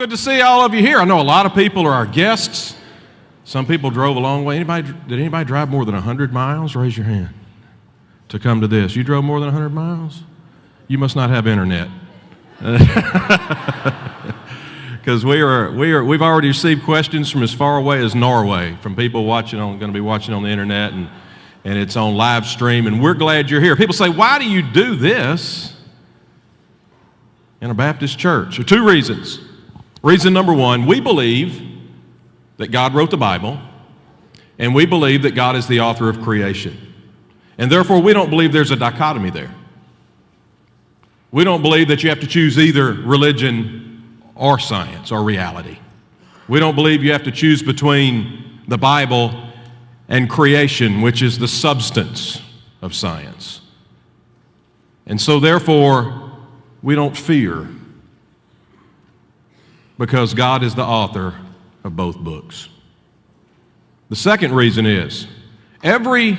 Good to see all of you here. I know a lot of people are our guests. Some people drove a long way. Did anybody drive more than 100 miles? Raise your hand to come to this. You drove more than 100 miles? You must not have internet. Because we've already received questions from as far away as Norway, from people going to be watching on the internet, and it's on live stream, and we're glad you're here. People say, why do you do this in a Baptist church? There are two reasons. Reason number one, we believe that God wrote the Bible, and we believe that God is the author of creation. And therefore, we don't believe there's a dichotomy there. We don't believe that you have to choose either religion or science or reality. We don't believe you have to choose between the Bible and creation, which is the substance of science. And so therefore, we don't fear, because God is the author of both books. The second reason is, every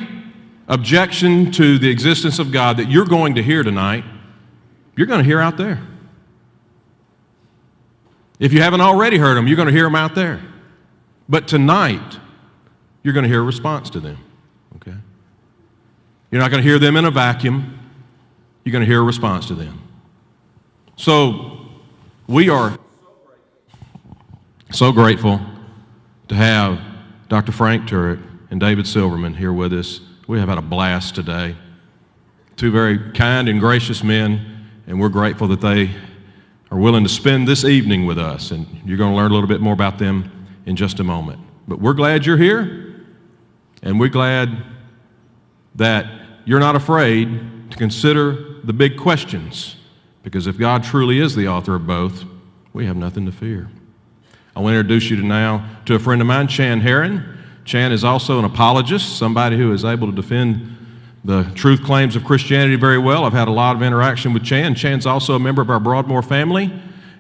objection to the existence of God that you're going to hear tonight, you're going to hear out there. If you haven't already heard them, you're going to hear them out there. But tonight, you're going to hear a response to them, okay? You're not going to hear them in a vacuum. You're going to hear a response to them. So, we are so grateful to have Dr. Frank Turek and David Silverman here with us. We have had a blast today. Two very kind and gracious men, and we're grateful that they are willing to spend this evening with us, and you're going to learn a little bit more about them in just a moment. But we're glad you're here, and we're glad that you're not afraid to consider the big questions, because if God truly is the author of both, we have nothing to fear. I want to introduce you now to a friend of mine, Chan Heron. Chan is also an apologist, somebody who is able to defend the truth claims of Christianity very well. I've had a lot of interaction with Chan. Chan's also a member of our Broadmoor family,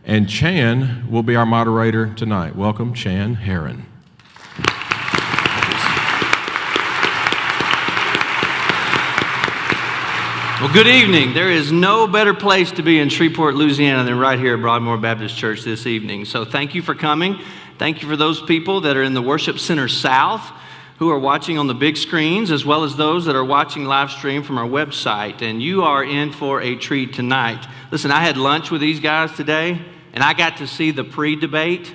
and Chan will be our moderator tonight. Welcome, Chan Heron. Well, good evening. There is no better place to be in Shreveport, Louisiana than right here at Broadmoor Baptist Church this evening. So thank you for coming. Thank you for those people that are in the Worship Center South who are watching on the big screens, as well as those that are watching live stream from our website. And you are in for a treat tonight. Listen, I had lunch with these guys today, and I got to see the pre-debate.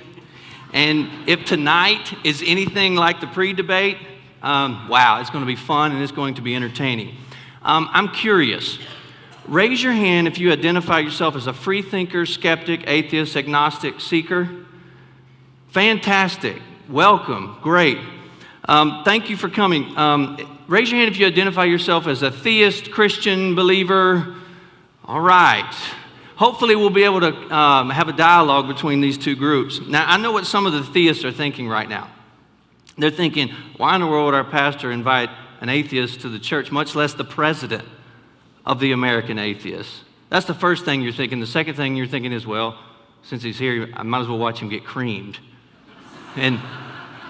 And if tonight is anything like the pre-debate, wow, it's going to be fun and it's going to be entertaining. I'm curious. Raise your hand if you identify yourself as a free thinker, skeptic, atheist, agnostic, seeker. Fantastic. Welcome. Great. Thank you for coming. Raise your hand if you identify yourself as a theist, Christian, believer. All right. Hopefully we'll be able to have a dialogue between these two groups. Now, I know what some of the theists are thinking right now. They're thinking, why in the world would our pastor invite an atheist to the church, much less the president of the American Atheists? That's the first thing you're thinking. The second thing you're thinking is, well, since he's here, I might as well watch him get creamed. And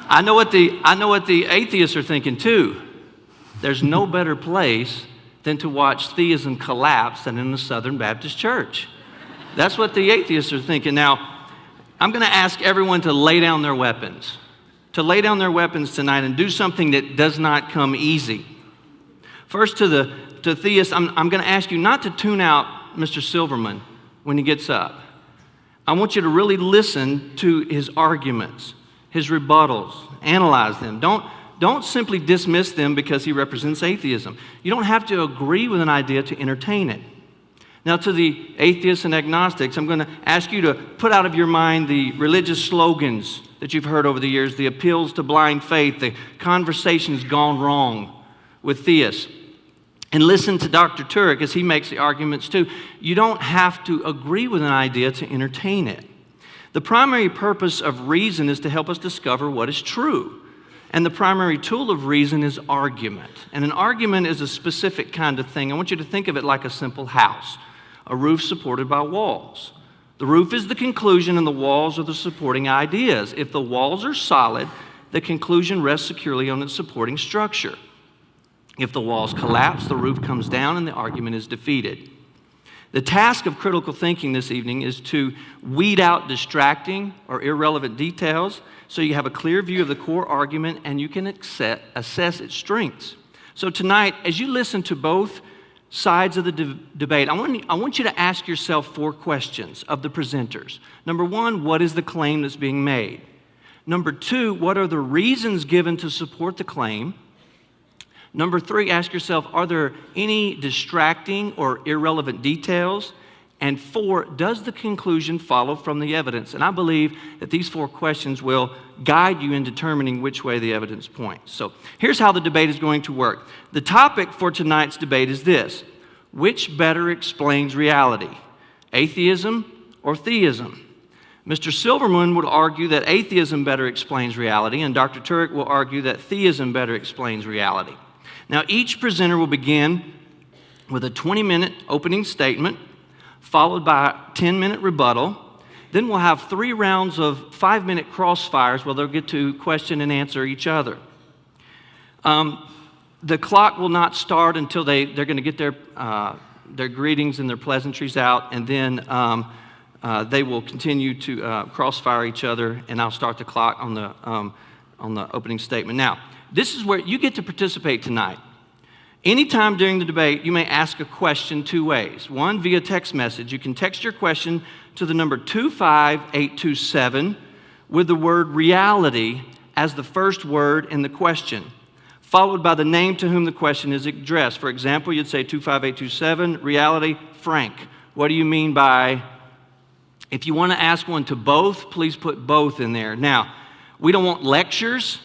I know what the atheists are thinking too. There's no better place than to watch theism collapse than in the Southern Baptist Church. That's what the atheists are thinking. Now, I'm going to ask everyone to lay down their weapons. To lay down their weapons tonight and do something that does not come easy. First, to theists, I'm going to ask you not to tune out Mr. Silverman when he gets up. I want you to really listen to his arguments, his rebuttals, analyze them. Don't simply dismiss them because he represents atheism. You don't have to agree with an idea to entertain it. Now, to the atheists and agnostics, I'm going to ask you to put out of your mind the religious slogans that you've heard over the years, the appeals to blind faith, the conversations gone wrong with theists. And listen to Dr. Turek as he makes the arguments too. You don't have to agree with an idea to entertain it. The primary purpose of reason is to help us discover what is true. And the primary tool of reason is argument. And an argument is a specific kind of thing. I want you to think of it like a simple house, a roof supported by walls. The roof is the conclusion and the walls are the supporting ideas. If the walls are solid, the conclusion rests securely on its supporting structure. If the walls collapse, the roof comes down and the argument is defeated. The task of critical thinking this evening is to weed out distracting or irrelevant details so you have a clear view of the core argument and you can assess its strengths. So tonight, as you listen to both sides of the debate, I want you to ask yourself 4 questions of the presenters. Number 1, what is the claim that's being made? Number 2, what are the reasons given to support the claim? Number 3, ask yourself, are there any distracting or irrelevant details? And 4, does the conclusion follow from the evidence? And I believe that these 4 questions will guide you in determining which way the evidence points. So here's how the debate is going to work. The topic for tonight's debate is this: which better explains reality, atheism or theism? Mr. Silverman would argue that atheism better explains reality, and Dr. Turek will argue that theism better explains reality. Now, each presenter will begin with a 20-minute opening statement, followed by a 10-minute rebuttal. Then we'll have 3 rounds of 5-minute crossfires where they'll get to question and answer each other. The clock will not start until they're going to get their greetings and their pleasantries out, and then they will continue to crossfire each other, and I'll start the clock on the opening statement. Now, this is where you get to participate tonight. Anytime during the debate, you may ask a question 2 ways. 1, via text message. You can text your question to the number 25827 with the word reality as the first word in the question, followed by the name to whom the question is addressed. For example, you'd say 25827, reality, Frank. What do you mean by... If you want to ask one to both, please put both in there. Now, we don't want lectures.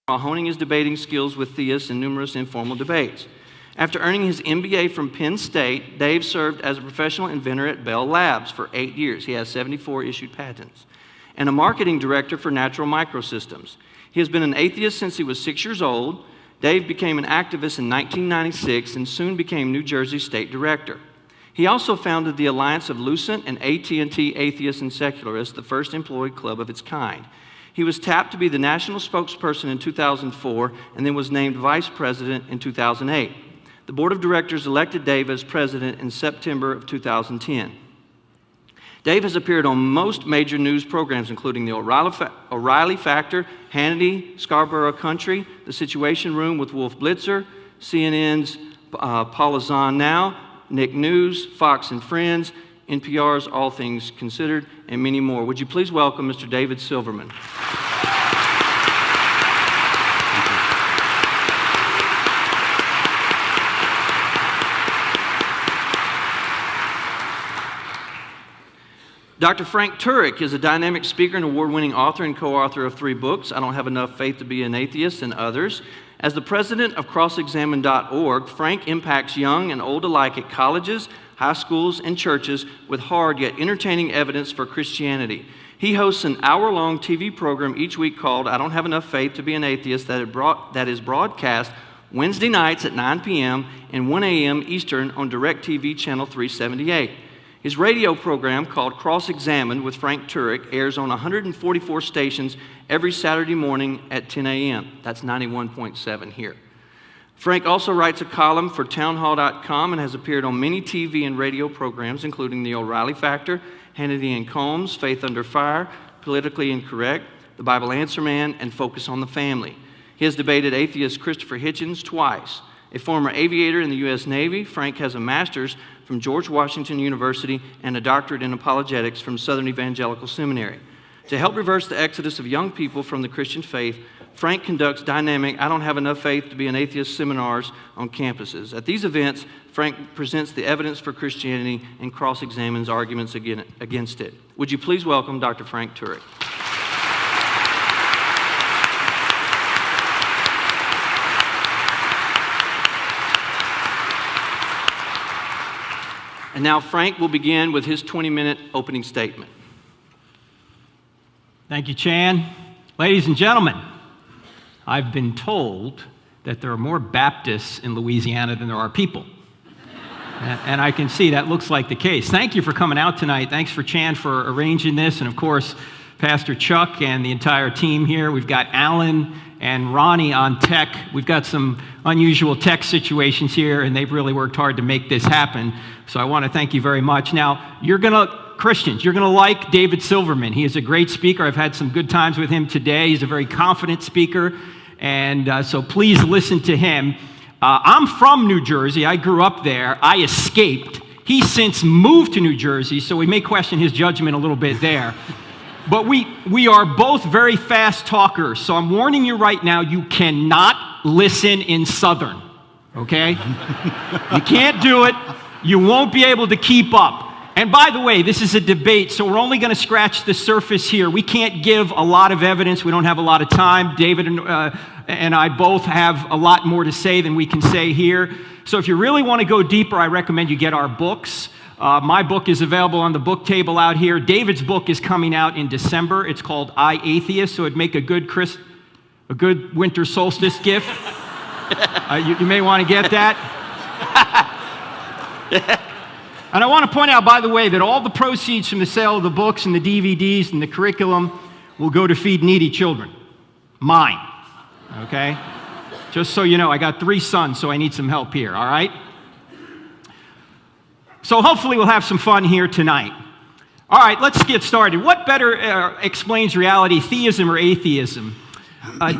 While honing his debating skills with theists in numerous informal debates. After earning his MBA from Penn State, Dave served as a professional inventor at Bell Labs for 8 years. He has 74 issued patents. And a marketing director for Natural Microsystems. He has been an atheist since he was 6 years old. Dave became an activist in 1996 and soon became New Jersey State Director. He also founded the Alliance of Lucent and AT&T Atheists and Secularists, the first employee club of its kind. He was tapped to be the national spokesperson in 2004 and then was named vice president in 2008. The board of directors elected Dave as president in September of 2010. Dave has appeared on most major news programs, including the O'Reilly Factor, Hannity, Scarborough Country, The Situation Room with Wolf Blitzer, CNN's Paula Zahn Now, Nick News, Fox and Friends, NPR's All Things Considered, and many more. Would you please welcome Mr. David Silverman. Dr. Frank Turek is a dynamic speaker and award-winning author and co-author of 3 books, I Don't Have Enough Faith to Be an Atheist, and others. As the president of crossexamine.org, Frank impacts young and old alike at colleges, high schools, and churches with hard yet entertaining evidence for Christianity. He hosts an hour-long TV program each week called I Don't Have Enough Faith to Be an Atheist that is broadcast Wednesday nights at 9 p.m. and 1 a.m. Eastern on DirecTV Channel 378. His radio program called Cross-Examined with Frank Turek airs on 144 stations every Saturday morning at 10 a.m. That's 91.7 here. Frank also writes a column for townhall.com and has appeared on many TV and radio programs, including The O'Reilly Factor, Hannity and Combs, Faith Under Fire, Politically Incorrect, The Bible Answer Man, and Focus on the Family. He has debated atheist Christopher Hitchens twice. A former aviator in the U.S. Navy, Frank has a master's from George Washington University and a doctorate in apologetics from Southern Evangelical Seminary. To help reverse the exodus of young people from the Christian faith, Frank conducts dynamic I Don't Have Enough Faith to Be an Atheist seminars on campuses. At these events, Frank presents the evidence for Christianity and cross-examines arguments against it. Would you please welcome Dr. Frank Turek. And now Frank will begin with his 20-minute opening statement. Thank you, Chan. Ladies and gentlemen, I've been told that there are more Baptists in Louisiana than there are people. And I can see that looks like the case. Thank you for coming out tonight. Thanks for Chan for arranging this. And of course, Pastor Chuck and the entire team here. We've got Alan and Ronnie on tech. We've got some unusual tech situations here, and they've really worked hard to make this happen. So I want to thank you very much. Now, Christians, you're going to like David Silverman. He is a great speaker. I've had some good times with him today. He's a very confident speaker, and so please listen to him. I'm from New Jersey. I grew up there. I escaped. He's since moved to New Jersey, so we may question his judgment a little bit there. But we are both very fast talkers, so I'm warning you right now, you cannot listen in Southern, okay? You can't do it. You won't be able to keep up. And by the way, this is a debate, so we're only going to scratch the surface here. We can't give a lot of evidence. We don't have a lot of time. David and I both have a lot more to say than we can say here. So if you really want to go deeper, I recommend you get our books. My book is available on the book table out here. David's book is coming out in December. It's called I, Atheist, so it'd make a good winter solstice gift. You may want to get that. And I want to point out, by the way, that all the proceeds from the sale of the books and the DVDs and the curriculum will go to feed needy children. Mine, okay? Just so you know, I got 3 sons, so I need some help here, all right? So hopefully we'll have some fun here tonight. All right, let's get started. What better explains reality, theism or atheism?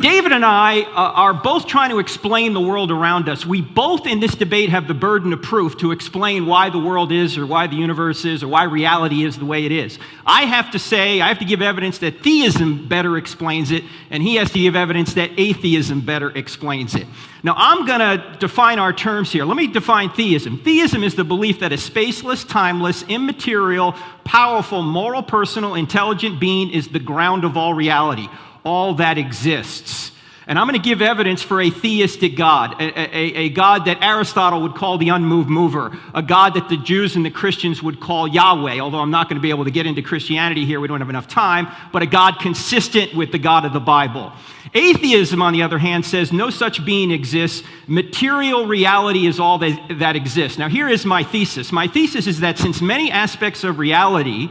David and I are both trying to explain the world around us. We both in this debate have the burden of proof to explain why the world is or why the universe is or why reality is the way it is. I have to give evidence that theism better explains it, and he has to give evidence that atheism better explains it. Now, I'm going to define our terms here. Let me define theism. Theism is the belief that a spaceless, timeless, immaterial, powerful, moral, personal, intelligent being is the ground of all reality. All that exists. And I'm going to give evidence for a theistic God, a God that Aristotle would call the unmoved mover, a God that the Jews and the Christians would call Yahweh, although I'm not going to be able to get into Christianity here, we don't have enough time, but a God consistent with the God of the Bible. Atheism, on the other hand, says no such being exists. Material reality is all that exists. Now, here is my thesis. My thesis is that since many aspects of reality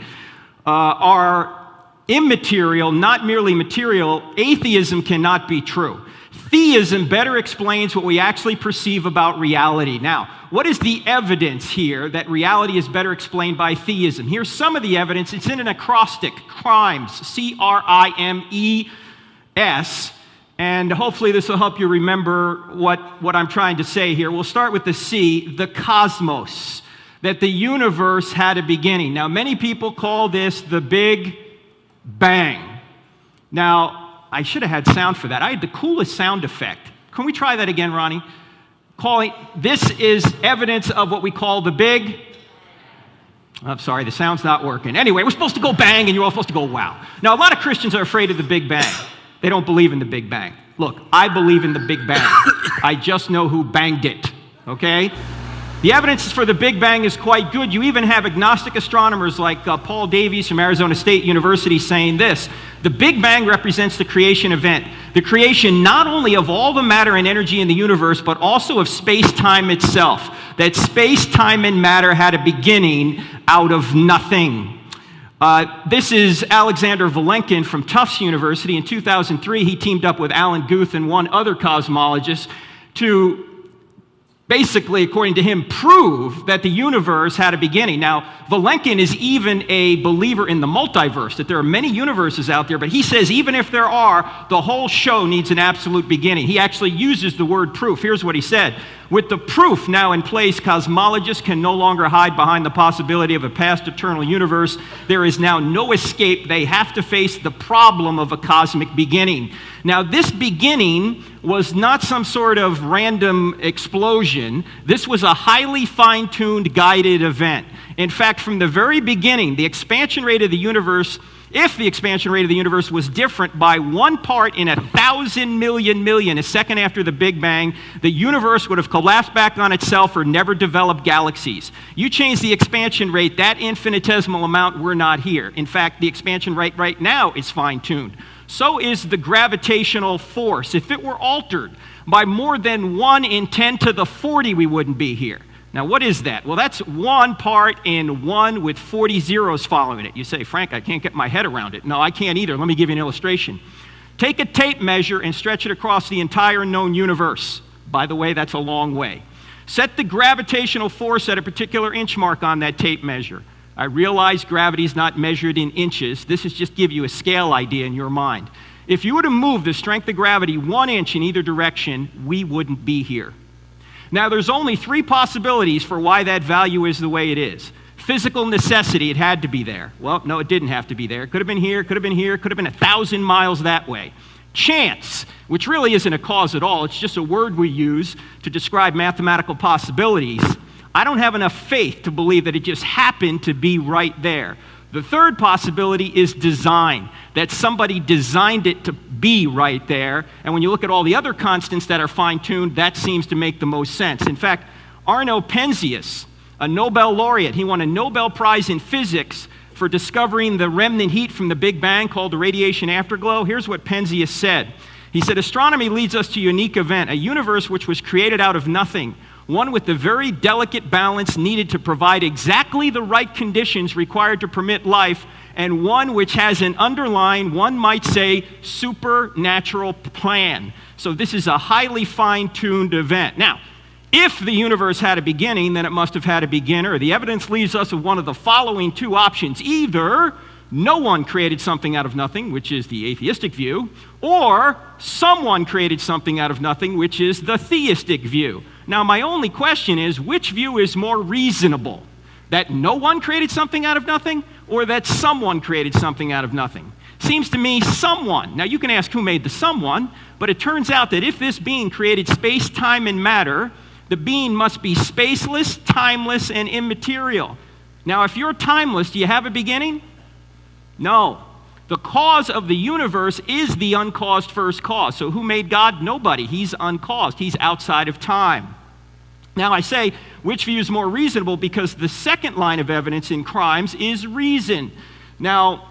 are immaterial, not merely material, atheism cannot be true. Theism better explains what we actually perceive about reality. Now, what is the evidence here that reality is better explained by theism? Here's some of the evidence. It's in an acrostic, CRIMES, C-R-I-M-E-S, and hopefully this will help you remember what I'm trying to say here. We'll start with the C, the cosmos, that the universe had a beginning. Now, many people call this the Big Bang. Now, I should have had sound for that. I had the coolest sound effect. Can we try that again, Ronnie? This is evidence of what we call the Big. I'm sorry, the sound's not working. Anyway, we're supposed to go bang, and you're all supposed to go wow. Now, a lot of Christians are afraid of the Big Bang. They don't believe in the Big Bang. Look, I believe in the Big Bang. I just know who banged it, okay? The evidence for the Big Bang is quite good. You even have agnostic astronomers like Paul Davies from Arizona State University saying this: the Big Bang represents the creation event, the creation not only of all the matter and energy in the universe, but also of space-time itself. That space-time and matter had a beginning out of nothing. This is Alexander Vilenkin from Tufts University. In 2003, he teamed up with Alan Guth and one other cosmologist to basically, according to him, prove that the universe had a beginning. Now, Vilenkin is even a believer in the multiverse, that there are many universes out there, but he says even if there are, the whole show needs an absolute beginning. He actually uses the word proof. Here's what he said. With the proof now in place, cosmologists can no longer hide behind the possibility of a past eternal universe. There is now no escape. They have to face the problem of a cosmic beginning. Now, this beginning was not some sort of random explosion. This was a highly fine-tuned, guided event. In fact, from the very beginning, the expansion rate of the universe, if the expansion rate of the universe was different by 1 part in 1,000 million, a second after the Big Bang, the universe would have collapsed back on itself or never developed galaxies. You change the expansion rate, that infinitesimal amount, we're not here. In fact, the expansion rate right now is fine-tuned. So is the gravitational force. If it were altered by more than 1 in 10 to the 40, we wouldn't be here. Now, what is that? Well, that's 1 part in 1 with 40 zeros following it. You say, Frank, I can't get my head around it. No, I can't either. Let me give you an illustration. Take a tape measure and stretch it across the entire known universe. By the way, that's a long way. Set the gravitational force at a particular inch mark on that tape measure. I realize gravity is not measured in inches. This is just give you a scale idea in your mind. If you were to move the strength of gravity 1 inch in either direction, we wouldn't be here. Now, there's only 3 possibilities for why that value is the way it is. Physical necessity, it had to be there. Well, no, it didn't have to be there. It could have been here, could have been here, could have been 1,000 miles that way. Chance, which really isn't a cause at all. It's just a word we use to describe mathematical possibilities. I don't have enough faith to believe that it just happened to be right there. The third possibility is design, that somebody designed it to be right there. And when you look at all the other constants that are fine-tuned, that seems to make the most sense. In fact, Arno Penzias, a Nobel laureate, he won a Nobel Prize in physics for discovering the remnant heat from the Big Bang called the radiation afterglow. Here's what Penzias said. He said, astronomy leads us to a unique event, a universe which was created out of nothing, one with the very delicate balance needed to provide exactly the right conditions required to permit life, and one which has an underlying, one might say, supernatural plan. So this is a highly fine-tuned event. Now, if the universe had a beginning, then it must have had a beginner. The evidence leaves us with one of the following 2 options. Either no one created something out of nothing, which is the atheistic view, or someone created something out of nothing, which is the theistic view. Now, my only question is, which view is more reasonable? That no one created something out of nothing, or that someone created something out of nothing? Seems to me someone. Now, you can ask who made the someone, but it turns out that if this being created space, time, and matter, the being must be spaceless, timeless, and immaterial. Now, if you're timeless, do you have a beginning? No. The cause of the universe is the uncaused first cause. So who made God? Nobody. He's uncaused. He's outside of time. Now I say, which view is more reasonable? Because the second line of evidence in crimes is reason. Now,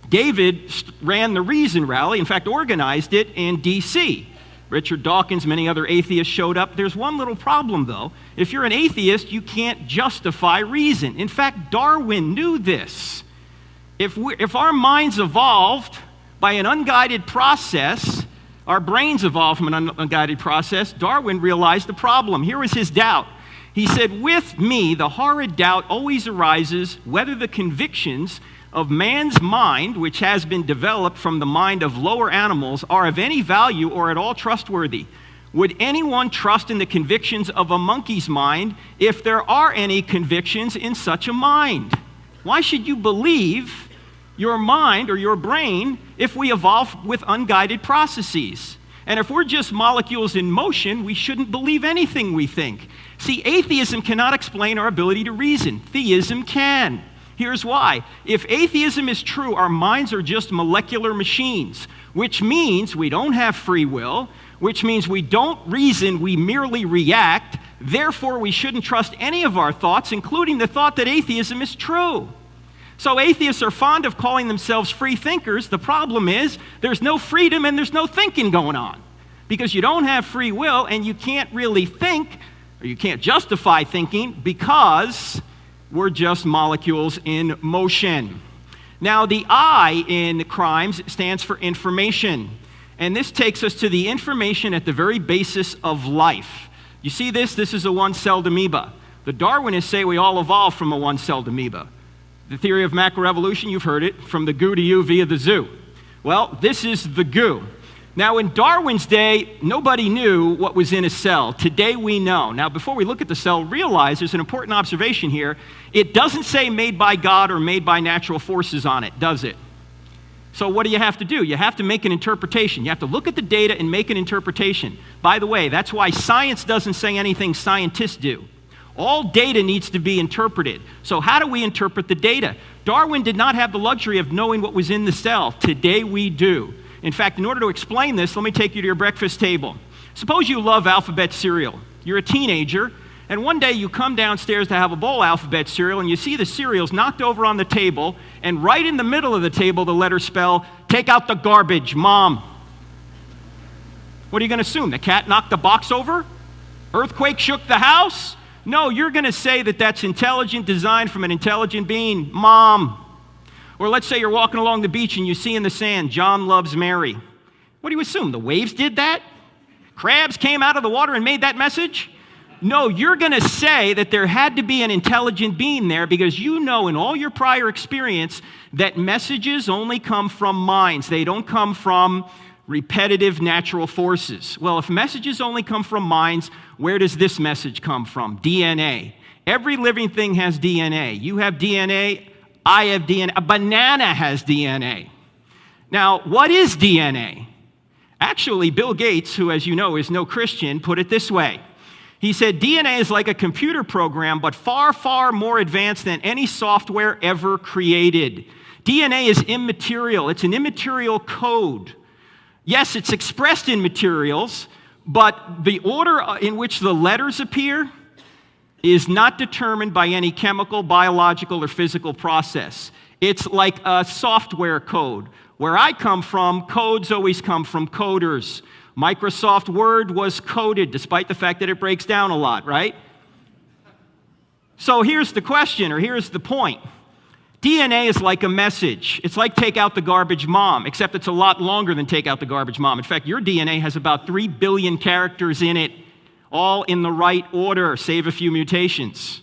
David ran the Reason Rally, in fact, organized it in D.C. Richard Dawkins, many other atheists showed up. There's one little problem, though. If you're an atheist, you can't justify reason. In fact, Darwin knew this. If our minds evolved by an unguided process, our brains evolved from an unguided process, Darwin realized the problem. Here was his doubt. He said, with me, the horrid doubt always arises whether the convictions of man's mind, which has been developed from the mind of lower animals, are of any value or at all trustworthy. Would anyone trust in the convictions of a monkey's mind if there are any convictions in such a mind? Why should you believe your mind or your brain if we evolve with unguided processes? And if we're just molecules in motion, we shouldn't believe anything we think. See, atheism cannot explain our ability to reason. Theism can. Here's why. If atheism is true, our minds are just molecular machines, which means we don't have free will, which means we don't reason, we merely react. Therefore, we shouldn't trust any of our thoughts, including the thought that atheism is true. So atheists are fond of calling themselves free thinkers. The problem is there's no freedom and there's no thinking going on, because you don't have free will and you can't really think, or you can't justify thinking, because we're just molecules in motion. Now, the I in crimes stands for information, and this takes us to the information at the very basis of life. You see this? This is a one-celled amoeba. The Darwinists say we all evolved from a one-celled amoeba. The theory of macroevolution, you've heard it, from the goo to you via the zoo. Well, this is the goo. Now, in Darwin's day, nobody knew what was in a cell. Today, we know. Now, before we look at the cell, realize there's an important observation here. It doesn't say made by God or made by natural forces on it, does it? So what do you have to do? You have to make an interpretation. You have to look at the data and make an interpretation. By the way, that's why science doesn't say anything scientists do. All data needs to be interpreted. So how do we interpret the data? Darwin did not have the luxury of knowing what was in the cell. Today, we do. In fact, in order to explain this, let me take you to your breakfast table. Suppose you love alphabet cereal. You're a teenager, and one day you come downstairs to have a bowl of alphabet cereal, and you see the cereal's knocked over on the table, and right in the middle of the table, the letters spell, "Take out the garbage, Mom." What are you going to assume? The cat knocked the box over? Earthquake shook the house? No, you're going to say that that's intelligent design from an intelligent being, Mom. Or let's say you're walking along the beach and you see in the sand, "John loves Mary." What do you assume? The waves did that? Crabs came out of the water and made that message? No, you're going to say that there had to be an intelligent being there because you know in all your prior experience that messages only come from minds. They don't come from repetitive natural forces. Well, if messages only come from minds, where does this message come from? DNA. Every living thing has DNA. You have DNA. I have DNA. A banana has DNA. Now, what is DNA? Actually, Bill Gates, who, as you know, is no Christian, put it this way. He said, DNA is like a computer program, but far, far more advanced than any software ever created. DNA is immaterial. It's an immaterial code. Yes, it's expressed in materials, but the order in which the letters appear is not determined by any chemical, biological, or physical process. It's like a software code. Where I come from, codes always come from coders. Microsoft Word was coded, despite the fact that it breaks down a lot, right? So here's the question, or here's the point. DNA is like a message. It's like Take Out the Garbage Mom, except it's a lot longer than Take Out the Garbage Mom. In fact, your DNA has about 3 billion characters in it, all in the right order, save a few mutations.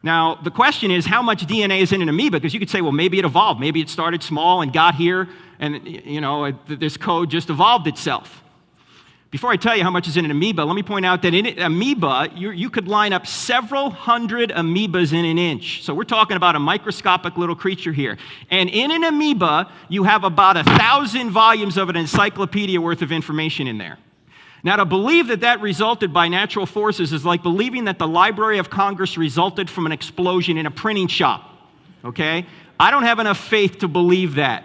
Now, the question is, how much DNA is in an amoeba? Because you could say, well, maybe it evolved. Maybe it started small and got here, and this code just evolved itself. Before I tell you how much is in an amoeba, let me point out that in an amoeba, you could line up several hundred amoebas in an inch. So we're talking about a microscopic little creature here. And in an amoeba, you have about 1,000 volumes of an encyclopedia worth of information in there. Now, to believe that that resulted by natural forces is like believing that the Library of Congress resulted from an explosion in a printing shop, okay? I don't have enough faith to believe that.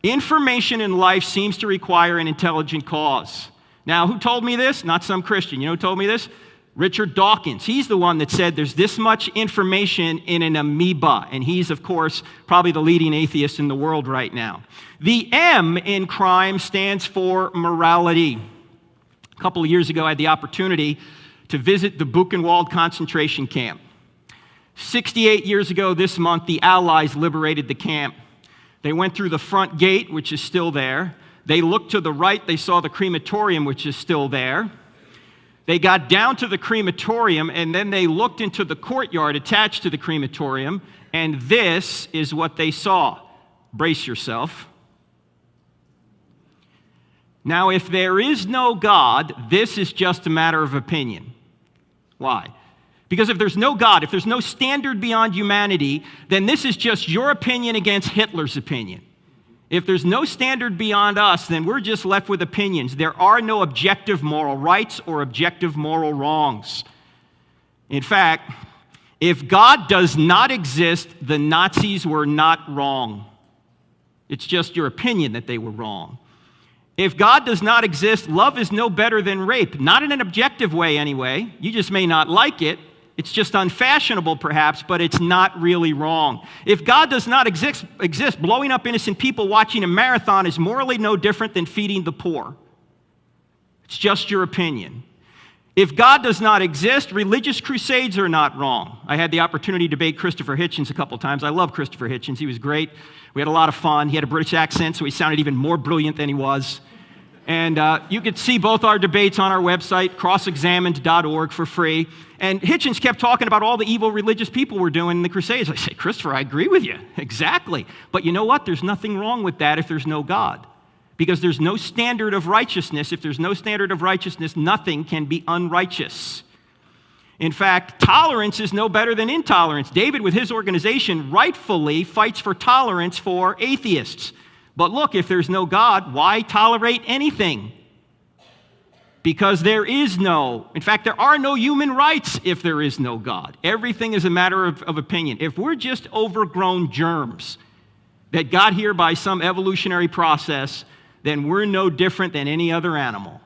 Information in life seems to require an intelligent cause. Now, who told me this? Not some Christian. You know who told me this? Richard Dawkins. He's the one that said there's this much information in an amoeba, and he's, of course, probably the leading atheist in the world right now. The M in crime stands for morality. A couple of years ago, I had the opportunity to visit the Buchenwald concentration camp. 68 years ago this month, the Allies liberated the camp. They went through the front gate, which is still there. They looked to the right, they saw the crematorium, which is still there. They got down to the crematorium, and then they looked into the courtyard attached to the crematorium, and this is what they saw. Brace yourself. Now, if there is no God, this is just a matter of opinion. Why? Because if there's no God, if there's no standard beyond humanity, then this is just your opinion against Hitler's opinion. If there's no standard beyond us, then we're just left with opinions. There are no objective moral rights or objective moral wrongs. In fact, if God does not exist, the Nazis were not wrong. It's just your opinion that they were wrong. If God does not exist, love is no better than rape. Not in an objective way, anyway. You just may not like it. It's just unfashionable, perhaps, but it's not really wrong. If God does not exist, blowing up innocent people watching a marathon is morally no different than feeding the poor. It's just your opinion. If God does not exist, religious crusades are not wrong. I had the opportunity to debate Christopher Hitchens a couple times. I love Christopher Hitchens. He was great. We had a lot of fun. He had a British accent, so he sounded even more brilliant than he was. And you could see both our debates on our website, crossexamined.org, for free. And Hitchens kept talking about all the evil religious people were doing in the Crusades. I say, Christopher, I agree with you. Exactly. But you know what? There's nothing wrong with that if there's no God. Because there's no standard of righteousness. If there's no standard of righteousness, nothing can be unrighteous. In fact, tolerance is no better than intolerance. David, with his organization, rightfully fights for tolerance for atheists. But look, if there's no God, why tolerate anything? Because there is no, in fact, there are no human rights if there is no God. Everything is a matter of opinion. If we're just overgrown germs that got here by some evolutionary process, then we're no different than any other animal.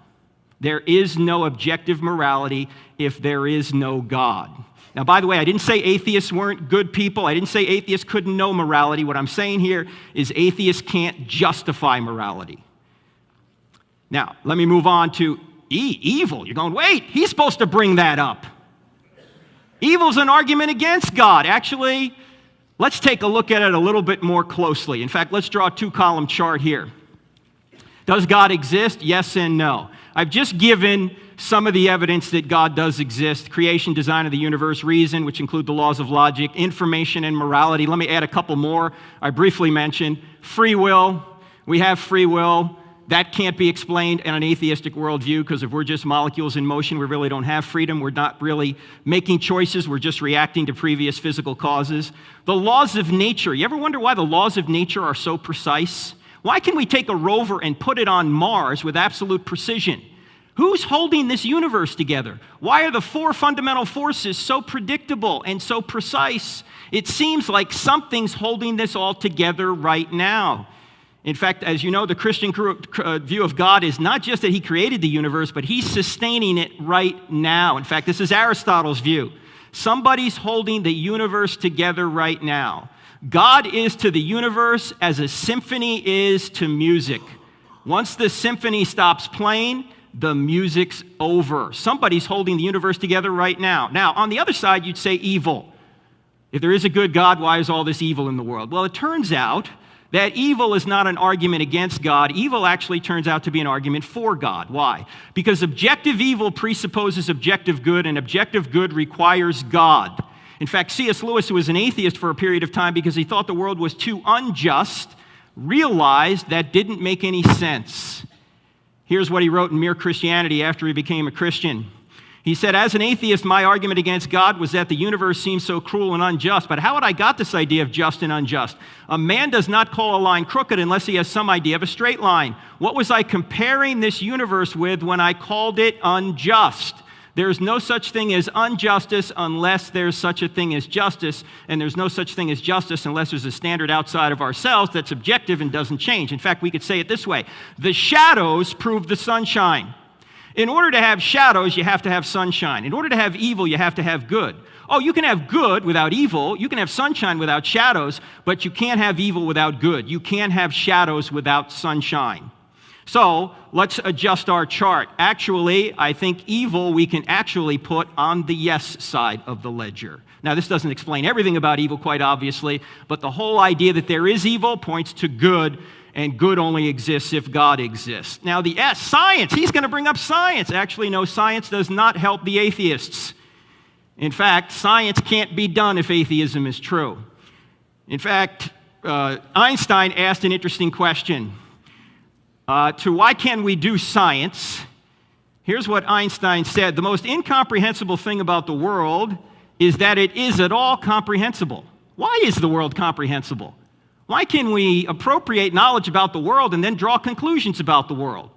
There is no objective morality if there is no God. Now, by the way, I didn't say atheists weren't good people. I didn't say atheists couldn't know morality. What I'm saying here is atheists can't justify morality. Now, let me move on to evil. You're going, wait, he's supposed to bring that up. Evil's an argument against God. Actually, let's take a look at it a little bit more closely. In fact, let's draw a two-column chart here. Does God exist? Yes and no. I've just given some of the evidence that God does exist: creation, design of the universe, reason, which include the laws of logic, information, and morality. Let me add a couple more. I briefly mentioned free will. We have free will. That can't be explained in an atheistic worldview, because if we're just molecules in motion, we really don't have freedom. We're not really making choices. We're just reacting to previous physical causes. The laws of nature. You ever wonder why the laws of nature are so precise? Why can we take a rover and put it on Mars with absolute precision? Who's holding this universe together? Why are the four fundamental forces so predictable and so precise? It seems like something's holding this all together right now. In fact, as you know, the Christian view of God is not just that he created the universe, but he's sustaining it right now. In fact, this is Aristotle's view. Somebody's holding the universe together right now. God is to the universe as a symphony is to music. Once the symphony stops playing, the music's over. Somebody's holding the universe together right now. Now, on the other side, you'd say evil. If there is a good God, why is all this evil in the world? Well, it turns out that evil is not an argument against God. Evil actually turns out to be an argument for God. Why? Because objective evil presupposes objective good, and objective good requires God. In fact, C.S. Lewis, who was an atheist for a period of time because he thought the world was too unjust, realized that didn't make any sense. Here's what he wrote in Mere Christianity after he became a Christian. He said, as an atheist, my argument against God was that the universe seems so cruel and unjust. But how had I got this idea of just and unjust? A man does not call a line crooked unless he has some idea of a straight line. What was I comparing this universe with when I called it unjust? There's no such thing as injustice unless there's such a thing as justice, and there's no such thing as justice unless there's a standard outside of ourselves that's objective and doesn't change. In fact, we could say it this way: the shadows prove the sunshine. In order to have shadows, you have to have sunshine. In order to have evil, you have to have good. Oh, you can have good without evil. You can have sunshine without shadows, but you can't have evil without good. You can't have shadows without sunshine. So let's adjust our chart. Actually, I think evil we can actually put on the yes side of the ledger. Now, this doesn't explain everything about evil, quite obviously, but the whole idea that there is evil points to good, and good only exists if God exists. Now, the S, science. He's going to bring up science. Actually, no, science does not help the atheists. In fact, science can't be done if atheism is true. In fact, Einstein asked an interesting question. To why can we do science? Here's what Einstein said: the most incomprehensible thing about the world is that it is at all comprehensible. Why is the world comprehensible? Why can we appropriate knowledge about the world and then draw conclusions about the world?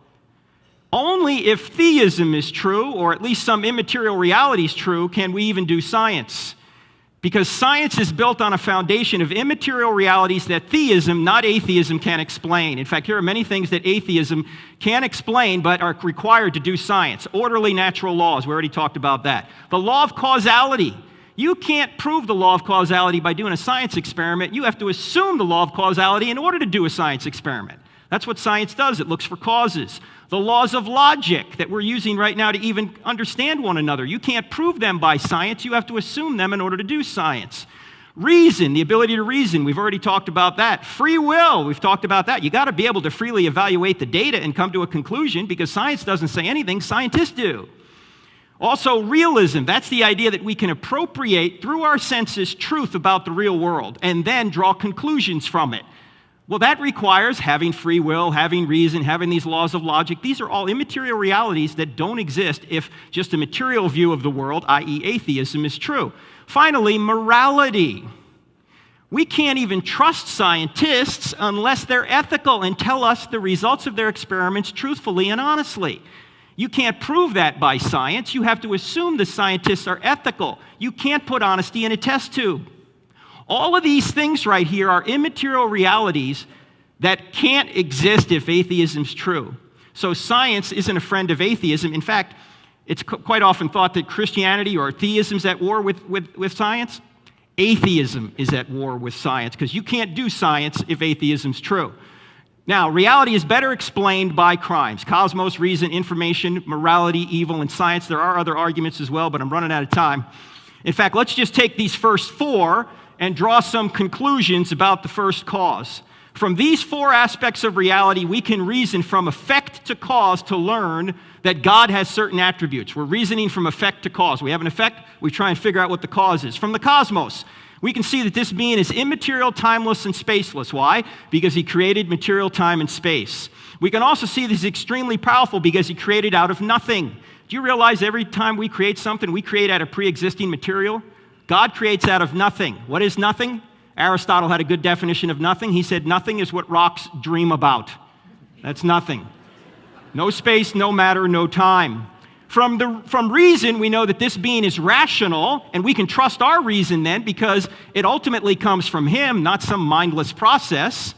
Only if theism is true, or at least some immaterial reality is true, can we even do science. Because science is built on a foundation of immaterial realities that theism, not atheism, can explain. In fact, here are many things that atheism can explain but are required to do science. Orderly natural laws, we already talked about that. The law of causality. You can't prove the law of causality by doing a science experiment. You have to assume the law of causality in order to do a science experiment. That's what science does. It looks for causes. The laws of logic that we're using right now to even understand one another. You can't prove them by science. You have to assume them in order to do science. Reason, the ability to reason, we've already talked about that. Free will, we've talked about that. You got to be able to freely evaluate the data and come to a conclusion, because science doesn't say anything, scientists do. Also, realism, that's the idea that we can appropriate through our senses truth about the real world and then draw conclusions from it. Well, that requires having free will, having reason, having these laws of logic. These are all immaterial realities that don't exist if just a material view of the world, i.e. atheism, is true. Finally, morality. We can't even trust scientists unless they're ethical and tell us the results of their experiments truthfully and honestly. You can't prove that by science. You have to assume the scientists are ethical. You can't put honesty in a test tube. All of these things right here are immaterial realities that can't exist if atheism's true. So science isn't a friend of atheism. In fact, it's quite often thought that Christianity or theism's at war with science. Atheism is at war with science, because you can't do science if atheism's true. Now, reality is better explained by crimes. Cosmos, reason, information, morality, evil, and science. There are other arguments as well, but I'm running out of time. In fact, let's just take these first four and draw some conclusions about the first cause. From these four aspects of reality, we can reason from effect to cause to learn that God has certain attributes. We're reasoning from effect to cause. We have an effect, we try and figure out what the cause is. From the cosmos, we can see that this being is immaterial, timeless, and spaceless. Why? Because he created material, time, and space. We can also see that he's extremely powerful because he created out of nothing. Do you realize every time we create something, we create out of pre-existing material? God creates out of nothing. What is nothing? Aristotle had a good definition of nothing. He said nothing is what rocks dream about. That's nothing. No space, no matter, no time. From reason, we know that this being is rational, and we can trust our reason then because it ultimately comes from him, not some mindless process.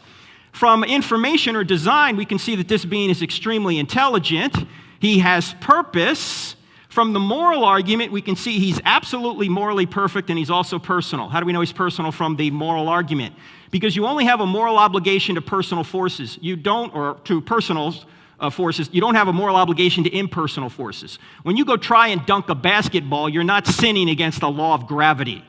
From information or design, we can see that this being is extremely intelligent. He has purpose. From the moral argument, we can see he's absolutely morally perfect, and he's also personal. How do we know he's personal from the moral argument? Because you only have a moral obligation to personal forces. You don't, or to personal forces. You don't have a moral obligation to impersonal forces. When you go try and dunk a basketball, you're not sinning against the law of gravity.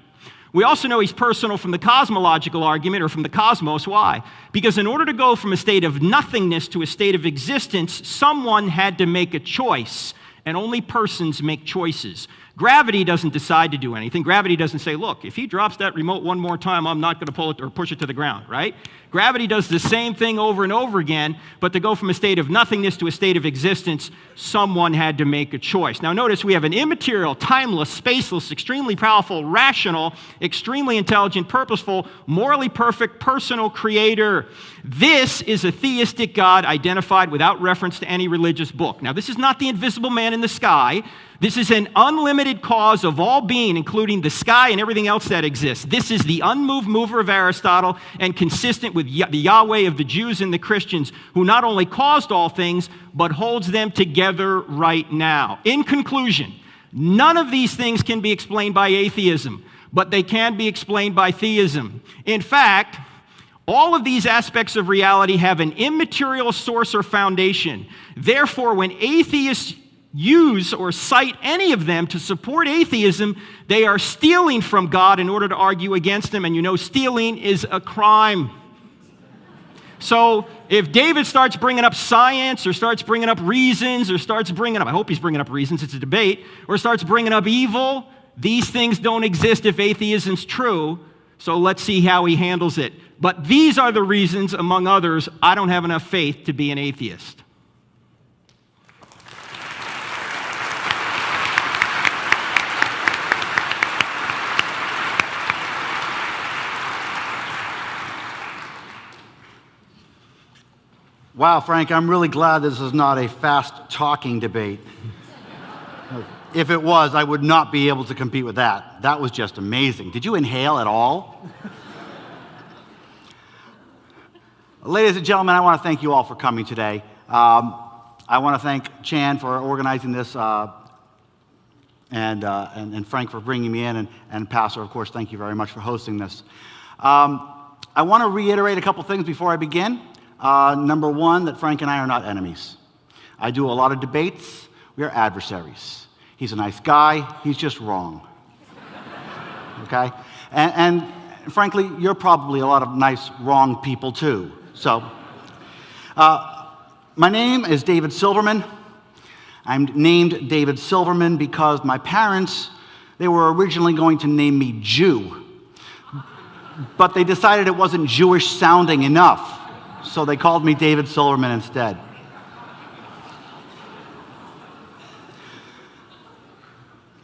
We also know he's personal from the cosmological argument, or from the cosmos. Why? Because in order to go from a state of nothingness to a state of existence, someone had to make a choice. And only persons make choices. Gravity doesn't decide to do anything. Gravity doesn't say, look, if he drops that remote one more time, I'm not going to pull it or push it to the ground, right? Gravity does the same thing over and over again, but to go from a state of nothingness to a state of existence, someone had to make a choice. Now notice we have an immaterial, timeless, spaceless, extremely powerful, rational, extremely intelligent, purposeful, morally perfect, personal creator. This is a theistic God identified without reference to any religious book. Now this is not the invisible man in the sky. This is an unlimited cause of all being, including the sky and everything else that exists. This is the unmoved mover of Aristotle and consistent with the Yahweh of the Jews and the Christians, who not only caused all things, but holds them together right now. In conclusion, none of these things can be explained by atheism, but they can be explained by theism. In fact, all of these aspects of reality have an immaterial source or foundation. Therefore, when atheists use or cite any of them to support atheism, they are stealing from God in order to argue against him. And you know, stealing is a crime. So if David starts bringing up science, or starts bringing up reasons, or starts bringing up, I hope he's bringing up reasons, it's a debate, or starts bringing up evil, these things don't exist if atheism's true. So let's see how he handles it. But these are the reasons, among others, I don't have enough faith to be an atheist. Wow, Frank, I'm really glad this is not a fast-talking debate. If it was, I would not be able to compete with that. That was just amazing. Did you inhale at all? Ladies and gentlemen, I want to thank you all for coming today. I want to thank Chan for organizing this, and Frank for bringing me in, and Pastor, of course, thank you very much for hosting this. I want to reiterate a couple things before I begin. Number one, that Frank and I are not enemies. I do a lot of debates. We are adversaries. He's a nice guy. He's just wrong. Okay? And frankly, you're probably a lot of nice, wrong people too. So, my name is David Silverman. I'm named David Silverman because my parents, they were originally going to name me Jew, but they decided it wasn't Jewish sounding enough, so they called me David Silverman instead.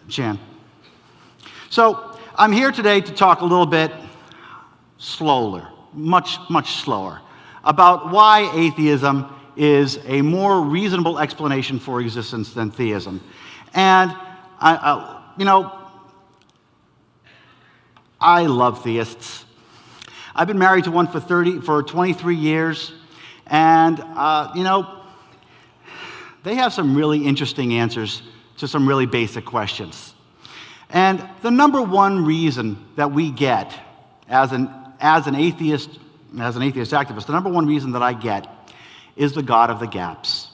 Jan. So I'm here today to talk a little bit slower, much slower, about why atheism is a more reasonable explanation for existence than theism. And, I love theists. I've been married to one for 23 years, and, they have some really interesting answers to some really basic questions. And the number one reason that we get as an atheist activist, the number one reason that I get is the God of the gaps.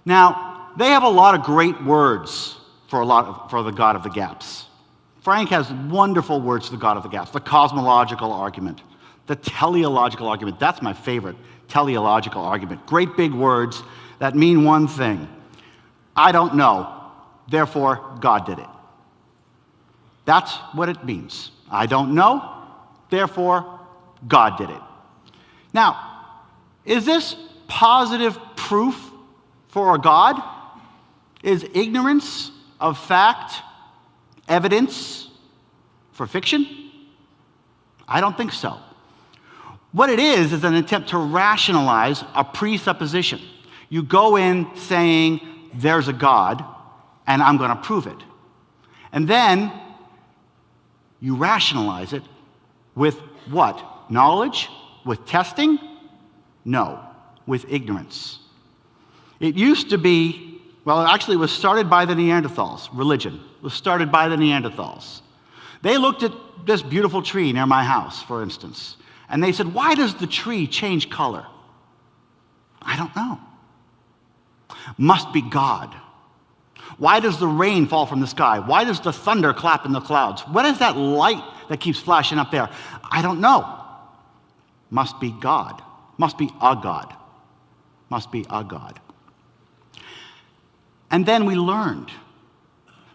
Now, they have a lot of great words for the God of the gaps. Frank has wonderful words for the God of the gaps: the cosmological argument, the teleological argument. That's my favorite, teleological argument. Great big words that mean one thing: I don't know, therefore God did it. That's what it means. I don't know, therefore God did it. Now, is this positive proof for a God? Is ignorance of fact evidence for fiction? I don't think so. What it is an attempt to rationalize a presupposition. You go in saying, there's a God, and I'm going to prove it. And then you rationalize it with what? Knowledge? With testing? No, with ignorance. It used to be, well, actually it was started by the Neanderthals. Religion was started by the Neanderthals. They looked at this beautiful tree near my house, for instance, and they said, why does the tree change color? I don't know. Must be God. Why does the rain fall from the sky? Why does the thunder clap in the clouds? What is that light that keeps flashing up there? I don't know. Must be God. Must be a God. Must be a God. And then we learned.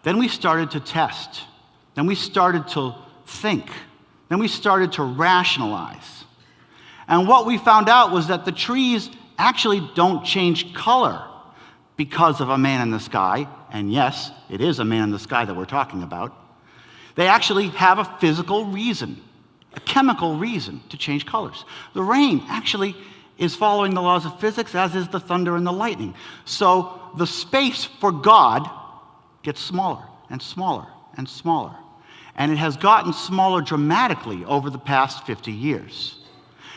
Then we started to test. Then we started to think. Then we started to rationalize. And what we found out was that the trees actually don't change color because of a man in the sky. And yes, it is a man in the sky that we're talking about. They actually have a physical reason, a chemical reason to change colors. The rain actually is following the laws of physics, as is the thunder and the lightning. So the space for God gets smaller and smaller and smaller. And it has gotten smaller dramatically over the past 50 years.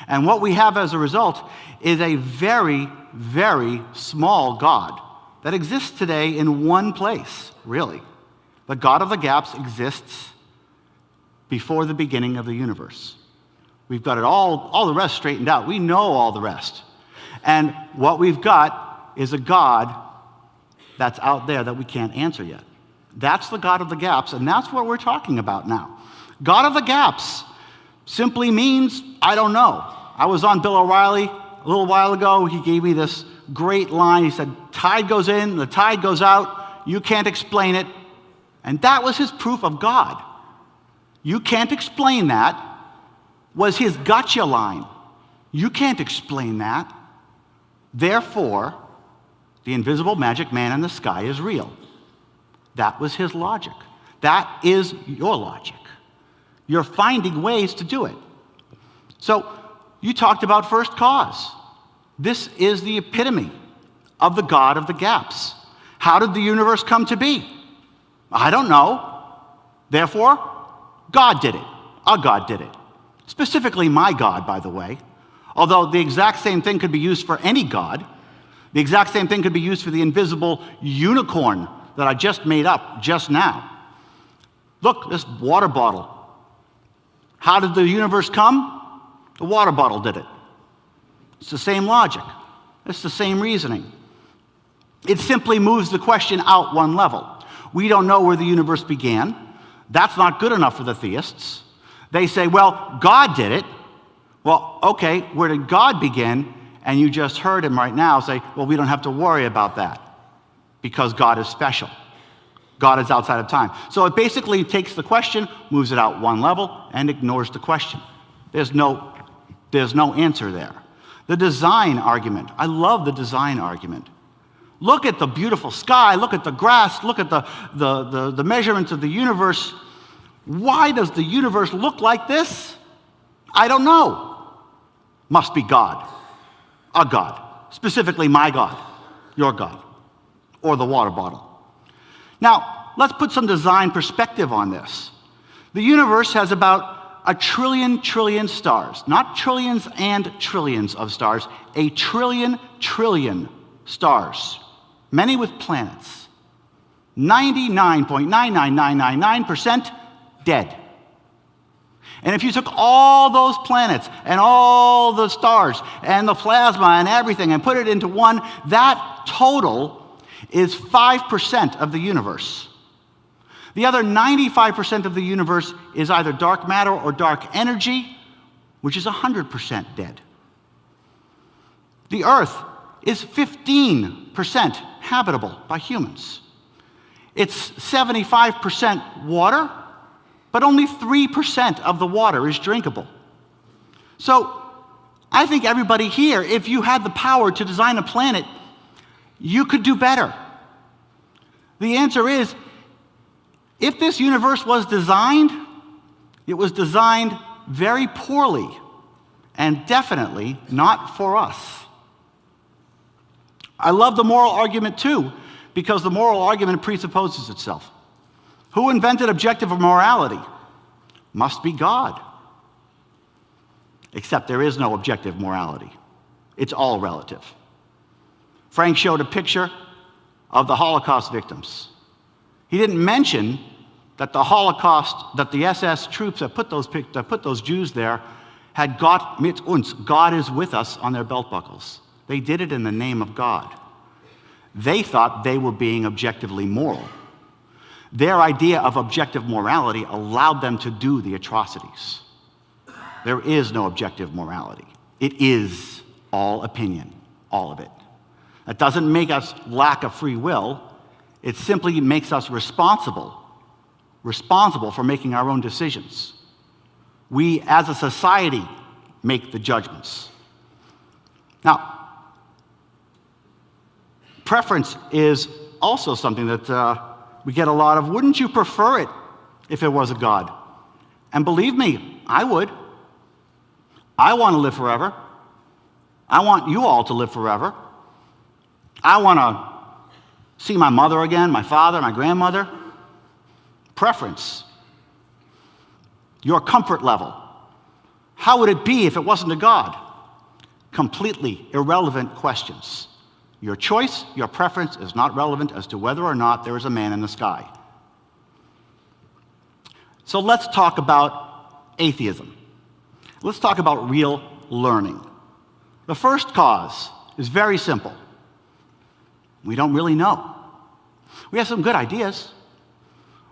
And what we have as a result is a very, very small God that exists today in one place, really. The God of the gaps exists before the beginning of the universe. We've got it all the rest straightened out. We know all the rest. And what we've got is a God that's out there that we can't answer yet. That's the God of the gaps, and that's what we're talking about now. God of the gaps simply means, I don't know. I was on Bill O'Reilly a little while ago. He gave me this great line. He said, tide goes in, the tide goes out. You can't explain it. And that was his proof of God. You can't explain that was his gotcha line. You can't explain that. Therefore, the invisible magic man in the sky is real. That was his logic. That is your logic. You're finding ways to do it. So you talked about first cause. This is the epitome of the God of the gaps. How did the universe come to be? I don't know. Therefore, God did it. A God did it. Specifically my God, by the way. Although the exact same thing could be used for any God. The exact same thing could be used for the invisible unicorn that I just made up just now. Look, this water bottle. How did the universe come? The water bottle did it. It's the same logic. It's the same reasoning. It simply moves the question out one level. We don't know where the universe began. That's not good enough for the theists. They say, well, God did it. Well, okay, where did God begin? And you just heard him right now say, well, we don't have to worry about that because God is special. God is outside of time. So it basically takes the question, moves it out one level, and ignores the question. There's no answer there. The design argument. I love the design argument. Look at the beautiful sky. Look at the grass. Look at the measurements of the universe. Why does the universe look like this? I don't know. Must be God. A God. Specifically my God. Your God. Or the water bottle. Now, let's put some design perspective on this. The universe has about 1 trillion stars. Not trillions and trillions of stars. 1 trillion stars. Many with planets. 99.99999% dead. And if you took all those planets and all the stars and the plasma and everything and put it into one, that total is 5% of the universe. The other 95% of the universe is either dark matter or dark energy, which is 100% dead. The Earth is 15% habitable by humans. It's 75% water, but only 3% of the water is drinkable. So I think everybody here, if you had the power to design a planet, you could do better. The answer is, if this universe was designed, it was designed very poorly and definitely not for us. I love the moral argument too, because the moral argument presupposes itself. Who invented objective morality? Must be God. Except there is no objective morality. It's all relative. Frank showed a picture of the Holocaust victims. He didn't mention that the Holocaust, that the SS troops that put those Jews there had Gott mit uns, God is with us, on their belt buckles. They did it in the name of God. They thought they were being objectively moral. Their idea of objective morality allowed them to do the atrocities. There is no objective morality. It is all opinion, all of it. That doesn't make us lack of free will. It simply makes us responsible for making our own decisions. We, as a society, make the judgments. Now, preference is also something that we get a lot of. Wouldn't you prefer it if it was a God? And believe me, I would. I want to live forever. I want you all to live forever. I want to see my mother again, my father, my grandmother. Preference. Your comfort level. How would it be if it wasn't a God? Completely irrelevant questions. Your choice, your preference is not relevant as to whether or not there is a man in the sky. So let's talk about atheism. Let's talk about real learning. The first cause is very simple. We don't really know. We have some good ideas.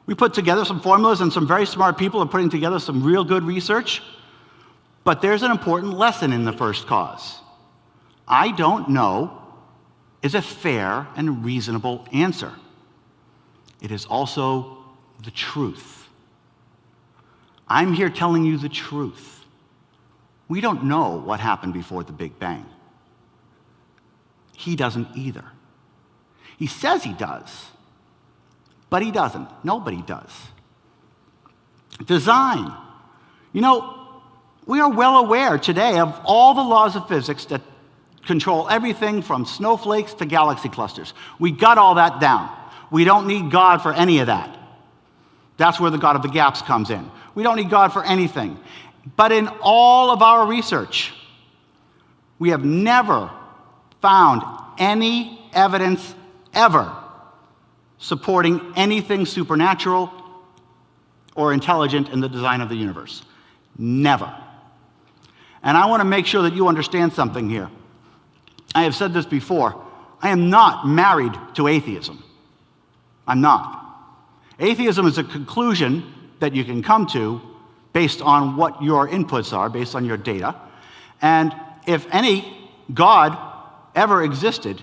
We put together some formulas, and some very smart people are putting together some real good research. But there's an important lesson in the first cause. I don't know is a fair and reasonable answer. It is also the truth. I'm here telling you the truth. We don't know what happened before the Big Bang. He doesn't either. He says he does, but he doesn't. Nobody does. Design. You know, we are well aware today of all the laws of physics that control everything from snowflakes to galaxy clusters. We got all that down. We don't need God for any of that. That's where the God of the gaps comes in. We don't need God for anything. But in all of our research, we have never found any evidence ever supporting anything supernatural or intelligent in the design of the universe. Never. And I want to make sure that you understand something here. I have said this before. I am not married to atheism. I'm not. Atheism is a conclusion that you can come to based on what your inputs are, based on your data. And if any God ever existed,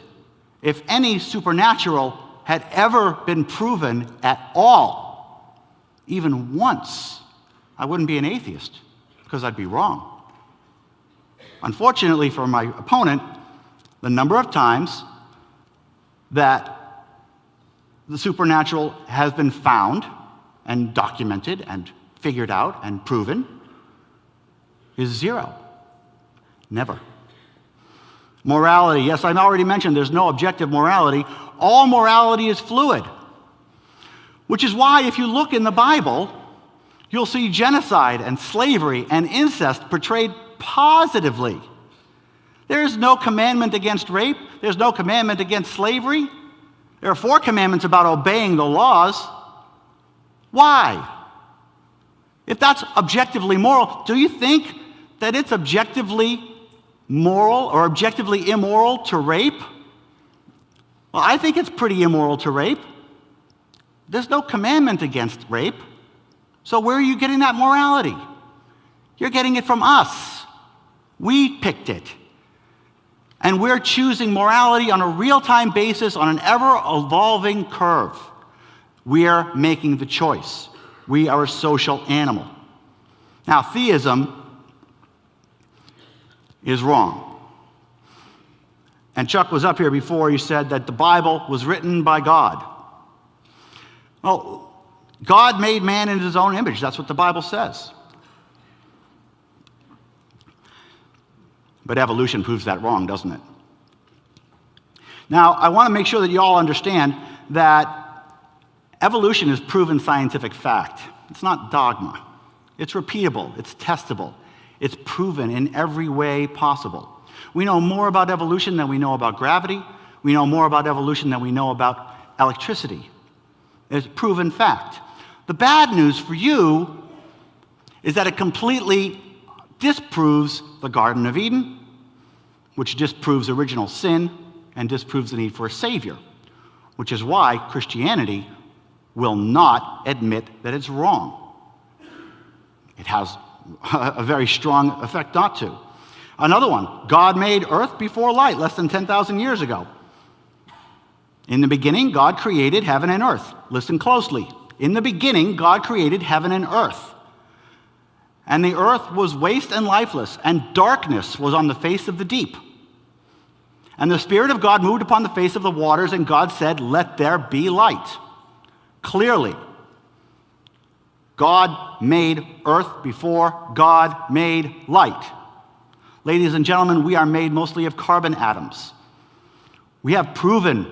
if any supernatural had ever been proven at all, even once, I wouldn't be an atheist, because I'd be wrong. Unfortunately for my opponent, the number of times that the supernatural has been found and documented and figured out and proven is zero. Never. Morality. Yes, I already mentioned there's no objective morality. All morality is fluid. Which is why if you look in the Bible, you'll see genocide and slavery and incest portrayed positively. There is no commandment against rape. There's no commandment against slavery. There are 4 commandments about obeying the laws. Why? If that's objectively moral, do you think that it's objectively moral or objectively immoral to rape? Well, I think it's pretty immoral to rape. There's no commandment against rape. So where are you getting that morality? You're getting it from us. We picked it. And we're choosing morality on a real-time basis on an ever-evolving curve. We are making the choice. We are a social animal. Now, theism is wrong. And Chuck was up here before. He said that the Bible was written by God. Well, God made man in his own image. That's what the Bible says. But evolution proves that wrong, doesn't it? Now, I want to make sure that you all understand that evolution is proven scientific fact. It's not dogma. It's repeatable. It's testable. It's proven in every way possible. We know more about evolution than we know about gravity. We know more about evolution than we know about electricity. It's proven fact. The bad news for you is that it completely disproves the Garden of Eden, which disproves original sin and disproves the need for a Savior, which is why Christianity will not admit that it's wrong. It has a very strong effect not to. Another one, God made earth before light, less than 10,000 years ago. In the beginning, God created heaven and earth. Listen closely. In the beginning, God created heaven and earth. And the earth was waste and lifeless, and darkness was on the face of the deep. And the Spirit of God moved upon the face of the waters, and God said, "Let there be light." Clearly, God made earth before God made light. Ladies and gentlemen, we are made mostly of carbon atoms. We have proven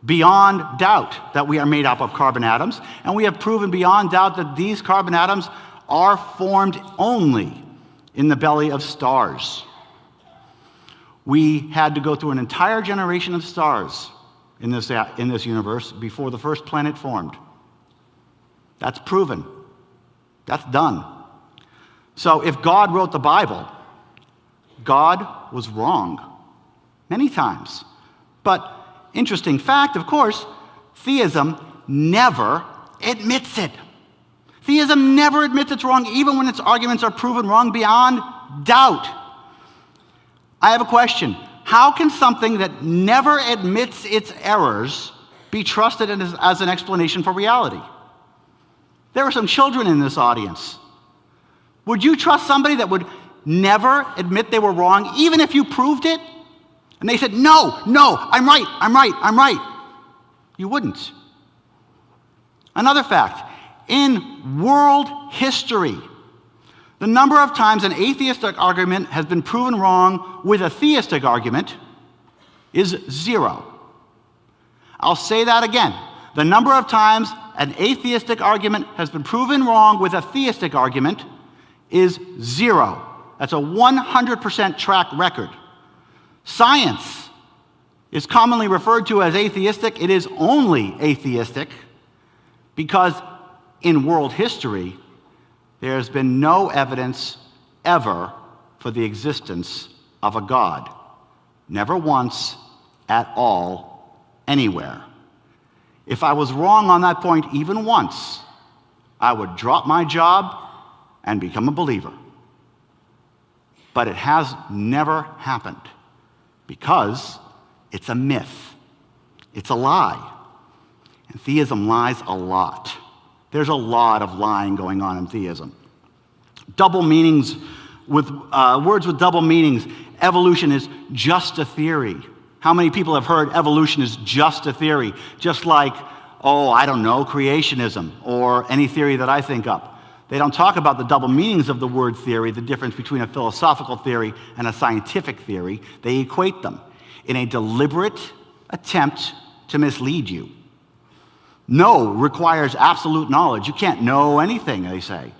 beyond doubt that we are made up of carbon atoms, and we have proven beyond doubt that these carbon atoms are formed only in the belly of stars. We had to go through an entire generation of stars in this universe before the first planet formed. That's proven. That's done. So if God wrote the Bible, God was wrong many times. But interesting fact, of course, theism never admits it. Theism never admits it's wrong, even when its arguments are proven wrong beyond doubt. I have a question. How can something that never admits its errors be trusted as an explanation for reality? There are some children in this audience. Would you trust somebody that would never admit they were wrong, even if you proved it? And they said, no, I'm right. You wouldn't. Another fact, in world history, the number of times an atheistic argument has been proven wrong with a theistic argument is 0. I'll say that again. The number of times an atheistic argument has been proven wrong with a theistic argument is 0. That's a 100% track record. Science is commonly referred to as atheistic. It is only atheistic because in world history, there has been no evidence ever for the existence of a God. Never once, at all, anywhere. If I was wrong on that point even once, I would drop my job and become a believer. But it has never happened because it's a myth. It's a lie. And theism lies a lot. There's a lot of lying going on in theism. Double meanings with words with double meanings. Evolution is just a theory. How many people have heard evolution is just a theory? Just like, oh, I don't know, creationism or any theory that I think up. They don't talk about the double meanings of the word theory, the difference between a philosophical theory and a scientific theory. They equate them in a deliberate attempt to mislead you. Know requires absolute knowledge. You can't know anything, they say.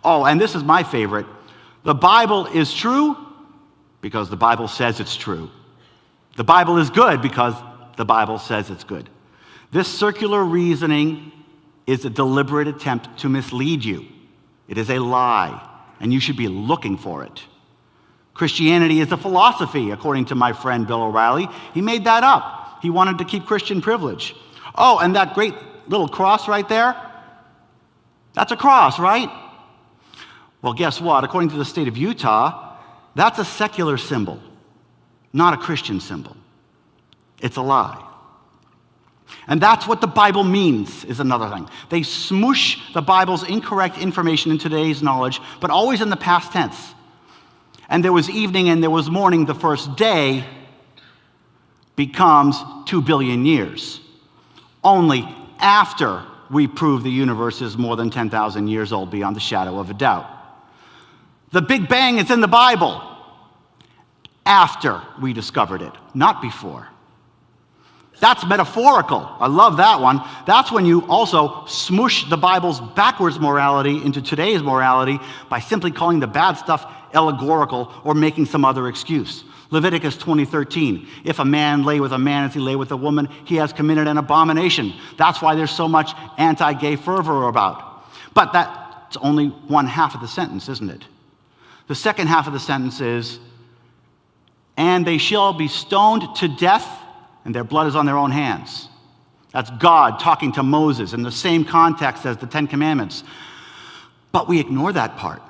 Oh, and this is my favorite. The Bible is true because the Bible says it's true. The Bible is good because the Bible says it's good. This circular reasoning is a deliberate attempt to mislead you. It is a lie, and you should be looking for it. Christianity is a philosophy, according to my friend Bill O'Reilly. He made that up. He wanted to keep Christian privilege. Oh, and that great little cross right there? That's a cross, right? Well, guess what? According to the state of Utah, that's a secular symbol, not a Christian symbol. It's a lie. And that's what the Bible means, is another thing. They smoosh the Bible's incorrect information in today's knowledge, but always in the past tense. And there was evening and there was morning, the first day becomes 2 billion years. Only after we prove the universe is more than 10,000 years old beyond the shadow of a doubt. The Big Bang is in the Bible after we discovered it, not before. That's metaphorical. I love that one. That's when you also smoosh the Bible's backwards morality into today's morality by simply calling the bad stuff allegorical or making some other excuse. Leviticus 20:13, if a man lay with a man as he lay with a woman, he has committed an abomination. That's why there's so much anti-gay fervor about. But that's only one half of the sentence, isn't it? The second half of the sentence is, and they shall be stoned to death, and their blood is on their own hands. That's God talking to Moses in the same context as the Ten Commandments. But we ignore that part.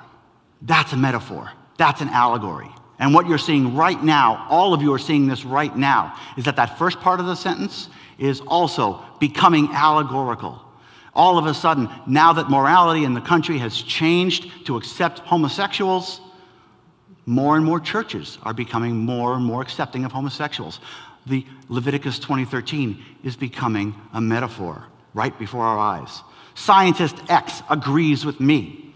That's a metaphor. That's an allegory. And what you're seeing right now, all of you are seeing this right now, is that that first part of the sentence is also becoming allegorical. All of a sudden, now that morality in the country has changed to accept homosexuals, more and more churches are becoming more and more accepting of homosexuals. The Leviticus 20:13 is becoming a metaphor right before our eyes. Scientist X agrees with me.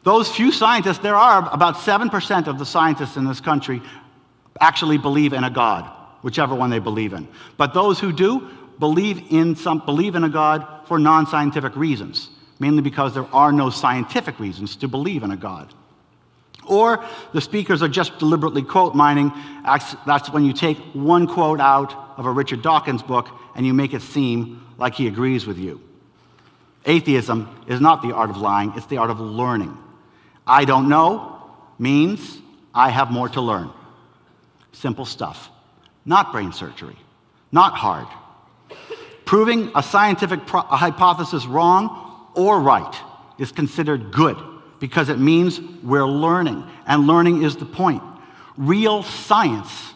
Those few scientists, there are about 7% of the scientists in this country actually believe in a God, whichever one they believe in. But those who do believe in a God for non-scientific reasons, mainly because there are no scientific reasons to believe in a God. Or the speakers are just deliberately quote mining. That's when you take one quote out of a Richard Dawkins book and you make it seem like he agrees with you. Atheism is not the art of lying, it's the art of learning. I don't know means I have more to learn. Simple stuff. Not brain surgery. Not hard. Proving a scientific hypothesis wrong or right is considered good, because it means we're learning, and learning is the point. Real science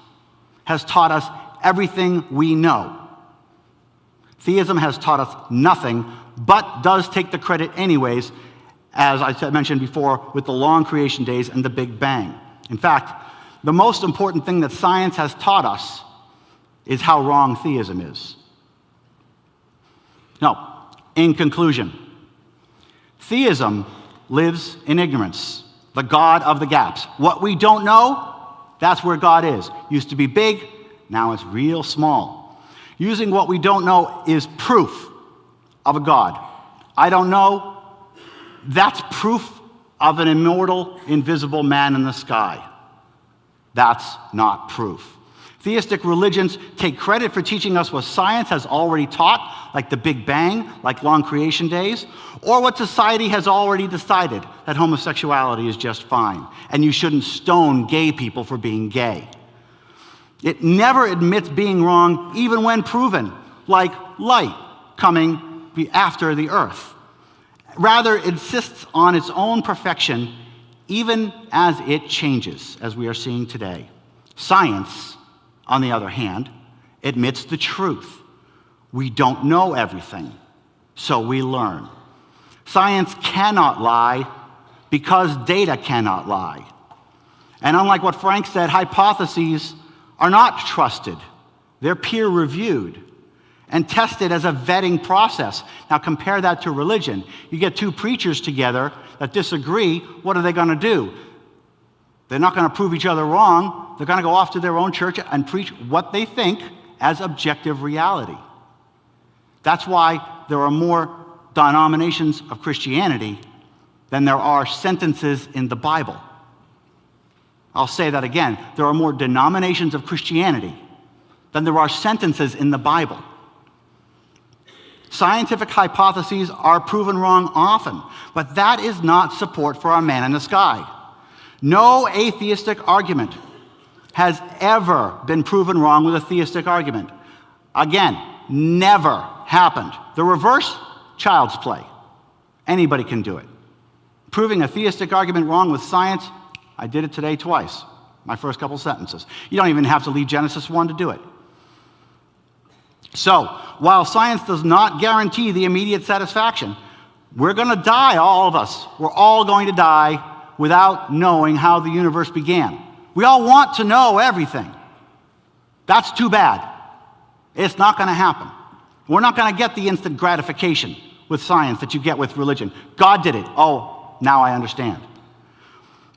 has taught us everything we know. Theism has taught us nothing, but does take the credit anyways, as I mentioned before, with the long creation days and the Big Bang. In fact, the most important thing that science has taught us is how wrong theism is. Now, in conclusion, theism lives in ignorance, the God of the gaps. What we don't know, that's where God is. Used to be big, now it's real small. Using what we don't know is proof of a God. I don't know, that's proof of an immortal, invisible man in the sky. That's not proof. Theistic religions take credit for teaching us what science has already taught, like the Big Bang, like long creation days, or what society has already decided, that homosexuality is just fine, and you shouldn't stone gay people for being gay. It never admits being wrong, even when proven, like light coming after the earth. rather insists on its own perfection, even as it changes, as we are seeing today. Science, on the other hand, admits the truth. We don't know everything, so we learn. Science cannot lie because data cannot lie. And unlike what Frank said, hypotheses are not trusted. They're peer-reviewed and tested as a vetting process. Now compare that to religion. You get two preachers together that disagree, what are they going to do? They're not going to prove each other wrong. They're going to go off to their own church and preach what they think as objective reality. That's why there are more denominations of Christianity than there are sentences in the Bible. I'll say that again. There are more denominations of Christianity than there are sentences in the Bible. Scientific hypotheses are proven wrong often, but that is not support for our man in the sky. No atheistic argument has ever been proven wrong with a theistic argument. Again, never happened. The reverse, child's play. Anybody can do it. Proving a theistic argument wrong with science, I did it today twice, my first couple sentences. You don't even have to leave Genesis 1 to do it. So, while science does not guarantee the immediate satisfaction, we're going to die, all of us. We're all going to die without knowing how the universe began. We all want to know everything. That's too bad. It's not going to happen. We're not going to get the instant gratification with science that you get with religion. God did it. Oh, now I understand.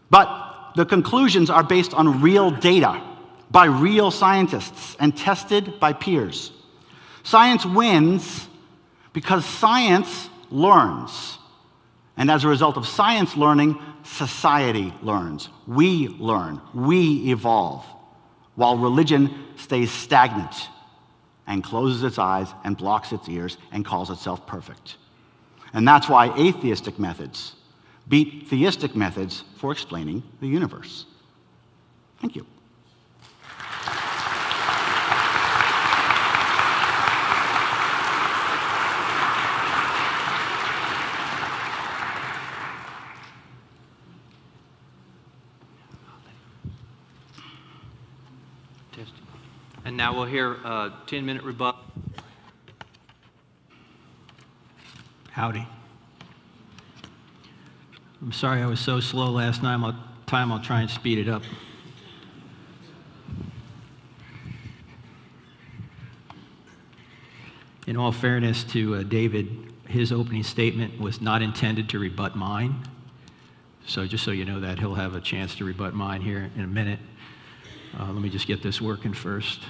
But the conclusions are based on real data by real scientists and tested by peers. Science wins because science learns. And as a result of science learning, society learns. We learn. We evolve. While religion stays stagnant and closes its eyes and blocks its ears and calls itself perfect. And that's why atheistic methods beat theistic methods for explaining the universe. Thank you. And now we'll hear a 10-minute rebuttal. Howdy. I'm sorry I was so slow last time. I'll try and speed it up. In all fairness to David, his opening statement was not intended to rebut mine. So just so you know that, he'll have a chance to rebut mine here in a minute. Let me just get this working first.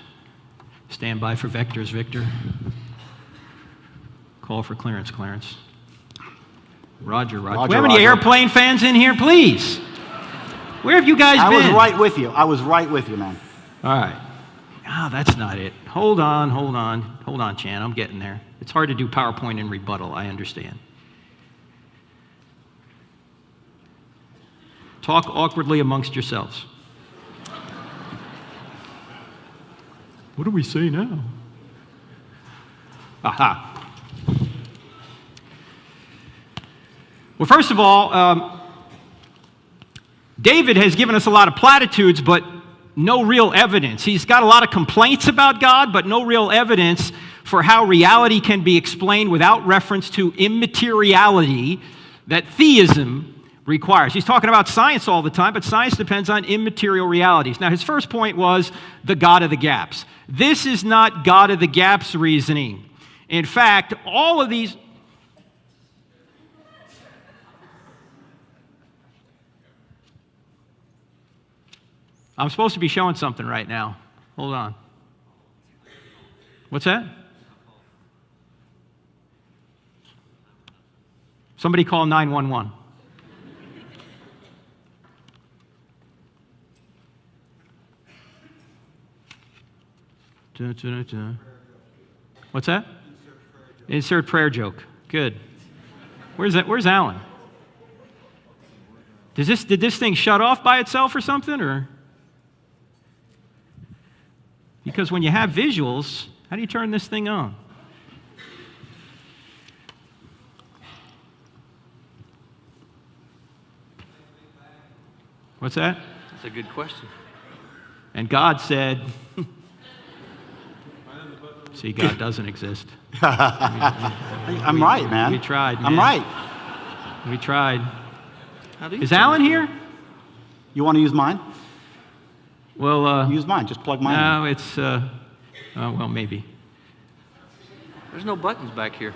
Stand by for vectors, Victor. Call for clearance, Clarence. Roger. Do we have any airplane fans in here, please? Where have you guys been? I was right with you. I was right with you, man. All right. Ah, that's not it. Hold on, Chan. I'm getting there. It's hard to do PowerPoint and rebuttal. I understand. Talk awkwardly amongst yourselves. What do we say now? Aha. Well, first of all, David has given us a lot of platitudes, but no real evidence. He's got a lot of complaints about God, but no real evidence for how reality can be explained without reference to immateriality that theism requires. He's talking about science all the time, but science depends on immaterial realities. Now, his first point was the God of the gaps. This is not God of the gaps reasoning. In fact, all of these... I'm supposed to be showing something right now. Hold on. What's that? Somebody call 911. What's that? Insert prayer joke. Good. Where's Alan? Did this thing shut off by itself or something, or? Because when you have visuals, how do you turn this thing on? What's that? That's a good question. And God said, see, God doesn't exist. I'm right, man. We tried, man. I'm right. We tried. How do you Is turn Alan it? here? You want to use mine? Well, Use mine. Just plug mine in. no, it's, well, maybe. There's no buttons back here.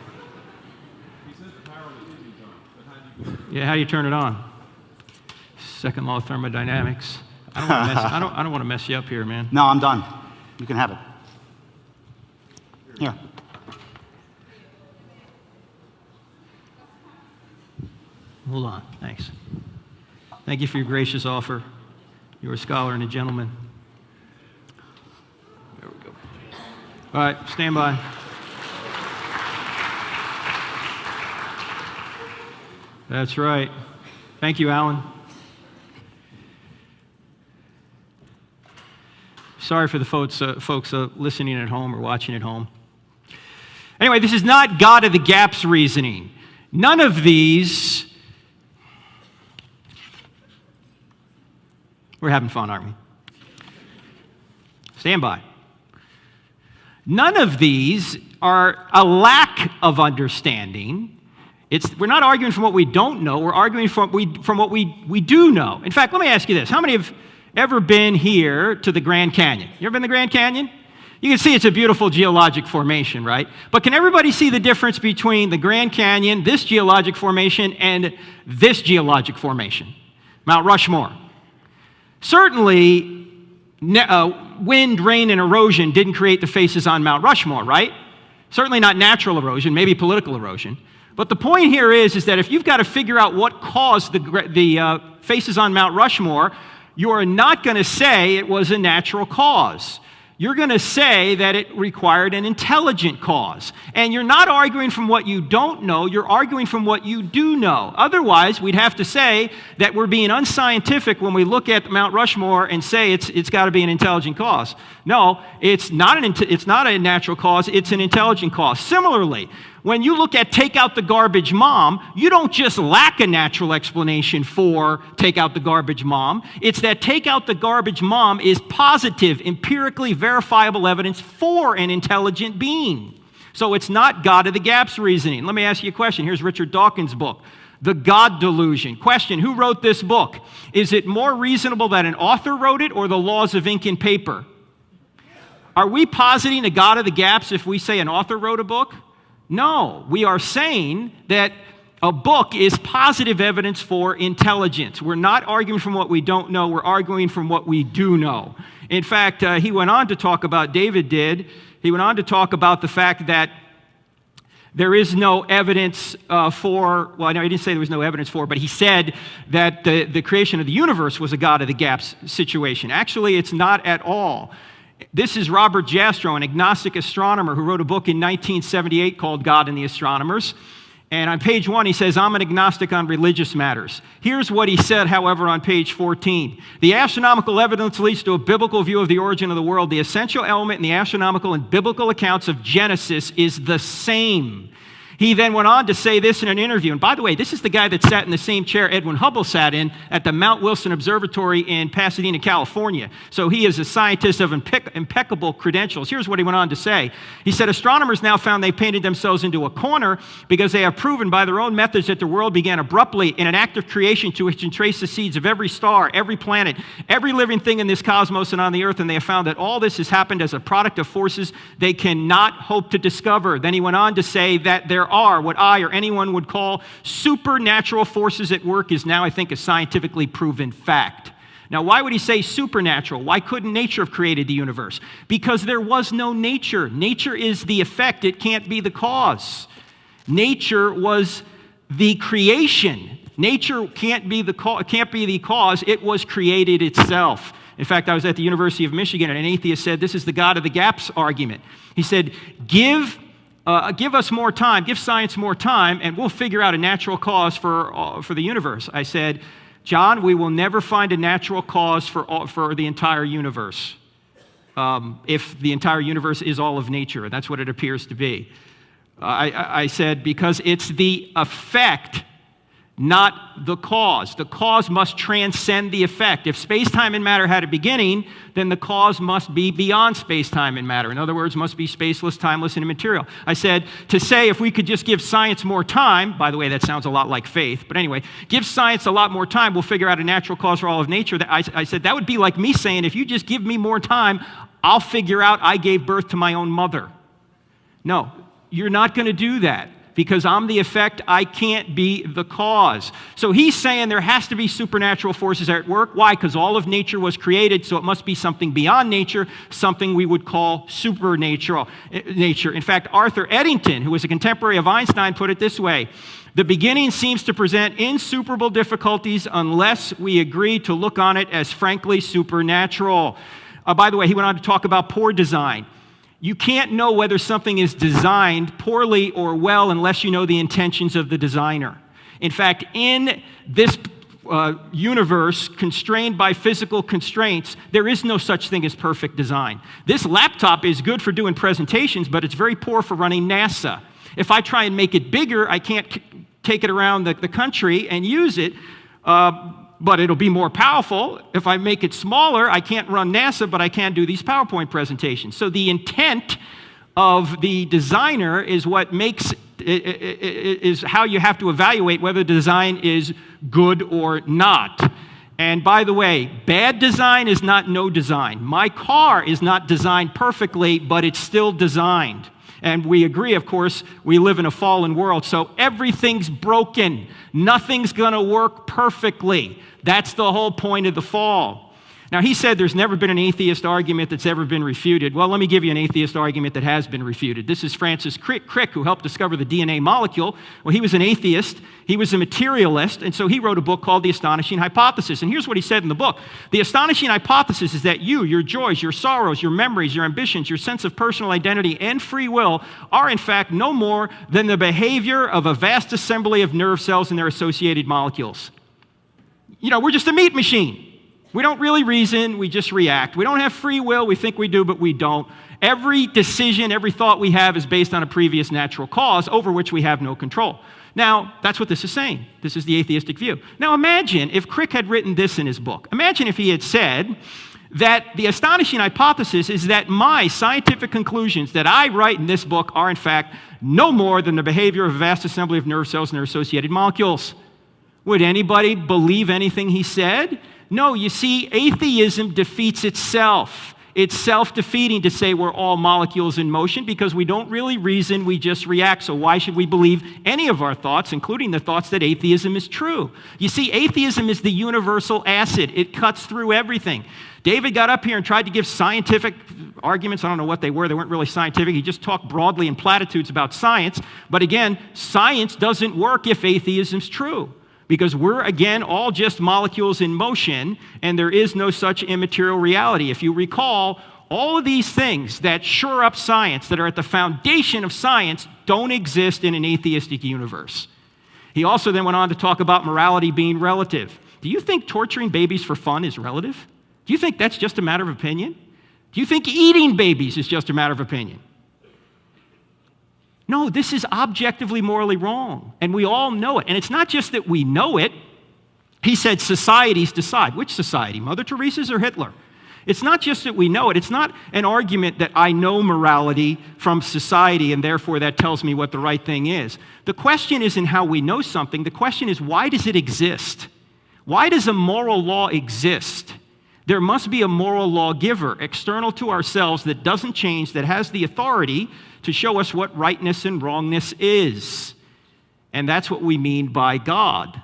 Yeah, how do you turn it on? Second law of thermodynamics. I don't want to mess, I don't want to mess you up here, man. No, I'm done. You can have it. Here. Hold on. Thanks. Thank you for your gracious offer. You're a scholar and a gentleman. There we go. All right, stand by. That's right. Thank you, Alan. Sorry for the folks listening at home or watching at home. Anyway, this is not God of the gaps reasoning. None of these... We're having fun, aren't we? Stand by. None of these are a lack of understanding. We're not arguing from what we don't know. We're arguing from what we do know. In fact, let me ask you this. How many have ever been here to the Grand Canyon? You ever been to the Grand Canyon? You can see it's a beautiful geologic formation, right? But can everybody see the difference between the Grand Canyon, this geologic formation, and this geologic formation? Mount Rushmore. Certainly, wind, rain, and erosion didn't create the faces on Mount Rushmore, right? Certainly not natural erosion, maybe political erosion. But the point here is that if you've got to figure out what caused the faces on Mount Rushmore, you're not going to say it was a natural cause. You're going to say that it required an intelligent cause. And you're not arguing from what you don't know, you're arguing from what you do know. Otherwise, we'd have to say that we're being unscientific when we look at Mount Rushmore and say it's got to be an intelligent cause. No, it's not a natural cause, it's an intelligent cause. Similarly, when you look at Take Out the Garbage Mom, you don't just lack a natural explanation for Take Out the Garbage Mom. It's that Take Out the Garbage Mom is positive, empirically verifiable evidence for an intelligent being. So it's not God of the gaps reasoning. Let me ask you a question. Here's Richard Dawkins' book, The God Delusion. Question, who wrote this book? Is it more reasonable that an author wrote it or the laws of ink and paper? Are we positing a God of the gaps if we say an author wrote a book? No, we are saying that a book is positive evidence for intelligence. We're not arguing from what we don't know, we're arguing from what we do know. In fact, he went on to talk about, David did, he went on to talk about the fact that there is no evidence for, well, no, he didn't say there was no evidence for, but he said that the creation of the universe was a God of the gaps situation. Actually, it's not at all. This is Robert Jastrow, an agnostic astronomer who wrote a book in 1978 called God and the Astronomers. And on page 1, he says, I'm an agnostic on religious matters. Here's what he said, however, on page 14. The astronomical evidence leads to a biblical view of the origin of the world. The essential element in the astronomical and biblical accounts of Genesis is the same. He then went on to say this in an interview. And by the way, this is the guy that sat in the same chair Edwin Hubble sat in at the Mount Wilson Observatory in Pasadena, California. So he is a scientist of impeccable credentials. Here's what he went on to say. He said, astronomers now found they painted themselves into a corner because they have proven by their own methods that the world began abruptly in an act of creation to which can trace the seeds of every star, every planet, every living thing in this cosmos and on the earth. And they have found that all this has happened as a product of forces they cannot hope to discover. Then he went on to say that there are what I or anyone would call supernatural forces at work is now, I think, a scientifically proven fact. Now, why would he say supernatural? Why couldn't nature have created the universe? Because there was no nature. Nature is the effect. It can't be the cause. Nature was the creation. Nature can't be the cause. It was created itself. In fact, I was at the University of Michigan, and an atheist said, this is the God of the gaps argument. He said, give us more time, give science more time, and we'll figure out a natural cause for the universe. I said, John, we will never find a natural cause for the entire universe if the entire universe is all of nature. And that's what it appears to be. I said, because it's the effect not the cause. The cause must transcend the effect. If space-time and matter had a beginning, then the cause must be beyond space-time and matter. In other words, must be spaceless, timeless, and immaterial. I said, to say if we could just give science more time, by the way, that sounds a lot like faith, but anyway, give science a lot more time, we'll figure out a natural cause for all of nature. I said, that would be like me saying, if you just give me more time, I'll figure out I gave birth to my own mother. No, you're not going to do that. Because I'm the effect, I can't be the cause. So he's saying there has to be supernatural forces at work. Why? Because all of nature was created, so it must be something beyond nature, something we would call supernatural nature. In fact, Arthur Eddington, who was a contemporary of Einstein, put it this way: the beginning seems to present insuperable difficulties unless we agree to look on it as frankly supernatural. By the way, he went on to talk about poor design. You can't know whether something is designed poorly or well unless you know the intentions of the designer. In fact, in this universe constrained by physical constraints, there is no such thing as perfect design. This laptop is good for doing presentations, but it's very poor for running NASA. If I try and make it bigger, I can't take it around the country and use it, but it'll be more powerful. If I make it smaller, I can't run NASA, but I can do these PowerPoint presentations. So the intent of the designer is what makes, is how you have to evaluate whether the design is good or not. And by the way, bad design is not no design. My car is not designed perfectly, but it's still designed. And we agree, of course, we live in a fallen world, so everything's broken. Nothing's going to work perfectly. That's the whole point of the fall. Now, he said there's never been an atheist argument that's ever been refuted. Well, let me give you an atheist argument that has been refuted. This is Francis Crick, who helped discover the DNA molecule. Well, he was an atheist. He was a materialist, and so he wrote a book called The Astonishing Hypothesis. And here's what he said in the book. The astonishing hypothesis is that you, your joys, your sorrows, your memories, your ambitions, your sense of personal identity, and free will are, in fact, no more than the behavior of a vast assembly of nerve cells and their associated molecules. You know, we're just a meat machine. We don't really reason, we just react. We don't have free will, we think we do, but we don't. Every decision, every thought we have is based on a previous natural cause over which we have no control. Now, that's what this is saying. This is the atheistic view. Now, imagine if Crick had written this in his book. Imagine if he had said that the astonishing hypothesis is that my scientific conclusions that I write in this book are, in fact, no more than the behavior of a vast assembly of nerve cells and their associated molecules. Would anybody believe anything he said? No, you see, atheism defeats itself. It's self-defeating to say we're all molecules in motion because we don't really reason, we just react. So why should we believe any of our thoughts, including the thoughts that atheism is true? You see, atheism is the universal acid. It cuts through everything. David got up here and tried to give scientific arguments. I don't know what they were. They weren't really scientific. He just talked broadly in platitudes about science. But again, science doesn't work if atheism's true. Because we're, again, all just molecules in motion, and there is no such immaterial reality. If you recall, all of these things that shore up science, that are at the foundation of science, don't exist in an atheistic universe. He also then went on to talk about morality being relative. Do you think torturing babies for fun is relative? Do you think that's just a matter of opinion? Do you think eating babies is just a matter of opinion? No, this is objectively morally wrong, and we all know it. And it's not just that we know it. He said societies decide. Which society, Mother Teresa's or Hitler? It's not just that we know it. It's not an argument that I know morality from society, and therefore that tells me what the right thing is. The question isn't how we know something. The question is, why does it exist? Why does a moral law exist? There must be a moral lawgiver external to ourselves that doesn't change, that has the authority to show us what rightness and wrongness is. And that's what we mean by God.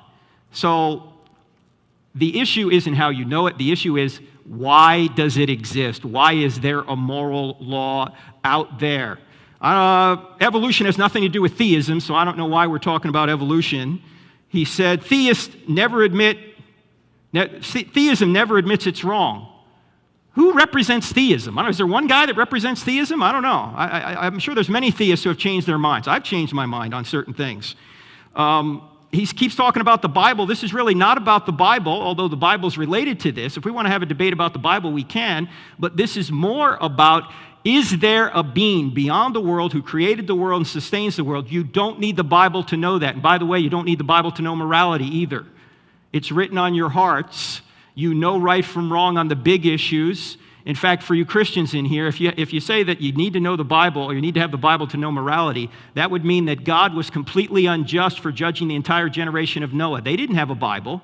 So the issue isn't how you know it. The issue is, why does it exist? Why is there a moral law out there? Evolution has nothing to do with theism, so I don't know why we're talking about evolution. He said, theism never admits it's wrong. Who represents theism? I don't know, is there one guy that represents theism? I don't know. I'm sure there's many theists who have changed their minds. I've changed my mind on certain things. he keeps talking about the Bible. This is really not about the Bible, although the Bible's related to this. If we want to have a debate about the Bible, we can. But this is more about, is there a being beyond the world who created the world and sustains the world? You don't need the Bible to know that. And by the way, you don't need the Bible to know morality either. It's written on your hearts. You know right from wrong on the big issues. In fact, for you Christians in here, if you say that you need to know the Bible or you need to have the Bible to know morality, that would mean that God was completely unjust for judging the entire generation of Noah. They didn't have a Bible.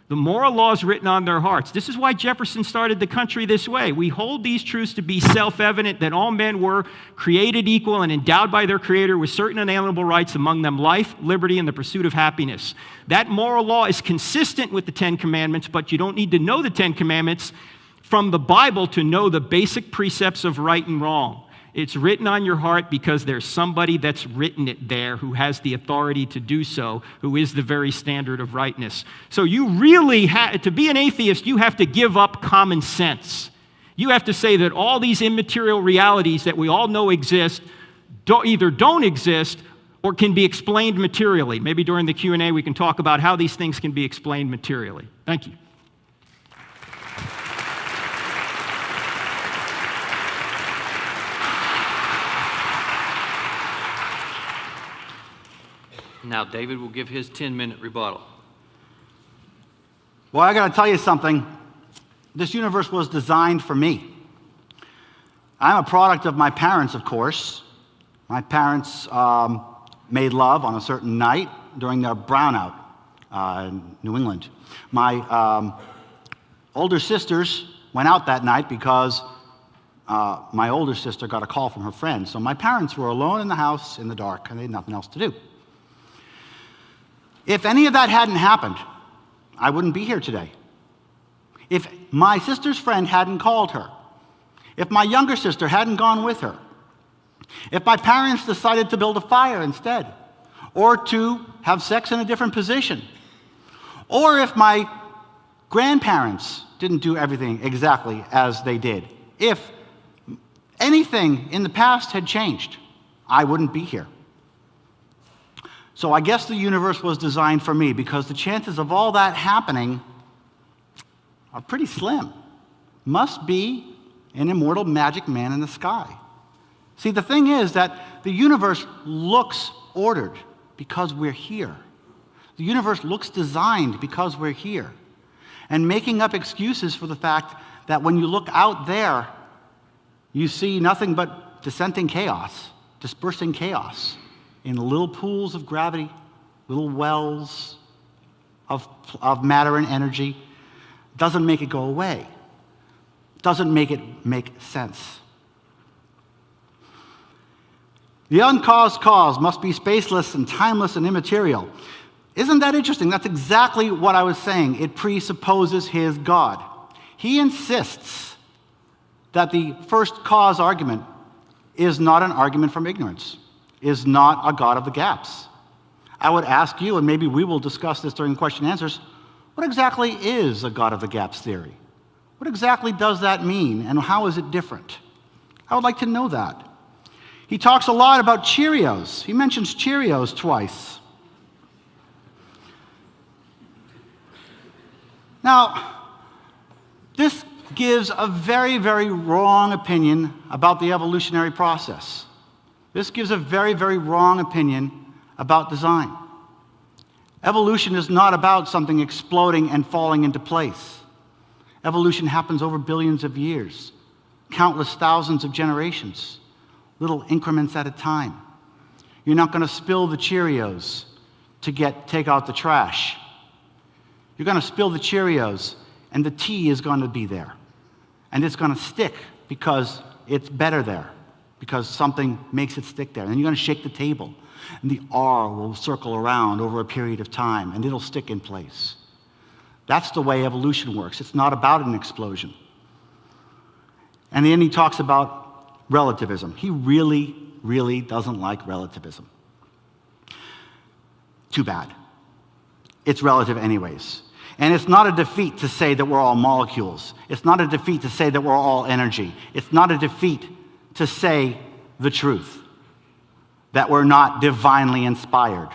The moral law is written on their hearts. This is why Jefferson started the country this way. We hold these truths to be self-evident, that all men were created equal and endowed by their Creator with certain inalienable rights, among them life, liberty, and the pursuit of happiness. That moral law is consistent with the Ten Commandments, but you don't need to know the Ten Commandments from the Bible to know the basic precepts of right and wrong. It's written on your heart because there's somebody that's written it there who has the authority to do so, who is the very standard of rightness. So you really to be an atheist, you have to give up common sense. You have to say that all these immaterial realities that we all know exist either don't exist or can be explained materially. Maybe during the Q&A we can talk about how these things can be explained materially. Thank you. Now, David will give his 10-minute rebuttal. Well, I got to tell you something. This universe was designed for me. I'm a product of my parents, of course. My parents made love on a certain night during their brownout in New England. My older sisters went out that night because my older sister got a call from her friend. So my parents were alone in the house in the dark, and they had nothing else to do. If any of that hadn't happened, I wouldn't be here today. If my sister's friend hadn't called her, if my younger sister hadn't gone with her, if my parents decided to build a fire instead, or to have sex in a different position, or if my grandparents didn't do everything exactly as they did, if anything in the past had changed, I wouldn't be here. So I guess the universe was designed for me because the chances of all that happening are pretty slim. Must be an immortal magic man in the sky. See, the thing is that the universe looks ordered because we're here. The universe looks designed because we're here. And making up excuses for the fact that when you look out there, you see nothing but dissenting chaos, dispersing chaos in little pools of gravity, little wells of matter and energy, doesn't make it go away. Doesn't make it make sense. The uncaused cause must be spaceless and timeless and immaterial. Isn't that interesting? That's exactly what I was saying. It presupposes his God. He insists that the first cause argument is not an argument from ignorance, is not a God of the gaps. I would ask you, and maybe we will discuss this during question and answers, what exactly is a God of the gaps theory? What exactly does that mean, and how is it different? I would like to know that. He talks a lot about Cheerios. He mentions Cheerios twice. Now, this gives a very, very wrong opinion about the evolutionary process. This gives a very, very wrong opinion about design. Evolution is not about something exploding and falling into place. Evolution happens over billions of years, countless thousands of generations, little increments at a time. You're not going to spill the Cheerios to take out the trash. You're going to spill the Cheerios, and the tea is going to be there. And it's going to stick because it's better there, because something makes it stick there. And you're going to shake the table, and the R will circle around over a period of time, and it'll stick in place. That's the way evolution works. It's not about an explosion. And then he talks about relativism. He really, really doesn't like relativism. Too bad. It's relative anyways. And it's not a defeat to say that we're all molecules. It's not a defeat to say that we're all energy. It's not a defeat to say the truth, that we're not divinely inspired,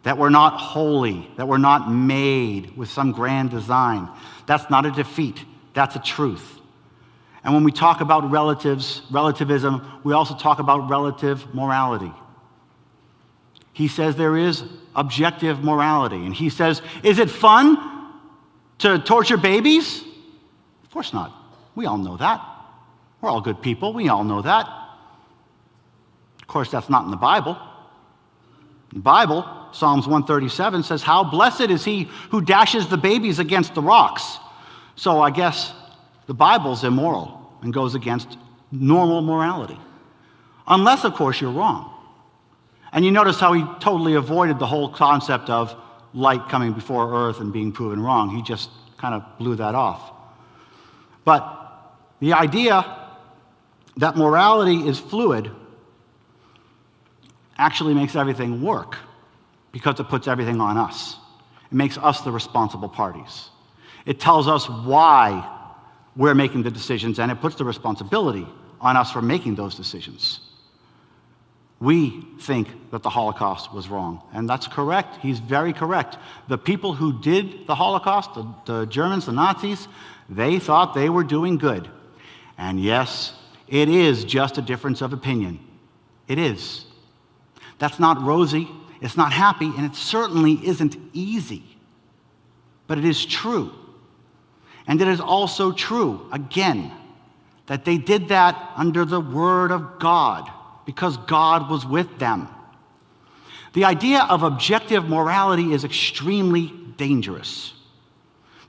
that we're not holy, that we're not made with some grand design. That's not a defeat. That's a truth. And when we talk about relativism, we also talk about relative morality. He says there is objective morality. And he says, is it fun to torture babies? Of course not. We all know that. We're all good people. We all know that. Of course, that's not in the Bible. In the Bible, Psalms 137 says, how blessed is he who dashes the babies against the rocks. So I guess the Bible's immoral and goes against normal morality. Unless, of course, you're wrong. And you notice how he totally avoided the whole concept of light coming before earth and being proven wrong. He just kind of blew that off. But the idea that morality is fluid actually makes everything work because it puts everything on us. It makes us the responsible parties. It tells us why we're making the decisions, and it puts the responsibility on us for making those decisions. We think that the Holocaust was wrong, and that's correct. He's very correct. The people who did the Holocaust, the Germans, the Nazis, they thought they were doing good. And yes, it is just a difference of opinion. It is. That's not rosy, it's not happy, and it certainly isn't easy. But it is true. And it is also true, again, that they did that under the word of God, because God was with them. The idea of objective morality is extremely dangerous.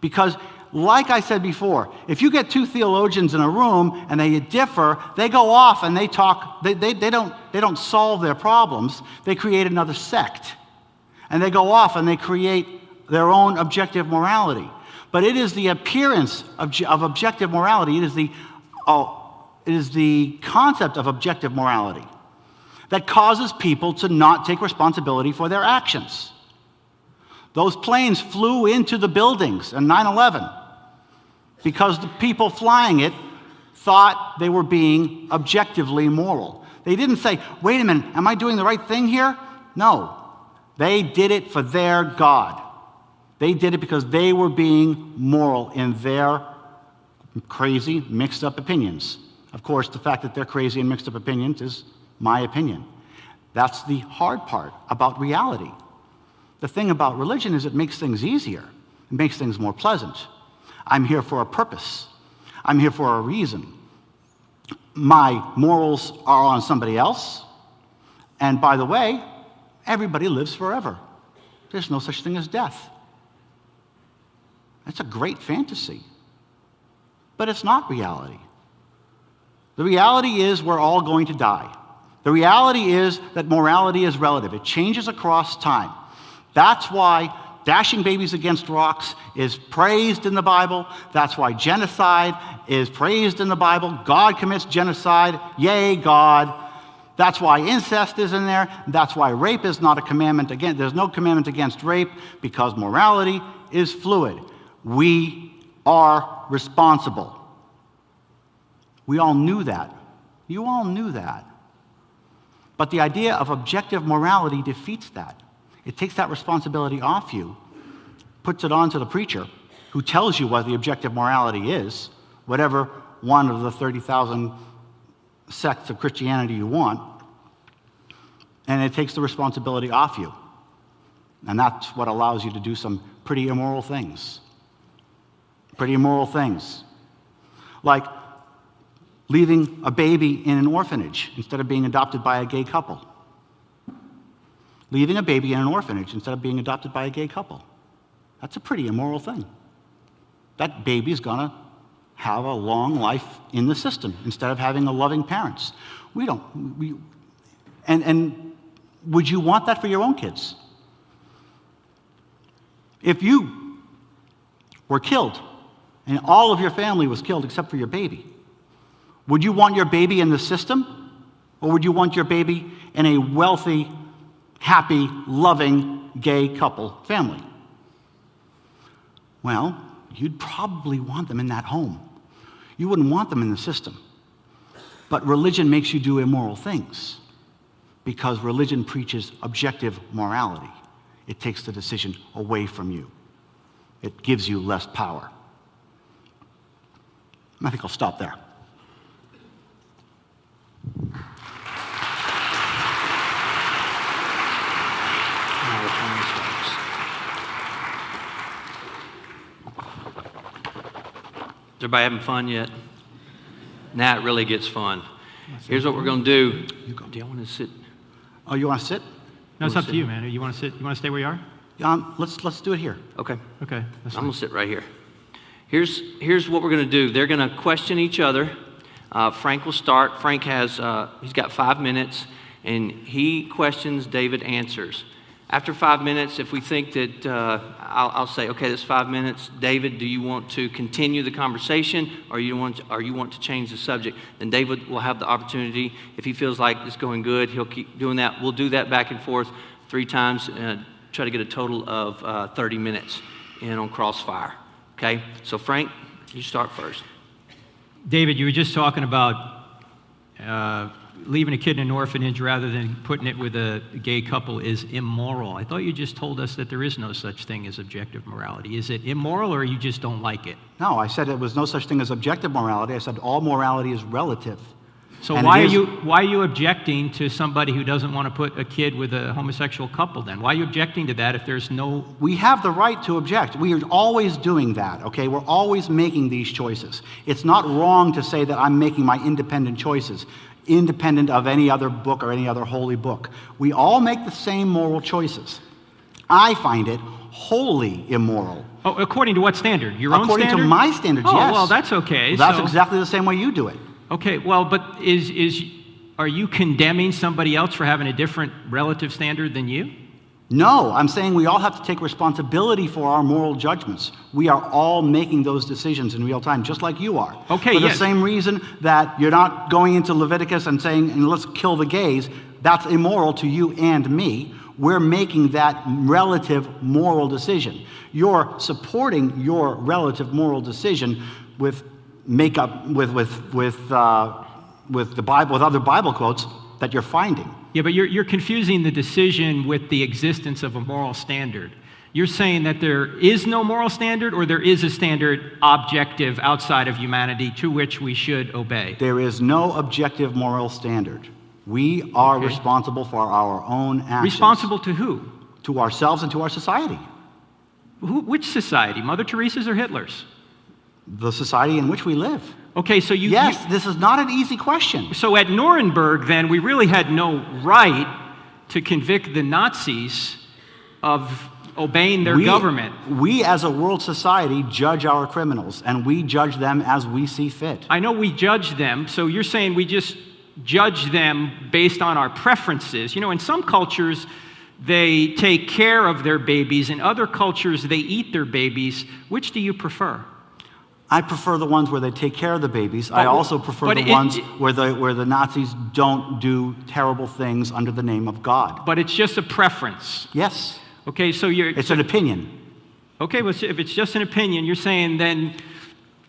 Because, like I said before, if you get two theologians in a room and they differ, they go off and they talk, they don't solve their problems, they create another sect. And they go off and they create their own objective morality. But it is the appearance of objective morality, it is the concept of objective morality that causes people to not take responsibility for their actions. Those planes flew into the buildings in 9/11 because the people flying it thought they were being objectively moral. They didn't say, wait a minute, am I doing the right thing here? No. They did it for their God. They did it because they were being moral in their crazy, mixed-up opinions. Of course, the fact that they're crazy and mixed-up opinions is my opinion. That's the hard part about reality. The thing about religion is it makes things easier. It makes things more pleasant. I'm here for a purpose. I'm here for a reason. My morals are on somebody else. And by the way, everybody lives forever. There's no such thing as death. That's a great fantasy. But it's not reality. The reality is we're all going to die. The reality is that morality is relative. It changes across time. That's why dashing babies against rocks is praised in the Bible. That's why genocide is praised in the Bible. God commits genocide. Yay, God. That's why incest is in there. That's why rape is not a commandment. Again, there's no commandment against rape because morality is fluid. We are responsible. We all knew that. You all knew that. But the idea of objective morality defeats that. It takes that responsibility off you, puts it onto the preacher, who tells you what the objective morality is, whatever one of the 30,000 sects of Christianity you want, and it takes the responsibility off you. And that's what allows you to do some pretty immoral things. Pretty immoral things. Like leaving a baby in an orphanage instead of being adopted by a gay couple. Leaving a baby in an orphanage instead of being adopted by a gay couple. That's a pretty immoral thing. That baby's gonna have a long life in the system instead of having a loving parents. And would you want that for your own kids? If you were killed and all of your family was killed except for your baby, would you want your baby in the system? Or would you want your baby in a wealthy, happy, loving, gay couple family? Well, you'd probably want them in that home. You wouldn't want them in the system. But religion makes you do immoral things because religion preaches objective morality. It takes the decision away from you. It gives you less power. I think I'll stop there. Is everybody having fun yet? Now it really gets fun. Here's what we're going to do. Do you want to sit? Oh, you want to sit? No, it's up to you, man. You want to sit? You want to stay where you are? Let's do it here. Okay. Okay. I'm going to sit right here. Here's what we're going to do. They're going to question each other. Frank will start. Frank he's got 5 minutes, and he questions, David answers. After 5 minutes, if we think that, I'll say, okay, that's 5 minutes. David, do you want to continue the conversation, or you want to change the subject? Then David will have the opportunity. If he feels like it's going good, he'll keep doing that. We'll do that back and forth 3 times, and try to get a total of 30 minutes in on Crossfire. Okay? So Frank, you start first. David, you were just talking about leaving a kid in an orphanage rather than putting it with a gay couple is immoral. I thought you just told us that there is no such thing as objective morality. Is it immoral, or you just don't like it? No, I said it was no such thing as objective morality. I said all morality is relative. So why are you objecting to somebody who doesn't want to put a kid with a homosexual couple then? Why are you objecting to that if there's no... We have the right to object. We are always doing that, okay? We're always making these choices. It's not wrong to say that I'm making my independent choices, independent of any other book or any other holy book. We all make the same moral choices. I find it wholly immoral. Oh, according to what standard? Your own standard? According to my standards, yes. yes. Oh, well, that's okay. Well, that's exactly the same way you do it. Okay, well, but are you condemning somebody else for having a different relative standard than you? No, I'm saying we all have to take responsibility for our moral judgments. We are all making those decisions in real time, just like you are. Okay, For the same reason that you're not going into Leviticus and saying, and let's kill the gays, that's immoral to you and me. We're making that relative moral decision. You're supporting your relative moral decision with the Bible, with other Bible quotes that you're finding. Yeah, but you're confusing the decision with the existence of a moral standard. You're saying that there is no moral standard, or there is a standard objective outside of humanity to which we should obey? There is no objective moral standard. We are responsible for our own actions. Responsible to who? To ourselves and to our society. Which society? Mother Teresa's or Hitler's? The society in which we live. Okay, so Yes, this is not an easy question. So at Nuremberg, then, we really had no right to convict the Nazis of obeying their government. We, as a world society, judge our criminals, and we judge them as we see fit. I know we judge them, so you're saying we just judge them based on our preferences. You know, in some cultures, they take care of their babies. In other cultures, they eat their babies. Which do you prefer? I prefer the ones where they take care of the babies. I also prefer the ones where the Nazis don't do terrible things under the name of God. But it's just a preference. Yes. Okay, so it's an opinion. Okay, well, if it's just an opinion, you're saying then,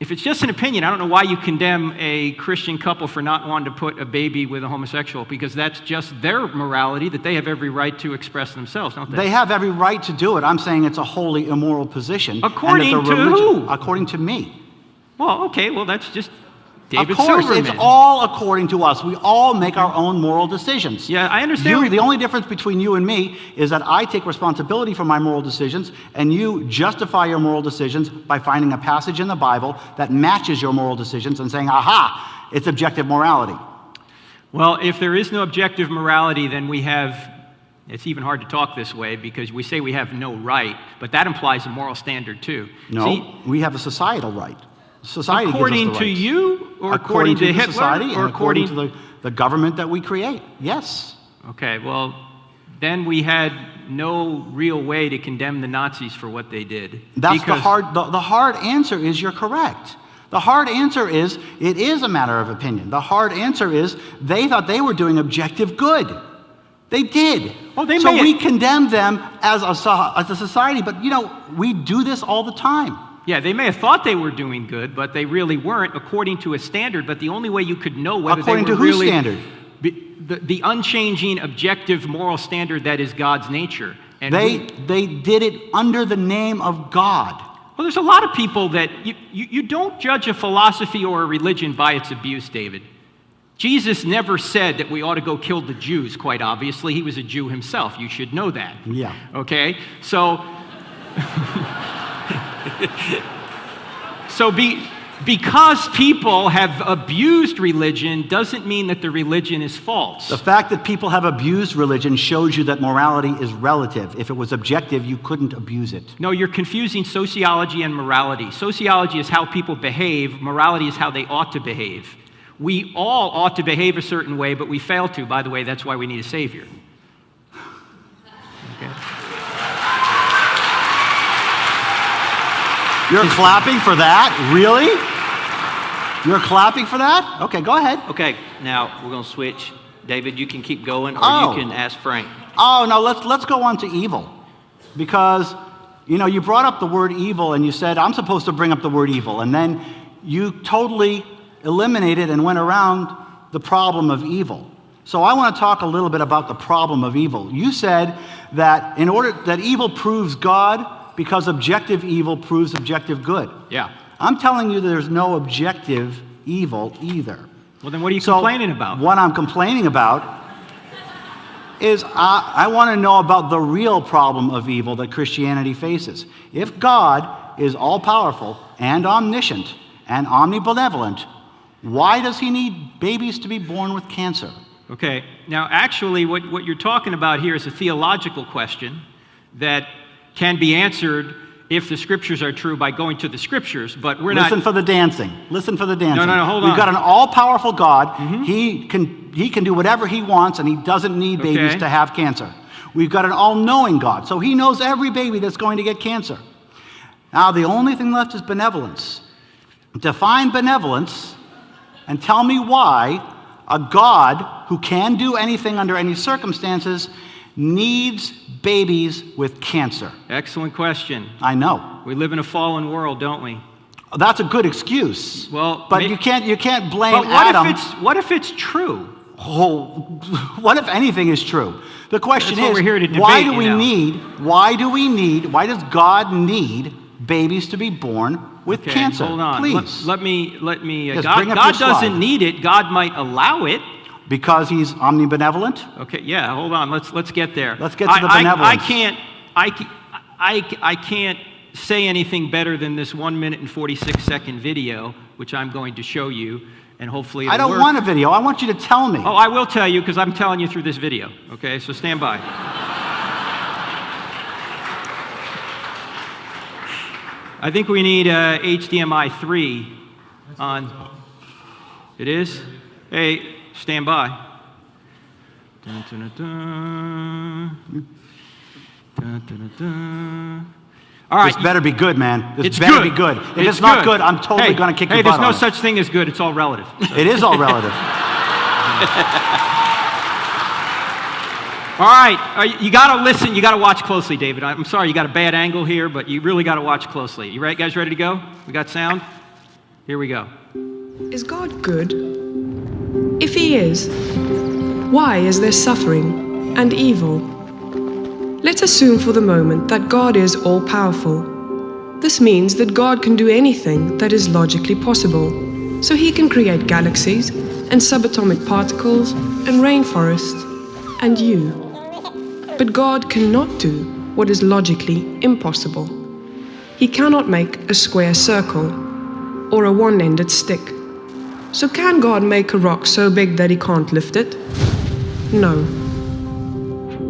if it's just an opinion, I don't know why you condemn a Christian couple for not wanting to put a baby with a homosexual, because that's just their morality that they have every right to express themselves, don't they? They have every right to do it. I'm saying it's a wholly immoral position. According to who? According to me. Well, okay, well, that's just David Of course, Silverman. it's all according to us. We all make our own moral decisions. Yeah, I understand. The only difference between you and me is that I take responsibility for my moral decisions, and you justify your moral decisions by finding a passage in the Bible that matches your moral decisions and saying, aha, it's objective morality. Well, if there is no objective morality, then we have, it's even hard to talk this way because we say we have no right, but that implies a moral standard too. No, we have a societal right. Society according gives us the to rights. you, or according to Hitler, society, or and according to the government that we create. Yes. Okay, well, then we had no real way to condemn the Nazis for what they did. That's the hard answer is you're correct. The hard answer is it is a matter of opinion. The hard answer is they thought they were doing objective good. They did. Oh, so we condemn them as a society, but you know, we do this all the time. Yeah, they may have thought they were doing good, but they really weren't according to a standard. But the only way you could know whether according they were to whose really standard? The unchanging, objective, moral standard that is God's nature. And they did it under the name of God. Well, there's a lot of people that you don't judge a philosophy or a religion by its abuse, David. Jesus never said that we ought to go kill the Jews, quite obviously. He was a Jew himself. You should know that. Yeah. Okay? So, because people have abused religion doesn't mean that the religion is false. The fact that people have abused religion shows you that morality is relative. If it was objective, you couldn't abuse it. No, you're confusing sociology and morality. Sociology is how people behave. Morality is how they ought to behave. We all ought to behave a certain way, but we fail to. By the way, that's why we need a savior. Okay. You're clapping for that? Really? You're clapping for that? Okay, go ahead. Okay, now we're going to switch. David, you can keep going, or Oh. you can ask Frank. Oh, no, let's go on to evil. Because, you brought up the word evil and you said, I'm supposed to bring up the word evil. And then you totally eliminated and went around the problem of evil. So I want to talk a little bit about the problem of evil. You said that that evil proves God because objective evil proves objective good. Yeah. I'm telling you there's no objective evil either. Well, then what are you complaining about? What I'm complaining about is I want to know about the real problem of evil that Christianity faces. If God is all-powerful and omniscient and omnibenevolent, why does he need babies to be born with cancer? Okay. Now, actually, what you're talking about here is a theological question that can be answered if the Scriptures are true by going to the Scriptures, but we're Listen not... for the dancing. Listen for the dancing. No, hold on. We've got an all-powerful God. Mm-hmm. He can do whatever he wants, and he doesn't need babies to have cancer. We've got an all-knowing God, so he knows every baby that's going to get cancer. Now, the only thing left is benevolence. Define benevolence and tell me why a God who can do anything under any circumstances needs babies with cancer. Excellent question. I know. We live in a fallen world, don't we? That's a good excuse. Well, but you can't blame but Adam. What if it's true? Oh, what if anything is true? The question That's what is, we're here to debate, why does God need babies to be born with cancer? Hold on. Please. Let me. Yes, God bring up your slide. doesn't need it. God might allow it. Because he's omnibenevolent? Okay, yeah, hold on. Let's get there. Let's get to the benevolence. I can't say anything better than this 1 minute and 46-second video, which I'm going to show you, and hopefully it'll I don't work. want a video. I want you to tell me. Oh, I will tell you because I'm telling you through this video. Okay, so stand by. I think we need HDMI 3 on. It is? Hey, stand by. Dun, dun, dun, dun. Dun, dun, dun. All right. This better be good, man. It's better good. be good. If it's not good, I'm totally going to kick your butt. Hey, there's no on such thing as good. It's all relative. It is all relative. All right. You got to listen. You got to watch closely, David. I'm sorry you got a bad angle here, but you really got to watch closely. You right, guys ready to go? We got sound? Here we go. Is God good? If he is, why is there suffering and evil? Let's assume for the moment that God is all-powerful. This means that God can do anything that is logically possible. So he can create galaxies and subatomic particles and rainforests and you. But God cannot do what is logically impossible. He cannot make a square circle or a one-ended stick. So can God make a rock so big that he can't lift it? No.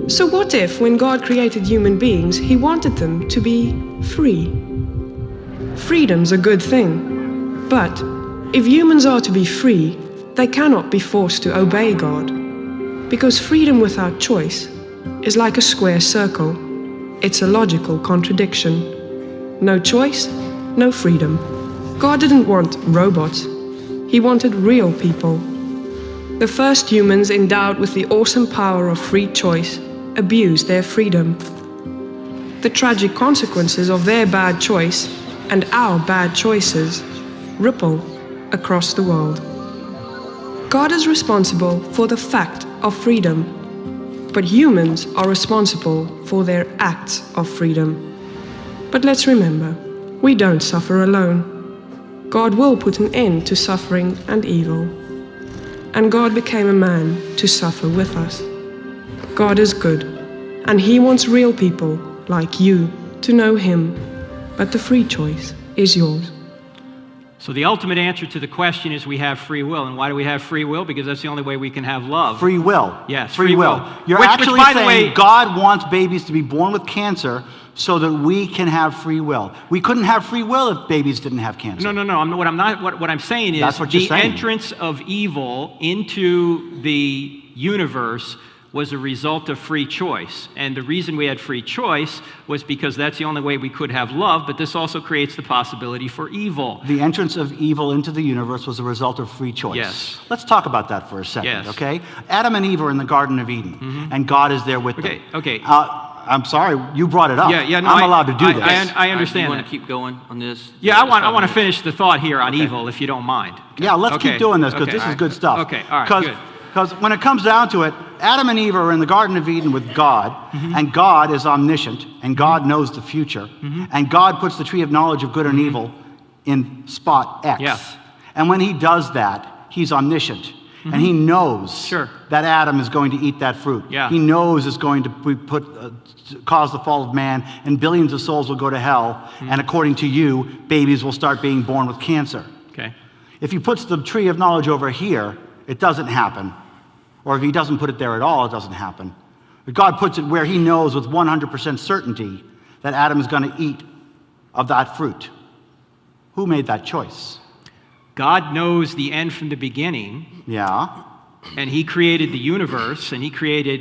So what if, when God created human beings, he wanted them to be free? Freedom's a good thing. But if humans are to be free, they cannot be forced to obey God. Because freedom without choice is like a square circle. It's a logical contradiction. No choice, no freedom. God didn't want robots. He wanted real people. The first humans endowed with the awesome power of free choice abused their freedom. The tragic consequences of their bad choice and our bad choices ripple across the world. God is responsible for the fact of freedom. but humans are responsible for their acts of freedom. But let's remember, we don't suffer alone. God will put an end to suffering and evil. And God became a man to suffer with us. God is good, and He wants real people like you to know Him, but the free choice is yours. So the ultimate answer to the question is we have free will. And why do we have free will? Because that's the only way we can have love. Free will. Yes, free will. You're which, actually by the saying way, God wants babies to be born with cancer so that we can have free will. We couldn't have free will if babies didn't have cancer. No. What I'm saying is That's what you're the saying. entrance of evil into the universe was a result of free choice. And the reason we had free choice was because that's the only way we could have love, but this also creates the possibility for evil. The entrance of evil into the universe was a result of free choice. Yes. Let's talk about that for a second, Yes. okay? Adam and Eve are in the Garden of Eden, and God is there with them. Okay. I'm sorry, you brought it up. Yeah, no, I'm allowed to do this. I understand You that. want to keep going on this? Yeah, I want to finish the thought here on evil, if you don't mind. Yeah, let's Okay. keep doing this because Okay, this all is right. good stuff. Okay, all right, good. Because when it comes down to it, Adam and Eve are in the Garden of Eden with God, and God is omniscient, and God knows the future, and God puts the tree of knowledge of good and evil in spot X. Yes. And when He does that, He's omniscient, and He knows Sure. that Adam is going to eat that fruit. Yeah. He knows it's going to cause the fall of man, and billions of souls will go to hell, and according to you, babies will start being born with cancer. Okay. If He puts the tree of knowledge over here, it doesn't happen. Or if He doesn't put it there at all, it doesn't happen. But God puts it where He knows with 100% certainty that Adam is going to eat of that fruit. Who made that choice? God knows the end from the beginning, Yeah. and He created the universe, and He created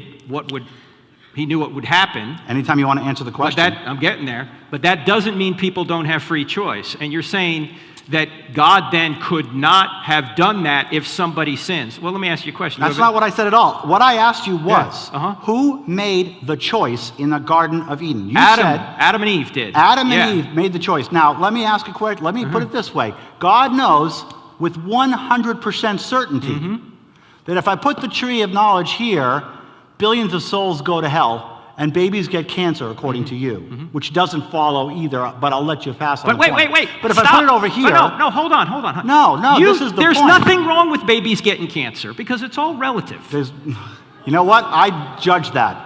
He knew what would happen. Anytime you want to answer the But question. I'm getting there. But that doesn't mean people don't have free choice. And you're saying that God then could not have done that if somebody sins. Well, let me ask you a question. That's not what I said at all. What I asked you was, uh-huh. who made the choice in the Garden of Eden? You Adam. said Adam and Eve did. Adam Yeah. and Eve made the choice. Now, let me ask a question. Let me put it this way. God knows with 100% certainty that if I put the tree of knowledge here, billions of souls go to hell and babies get cancer, according to you, which doesn't follow either, but I'll let you pass on But the point. wait. But if Stop. I put it over here... Oh, no, hold on. No, this is the There's point. nothing wrong with babies getting cancer because it's all relative. You know what? I judge that.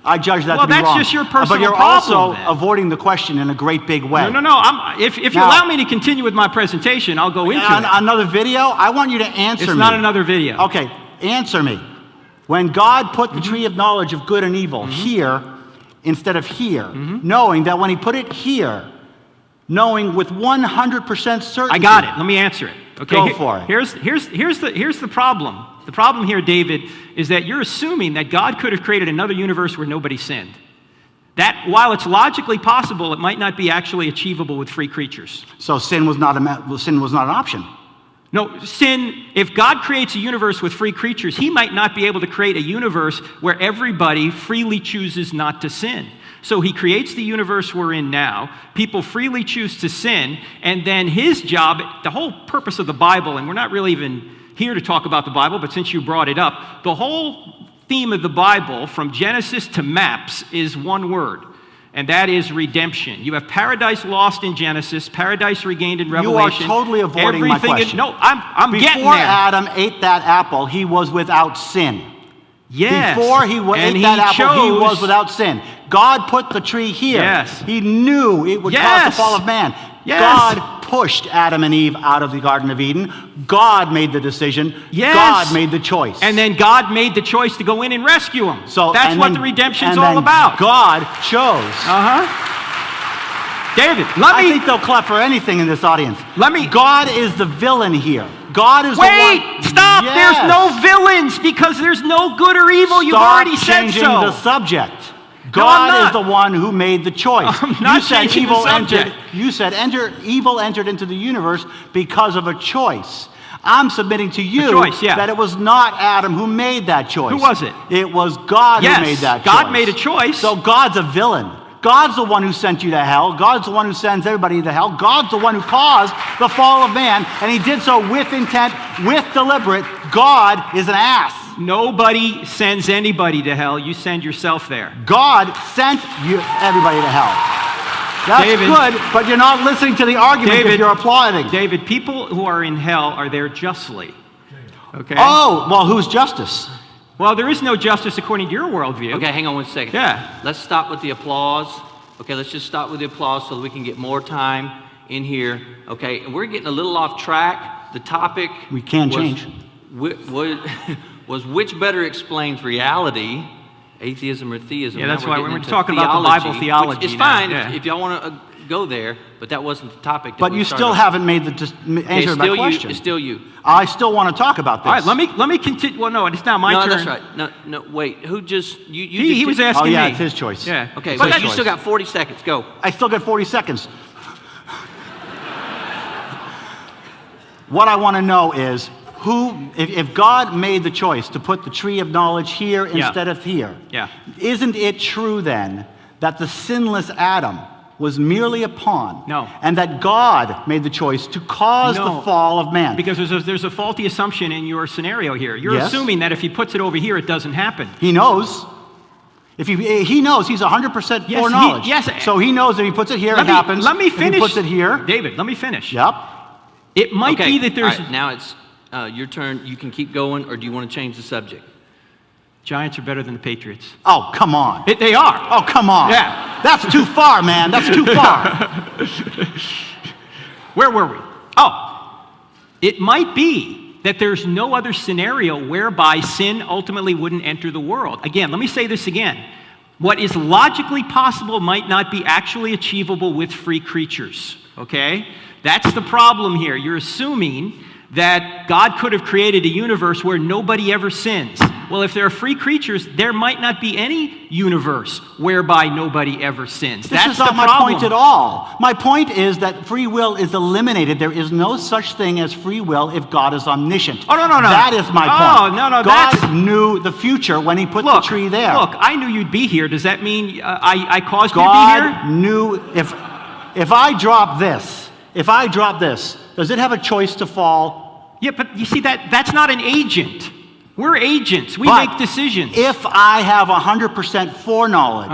I judge that Well, to be that's wrong. just your personal But you're problem, also then. avoiding the question in a great big way. No. If you Now- allow me to continue with my presentation, I'll go into it. Another video? I want you to answer me. It's not another video. Okay, answer me. When God put the tree of knowledge of good and evil here instead of here, knowing that when He put it here, knowing with 100% certainty... I got it. Let me answer it. Okay. Go for it. Here's the problem. The problem here, David, is that you're assuming that God could have created another universe where nobody sinned. That, while it's logically possible, it might not be actually achievable with free creatures. So sin was not an option. No, if God creates a universe with free creatures, He might not be able to create a universe where everybody freely chooses not to sin. So He creates the universe we're in now, people freely choose to sin, and then His job, the whole purpose of the Bible, and we're not really even here to talk about the Bible, but since you brought it up, the whole theme of the Bible, from Genesis to maps, is one word. And that is redemption. You have paradise lost in Genesis, paradise regained in Revelation. You are totally avoiding my question. No, I'm getting there. Before Adam ate that apple, he was without sin. Yes. Before he ate that apple, he was without sin. God put the tree here. Yes. He knew it would cause the fall of man. Yes. God pushed Adam and Eve out of the Garden of Eden. God made the decision. Yes. God made the choice. And then God made the choice to go in and rescue them. So that's what the redemption's all about. God chose. David, I think they'll clap for anything in this audience. God is the villain here. God is the one. Wait! Stop! Yes. There's no villains because there's no good or evil. You've already said changing so. the subject. No, I'm God not. is the one who made the choice. I'm not changing the subject. You said evil entered into the universe because of a choice. I'm submitting to you that it was not Adam who made that choice. Who was it? It was God who made that choice. God made a choice. So God's a villain. God's the one who sent you to hell. God's the one who sends everybody to hell. God's the one who caused the fall of man, and He did so with intent, with deliberate. God is an ass. Nobody sends anybody to hell. You send yourself there. God sent everybody to hell. That's David, good, but you're not listening to the argument if you're applauding. David, people who are in hell are there justly. Okay? Oh, well, who's justice? Well, there is no justice according to your worldview. Okay, hang on 1 second. Yeah. Let's stop with the applause. Okay, let's just stop with the applause so that we can get more time in here. Okay, and we're getting a little off track. The topic We can change. Was which better explains reality, atheism or theism. Yeah, Now that's we're why getting we're into talking about the Bible theology which is now, fine yeah. if y'all want to go there, but that wasn't the topic. That But we you started still on. haven't made the answer to my It's question. It's still you. I still want to talk about this. All right, let me continue. Well, no, it's not my No, turn. that's right. No, wait. Who just you? He was asking Oh, yeah, me. it's his choice. Yeah. Okay, It's but his you choice. still got 40 seconds. Go. I still got 40 seconds. What I want to know is if God made the choice to put the tree of knowledge here instead of here, isn't it true then that the sinless Adam was merely a pawn? No. And that God made the choice to cause the fall of man? Because there's a faulty assumption in your scenario here. You're Yes. assuming that if he puts it over here, it doesn't happen. He knows. If he knows he's 100% Yes, foreknowledge. yes. So he knows if he puts it here, it happens. Let me finish. If he puts it here. David, let me finish. Yep. It might be that there's... All right, now it's your turn. You can keep going, or do you want to change the subject? Giants are better than the Patriots. Oh, come on. They are. Oh, come on. Yeah. That's too far, man. That's too far. Where were we? Oh, it might be that there's no other scenario whereby sin ultimately wouldn't enter the world. Again, let me say this again. What is logically possible might not be actually achievable with free creatures, okay? That's the problem here. You're assuming that God could have created a universe where nobody ever sins. Well, if there are free creatures, there might not be any universe whereby nobody ever sins. This is not my point at all. My point is that free will is eliminated. There is no such thing as free will if God is omniscient. Oh, no. That is my point. Oh, no, God knew the future when he put the tree there. Look, I knew you'd be here. Does that mean I caused God you to be here? knew if I drop this, does it have a choice to fall? Yeah, but you see, that's not an agent. We're agents. We But make decisions. If I have 100% foreknowledge,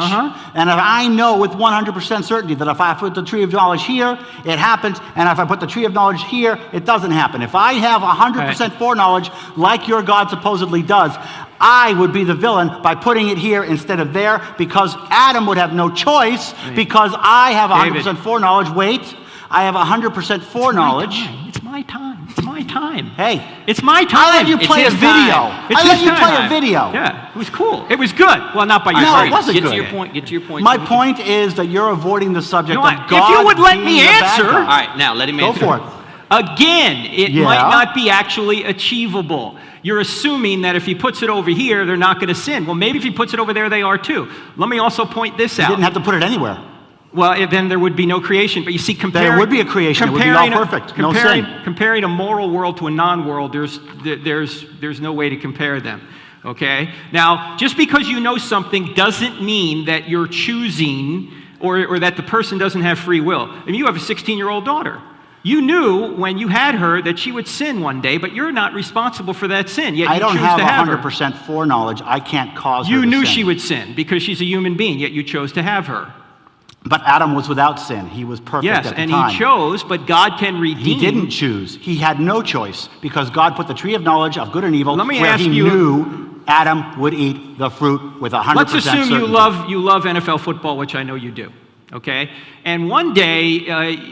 and if I know with 100% certainty that if I put the tree of knowledge here, it happens, and if I put the tree of knowledge here, it doesn't happen. If I have 100% foreknowledge, like your God supposedly does, I would be the villain by putting it here instead of there, because Adam would have no choice, because I have 100% foreknowledge. Wait, I have 100% foreknowledge. It's my time. It's my time. Hey, it's my time. I let you play a video. I let you play a video. Yeah, it was cool. It was good. Well, not by your No, party. it wasn't Get good. to your point. Get to your point. My point is that you're avoiding the subject You know of what? God. If you would let me being the bad answer- guy. All right, now let him Go answer. for it. Again, it Yeah. might not be actually achievable. You're assuming that if he puts it over here, they're not going to sin. Well, maybe if he puts it over there, they are too. Let me also point this You out. didn't have to put it anywhere. Well, then there would be no creation. But you see, There would be a creation. It would be all perfect. No sin. Comparing a moral world to a non-world, there's no way to compare them. Okay? Now, just because you know something doesn't mean that you're choosing or that the person doesn't have free will. I mean, you have a 16-year-old daughter. You knew when you had her that she would sin one day, but you're not responsible for that sin. Yet I you don't choose have to have 100% foreknowledge. I can't cause her You to knew sin. she would sin because she's a human being, yet you chose to have her. But Adam was without sin. He was perfect Yes, at the and time. he chose, but God can redeem. He didn't choose. He had no choice because God put the tree of knowledge of good and evil Let me where ask he you- knew Adam would eat the fruit with 100% Let's assume certainty. you love NFL football, which I know you do. Okay? And one day,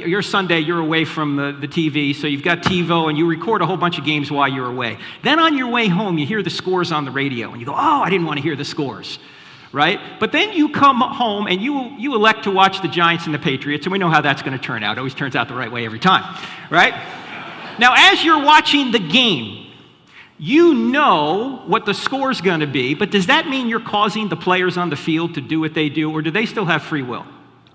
your Sunday, you're away from the TV, so you've got TiVo, and you record a whole bunch of games while you're away. Then on your way home, you hear the scores on the radio, and you go, oh, I didn't want to hear the scores, right? But then you come home, and you elect to watch the Giants and the Patriots, and we know how that's going to turn out. It always turns out the right way every time, right? Now, as you're watching the game, you know what the score's going to be, but does that mean you're causing the players on the field to do what they do, or do they still have free will?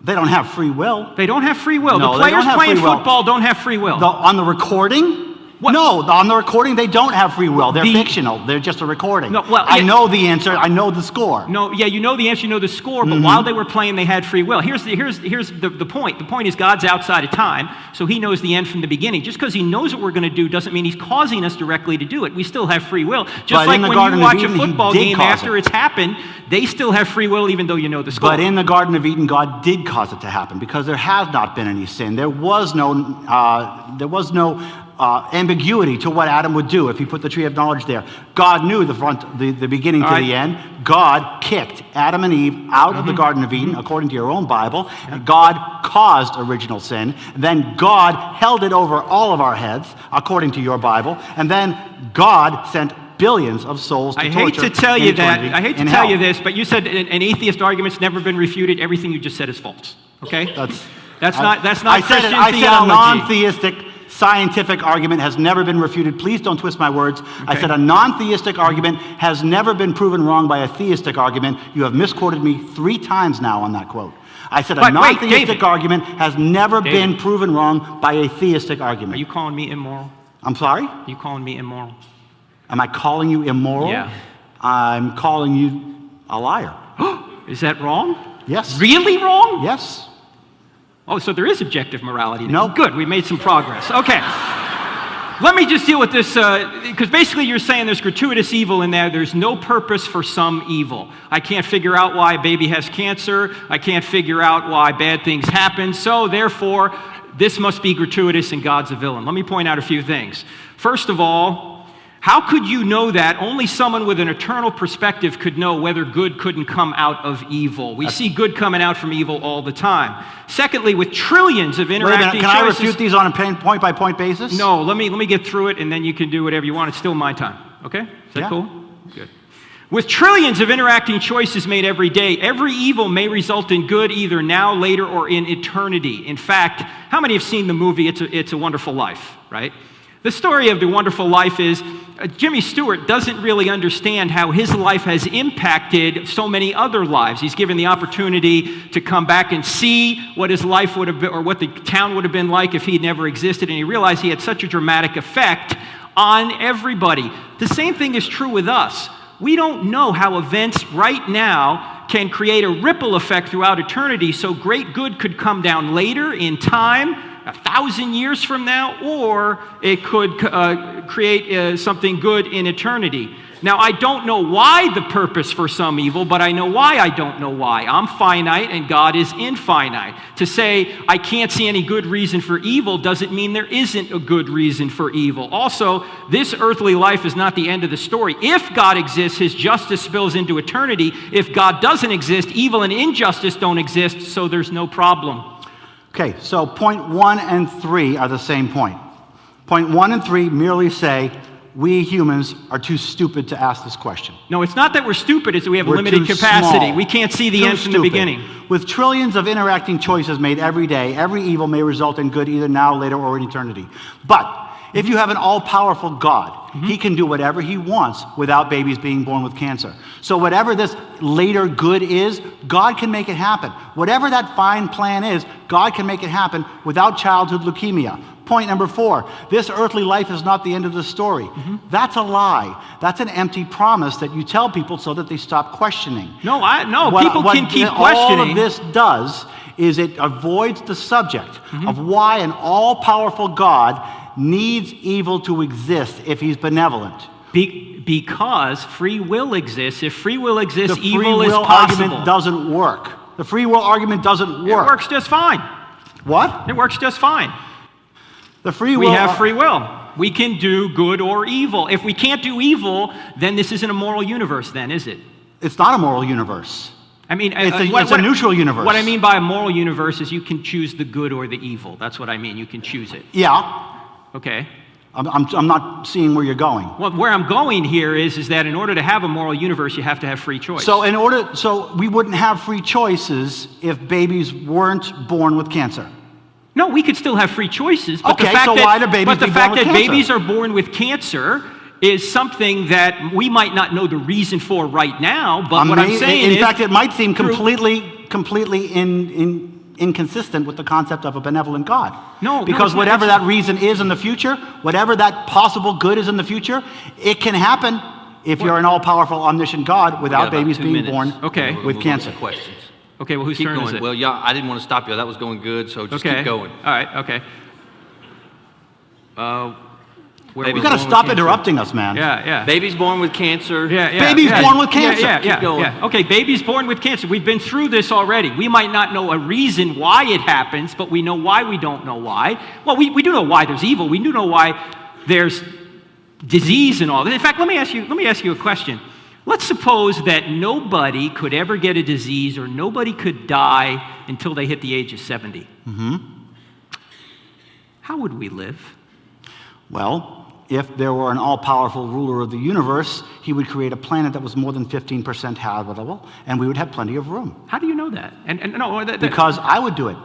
They don't have free will. They don't have free will. No, The they don't players have playing free will. football don't have free will. On the recording, No, on the recording, they don't have free will. They're The- fictional. They're just a recording. No, well, I yeah. know the answer. I know the score. No, yeah, you know the answer, you know the score, but while they were playing, they had free will. Here's the point. The point is God's outside of time, so he knows the end from the beginning. Just because he knows what we're going to do doesn't mean he's causing us directly to do it. We still have free will. Just But like in the when Garden you of watch a Eden, he football did game cause after it. it's happened, they still have free will even though you know the score. But in the Garden of Eden, God did cause it to happen because there has not been any sin. There was no ambiguity to what Adam would do if he put the tree of knowledge there. God knew the beginning to the end. God kicked Adam and Eve out of the Garden of Eden, according to your own Bible. And God caused original sin. Then God held it over all of our heads, according to your Bible. And then God sent billions of souls to I hate torture to tell in you that. eternity I hate to in tell hell. you this, but you said an atheist argument's never been refuted. Everything you just said is false. Okay? That's not Christian I said a theology. non-theistic scientific argument has never been refuted. Please don't twist my words. I said a non-theistic argument has never been proven wrong by a theistic argument. You have misquoted me 3 times now on that quote. I said a But wait, non-theistic David. argument has never David. been proven wrong by a theistic argument. Are you calling me immoral? I'm sorry? Are you calling me immoral? Am I calling you immoral? Yeah. I'm calling you a liar. Is that wrong? Yes. Really wrong? Yes. Oh, so there is objective morality. No. Good, we made some progress. Okay. Let me just deal with this, because basically you're saying there's gratuitous evil in there. There's no purpose for some evil. I can't figure out why a baby has cancer. I can't figure out why bad things happen. So therefore, this must be gratuitous and God's a villain. Let me point out a few things. First of all, how could you know that? Only someone with an eternal perspective could know whether good couldn't come out of evil. We see good coming out from evil all the time. Secondly, with trillions of Wait a minute. interacting Can I choices... refute these on a point-by-point basis? No, let me get through it, and then you can do whatever you want. It's still my time. Okay? Is that Yeah. cool? Good. With trillions of interacting choices made every day, every evil may result in good either now, later, or in eternity. In fact, how many have seen the movie It's a Wonderful Life, right? The story of The Wonderful Life is Jimmy Stewart doesn't really understand how his life has impacted so many other lives. He's given the opportunity to come back and see what his life would have been, or what the town would have been like if he'd never existed, and he realized he had such a dramatic effect on everybody. The same thing is true with us. We don't know how events right now can create a ripple effect throughout eternity, so great good could come down later in time, 1,000 years from now, or it could create something good in eternity. Now, I don't know why the purpose for some evil, but I know why I don't know why. I'm finite and God is infinite. To say I can't see any good reason for evil doesn't mean there isn't a good reason for evil. Also, this earthly life is not the end of the story. If God exists, his justice spills into eternity. If God doesn't exist, evil and injustice don't exist, so there's no problem. Okay, so point 1 and 3 are the same point. Point 1 and 3 merely say, we humans are too stupid to ask this question. No, it's not that we're stupid, it's that we have We're limited too capacity. small, We can't see the too end from the stupid. beginning. With trillions of interacting choices made every day, every evil may result in good either now, later, or in eternity. But if you have an all-powerful God, he can do whatever he wants without babies being born with cancer. So whatever this later good is, God can make it happen. Whatever that fine plan is, God can make it happen without childhood leukemia. Point number 4, this earthly life is not the end of the story. That's a lie. That's an empty promise that you tell people so that they stop questioning. No, people can keep All questioning. of this does is it avoids the subject of why an all-powerful God needs evil to exist if he's benevolent. Because free will exists. If free will exists, The free evil is will possible. argument doesn't work. The free will argument doesn't It work. works just fine. What? It works just fine. The free We will. have free will. We can do good or evil. If we can't do evil, then this isn't a moral universe then, is it? It's not a moral universe. I mean, It's a neutral universe. What I mean by a moral universe is you can choose the good or the evil. That's what I mean. You can choose it. Yeah. Okay. I'm not seeing where you're going. Well, where I'm going here is that in order to have a moral universe, you have to have free choice. So we wouldn't have free choices if babies weren't born with cancer. No, we could still have free choices. But Okay, the fact so that, why do babies but the be born fact with that cancer? babies are born with cancer is something that we might not know the reason for right now. But what I'm saying in is, fact, it might seem through- completely inconsistent with the concept of a benevolent God. No, because whatever that reason is in the future, whatever that possible good is in the future, it can happen if you're an all-powerful, omniscient God without babies being born with cancer. Questions. Okay, well, whose Keep turn going. is it? Well, yeah, I didn't want to stop you. That was going good, so just keep going. All right, okay. You've got to stop interrupting us, man. Yeah. Babies born with cancer. Babies born with cancer. Yeah. Okay, babies born with cancer. We've been through this already. We might not know a reason why it happens, but we know why we don't know why. Well, we do know why there's evil. We do know why there's disease and all that. In fact, let me ask you a question. Let's suppose that nobody could ever get a disease or nobody could die until they hit the age of 70. Mm-hmm. How would we live? Well, if there were an all-powerful ruler of the universe, he would create a planet that was more than 15% habitable, and we would have plenty of room. How do you know that? Because I would do it,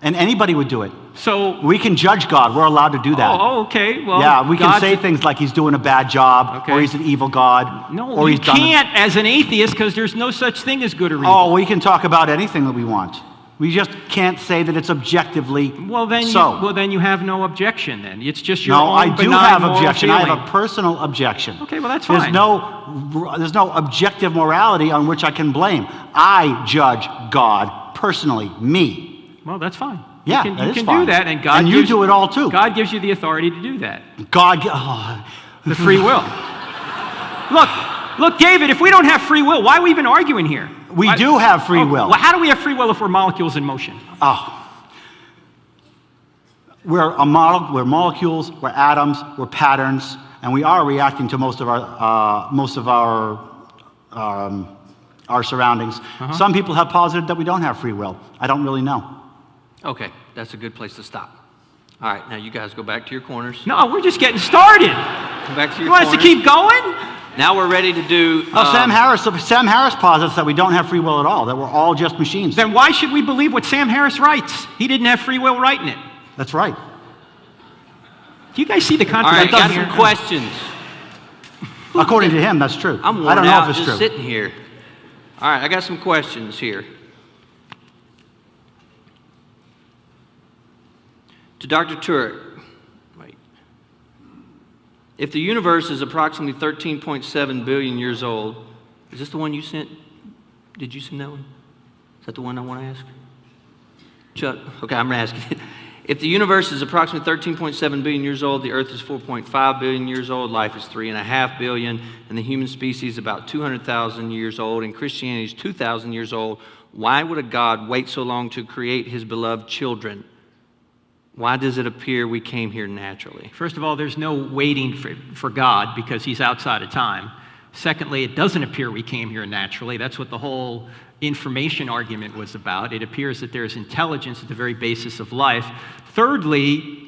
and anybody would do it. So we can judge God. We're allowed to do that. Oh, okay. Well, yeah, we can say things like he's doing a bad job, or he's an evil God. No, or you can't as an atheist because there's no such thing as good or evil. Oh, we can talk about anything that we want. We just can't say that it's objectively so. Well, then you have no objection then. It's just your own own I do have objection. Feeling. I have a personal objection. Okay, well, that's fine. There's no objective morality on which I can blame. I judge God personally, me. Well, that's fine. Yeah, you can fine. do that, and God and you do it all too. God gives you the authority to do that. The free will. Look, David, if we don't have free will, why are we even arguing here? We do have free will. Well, how do we have free will if we're molecules in motion? We're molecules, we're atoms, we're patterns, and we are reacting to most of our surroundings. Some people have posited that we don't have free will. I don't really know. Okay, that's a good place to stop. All right, now you guys go back to your corners. No, we're just getting started. Come back to your corners. You want us to keep going? Now we're ready to do... Sam Harris posits that we don't have free will at all, that we're all just machines. Then why should we believe what Sam Harris writes? He didn't have free will writing it. That's right. Do you guys see the contradiction? All right, got some questions. According to him, that's true. I'm worn I don't know out if it's just true. sitting here. All right, I got some questions here. To Dr. Turek. If the universe is approximately 13.7 billion years old, is this the one you sent? Did you send that one? Is that the one I want to ask? Chuck? Okay, I'm going to ask it. If the universe is approximately 13.7 billion years old, the Earth is 4.5 billion years old, life is 3.5 billion, and the human species is about 200,000 years old, and Christianity is 2,000 years old, why would a God wait so long to create his beloved children? Why does it appear we came here naturally? First of all, there's no waiting for God because he's outside of time. Secondly, it doesn't appear we came here naturally. That's what the whole information argument was about. It appears that there's intelligence at the very basis of life. Thirdly,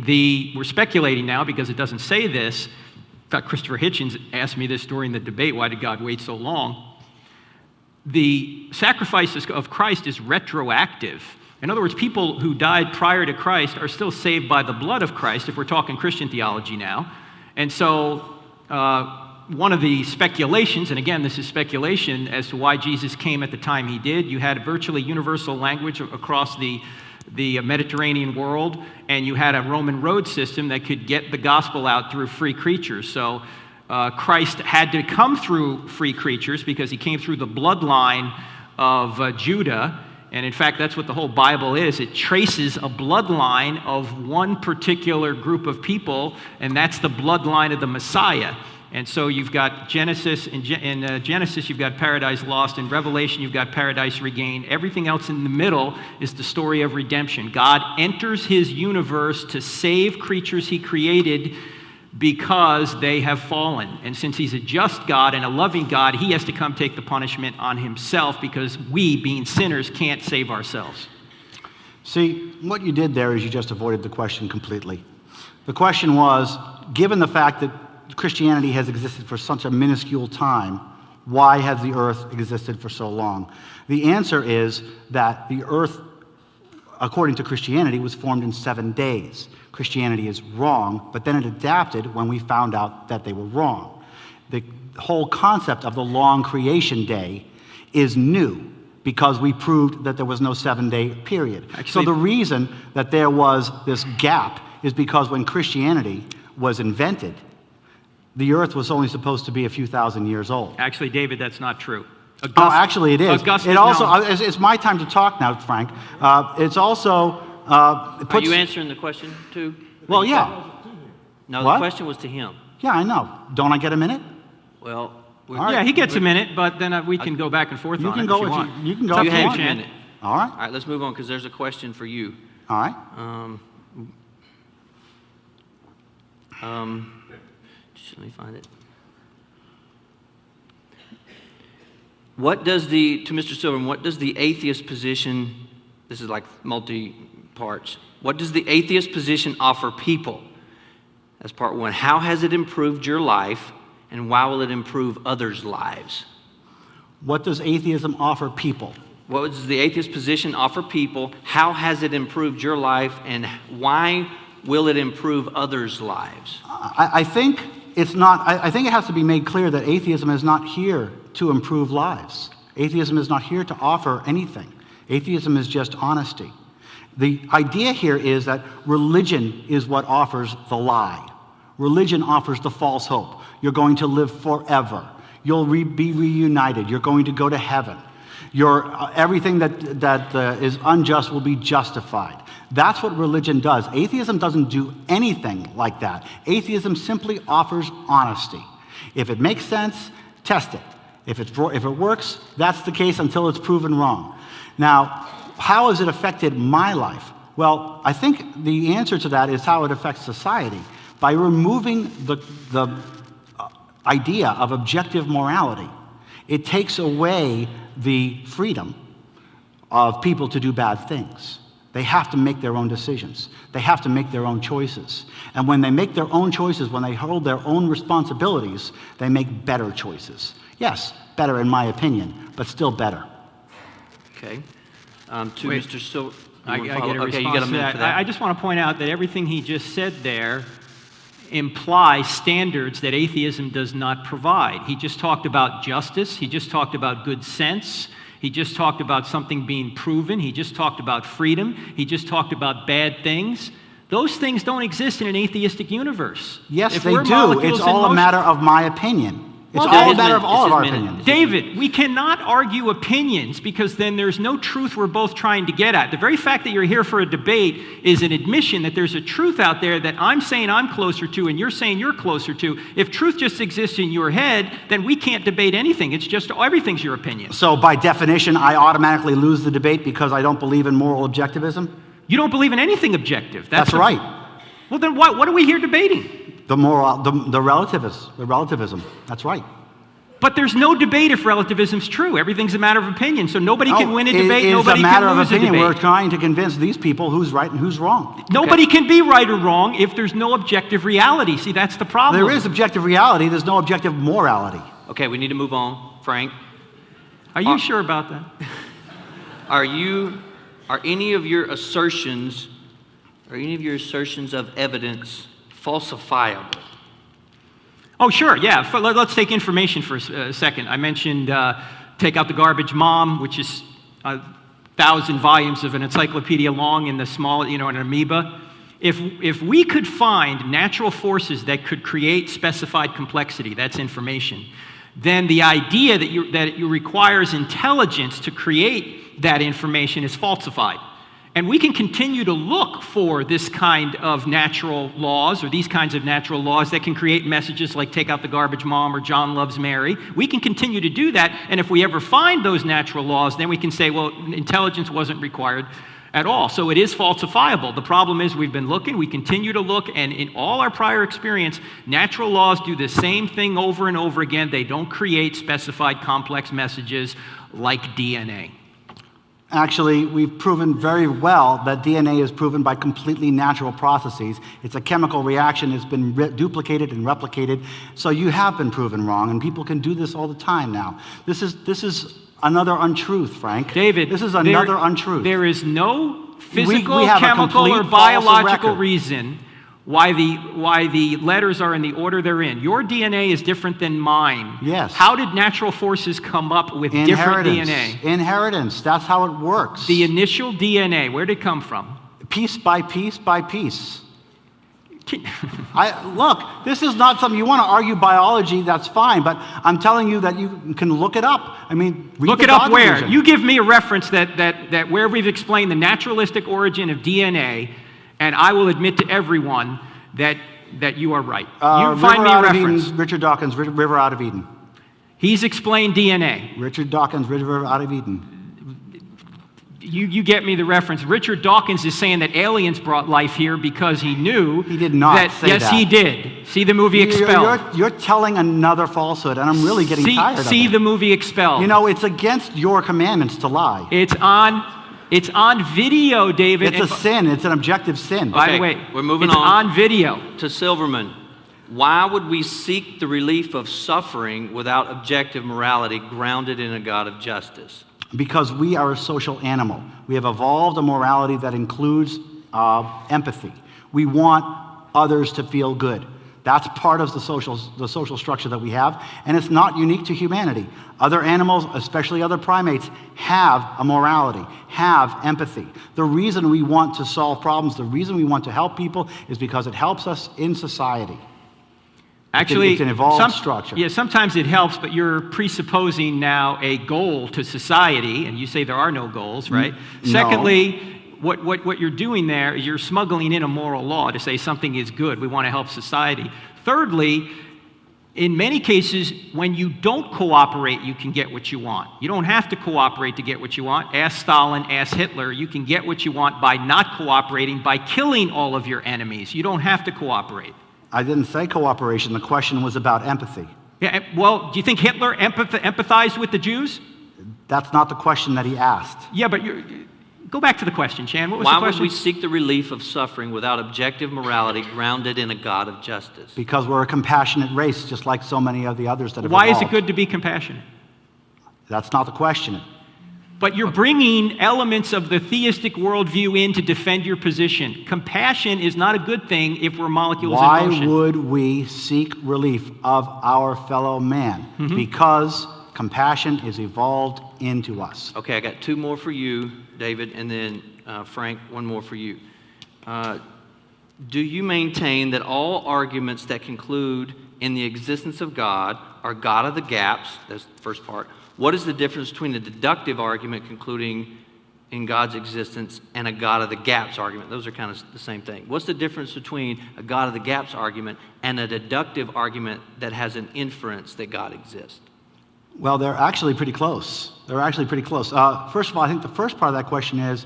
we're speculating now because it doesn't say this. In fact, Christopher Hitchens asked me this during the debate, why did God wait so long? The sacrifice of Christ is retroactive. In other words, people who died prior to Christ are still saved by the blood of Christ, if we're talking Christian theology now. And so one of the speculations, and again, this is speculation, as to why Jesus came at the time he did, you had a virtually universal language across the Mediterranean world, and you had a Roman road system that could get the gospel out through free creatures. So Christ had to come through free creatures because he came through the bloodline of Judah. And in fact, that's what the whole Bible is. It traces a bloodline of one particular group of people, and that's the bloodline of the Messiah. And so you've got Genesis, in Genesis you've got paradise lost, in Revelation you've got paradise regained. Everything else in the middle is the story of redemption. God enters his universe to save creatures he created because they have fallen. And since he's a just God and a loving God, he has to come take the punishment on himself because we, being sinners, can't save ourselves. See, what you did there is you just avoided the question completely. The question was, given the fact that Christianity has existed for such a minuscule time, why has the earth existed for so long? The answer is that the earth, according to Christianity, was formed in 7 days. Christianity is wrong, but then it adapted when we found out that they were wrong. The whole concept of the long creation day is new because we proved that there was no 7-day period. Actually, so the reason that there was this gap is because when Christianity was invented, the earth was only supposed to be a few thousand years old. Actually, David, that's not true. Actually, it is. Augustine, it also, no. it's my time to talk now, Frank. It's also... Are you answering the question too? Well, yeah. No, What? the question was to him. Yeah, I know. Don't I get a minute? Well, Yeah, he gets a minute, but then we can go back and forth You on can it go if you if want. you can go It's up you to if have you a want. minute. All right. All right, let's move on because there's a question for you. All right. Just let me find it. To Mr. Silverman, what does the atheist position, this is like multi-parts, what does the atheist position offer people? That's part one. How has it improved your life, and why will it improve others' lives? What does atheism offer people? What does the atheist position offer people? How has it improved your life, and why will it improve others' lives? I think it's not. I think it has to be made clear that atheism is not here to improve lives. Atheism is not here to offer anything. Atheism is just honesty. The idea here is that religion is what offers the lie. Religion offers the false hope. You're going to live forever. You'll be reunited. You're going to go to heaven. Everything that is unjust will be justified. That's what religion does. Atheism doesn't do anything like that. Atheism simply offers honesty. If it makes sense, test it. If it works, that's the case until it's proven wrong. Now, how has it affected my life? Well, I think the answer to that is how it affects society. By removing the idea of objective morality, it takes away the freedom of people to do bad things. They have to make their own decisions. They have to make their own choices. And when they make their own choices, when they hold their own responsibilities, they make better choices. Yes, better in my opinion, but still better. Okay. Wait. Mr. Silver. I get a Okay, response you got a to minute that. for that. I just want to point out that everything he just said there implies standards that atheism does not provide. He just talked about justice. He just talked about good sense. He just talked about something being proven. He just talked about freedom. He just talked about bad things. Those things don't exist in an atheistic universe. Yes, If they we're do. molecules It's in all a motion- matter of my opinion. It's Well, all a David, matter of all of our it's his minute. opinions. David, we cannot argue opinions because then there's no truth we're both trying to get at. The very fact that you're here for a debate is an admission that there's a truth out there that I'm saying I'm closer to and you're saying you're closer to. If truth just exists in your head, then we can't debate anything. It's just everything's your opinion. So by definition, I automatically lose the debate because I don't believe in moral objectivism? You don't believe in anything objective. That's right. Well, then what are we here debating? The relativism. That's right. But there's no debate if relativism's true. Everything's a matter of opinion. So nobody can win a debate. It's Nobody a matter can of lose a opinion. debate. We're trying to convince these people who's right and who's wrong. Nobody can be right or wrong if there's no objective reality. See, that's the problem. There is objective reality. There's no objective morality. Okay, we need to move on. Frank, Are you sure about that? are any of your assertions of evidence falsifiable? Oh, sure, yeah. Let's take information for a second. I mentioned Take Out the Garbage Mom, which is 1,000 volumes of an encyclopedia long in the small, an amoeba. If we could find natural forces that could create specified complexity, that's information, then the idea that it requires intelligence to create that information is falsified. And we can continue to look for this kind of natural laws or these kinds of natural laws that can create messages like Take Out the Garbage Mom or John Loves Mary. We can continue to do that, and if we ever find those natural laws, then we can say, well, intelligence wasn't required at all. So it is falsifiable. The problem is we've been looking, we continue to look, and in all our prior experience, natural laws do the same thing over and over again. They don't create specified complex messages like DNA. Actually, we've proven very well that DNA is proven by completely natural processes. It's a chemical reaction. It's been duplicated and replicated. So you have been proven wrong, and people can do this all the time now. This is another untruth, Frank. David, this is another untruth. There is no physical, we have a chemical, or complete false biological record. reason why the letters are in the order they're in. Your DNA is different than mine. Yes. How did natural forces come up with different DNA? Inheritance. That's how it works. The initial DNA, where did it come from? Piece by piece by piece. Look, this is not something you want to argue biology, that's fine, but I'm telling you that you can look it up. I mean, read look the it up God where? Division. You give me a reference that where we've explained the naturalistic origin of DNA, and I will admit to everyone that you are right. You find me a reference. Eden, Richard Dawkins, River Out of Eden. He's explained DNA. Richard Dawkins, River Out of Eden. You get me the reference. Richard Dawkins is saying that aliens brought life here because he knew. He did not say yes, that. he did. See the movie Expelled. You're telling another falsehood, and I'm really getting tired of it. See the movie Expelled. You know, it's against your commandments to lie. It's on video, David. It's a sin. It's an objective sin. By the way, we're moving it's on on video. to Silverman. Why would we seek the relief of suffering without objective morality grounded in a God of justice? Because we are a social animal. We have evolved a morality that includes empathy. We want others to feel good. That's part of the social structure that we have, and it's not unique to humanity. Other animals, especially other primates, have a morality, have empathy. The reason we want to solve problems, the reason we want to help people is because it helps us in society. Actually, it's an evolved structure. Yeah, sometimes it helps, but you're presupposing now a goal to society, and you say there are no goals, right? No. Secondly, what you're doing there is you're smuggling in a moral law to say something is good. We want to help society. Thirdly, in many cases, when you don't cooperate, you can get what you want. You don't have to cooperate to get what you want. Ask Stalin, ask Hitler. You can get what you want by not cooperating, by killing all of your enemies. You don't have to cooperate. I didn't say cooperation. The question was about empathy. Yeah, well, do you think Hitler empathized with the Jews? That's not the question that he asked. Yeah, but go back to the question, Chan. What was the Why question? would we seek the relief of suffering without objective morality grounded in a God of justice? Because we're a compassionate race, just like so many of the others that have Why is it evolved. good to be compassionate? That's not the question. But you're bringing elements of the theistic worldview in to defend your position. Compassion is not a good thing if we're molecules Why in motion. would we seek relief of our fellow man? Mm-hmm. Because compassion is evolved into us. Okay, I got two more for you, David, and then Frank, one more for you. Do you maintain that all arguments that conclude in the existence of God are God of the gaps? That's the first part. What is the difference between a deductive argument concluding in God's existence and a God of the gaps argument? Those are kind of the same thing. What's the difference between a God of the gaps argument and a deductive argument that has an inference that God exists? Well, they're actually pretty close. First of all, I think the first part of that question is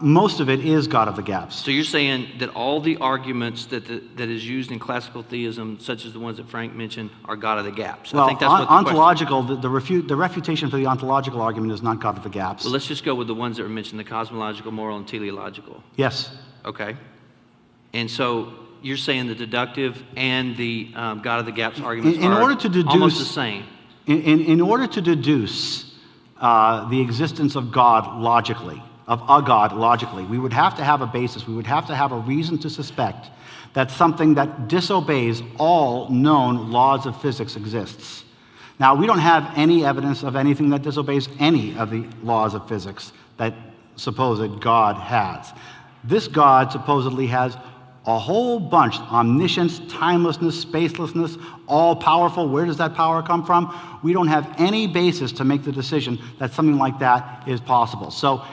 most of it is God of the gaps. So you're saying that all the arguments that is used in classical theism, such as the ones that Frank mentioned, are God of the gaps. Well, I think that's what the ontological, the refutation for the ontological argument is not God of the gaps. Well, let's just go with the ones that were mentioned, the cosmological, moral, and teleological. Yes. Okay. And so you're saying the deductive and the God of the gaps arguments In are order to deduce, almost the same. In order to deduce the existence of God logically, of a God logically, we would have to have a basis. We would have to have a reason to suspect that something that disobeys all known laws of physics exists. Now, we don't have any evidence of anything that disobeys any of the laws of physics that supposed God has. This God supposedly has a whole bunch: omniscience, timelessness, spacelessness, all-powerful. Where does that power come from? We don't have any basis to make the decision that something like that is possible. So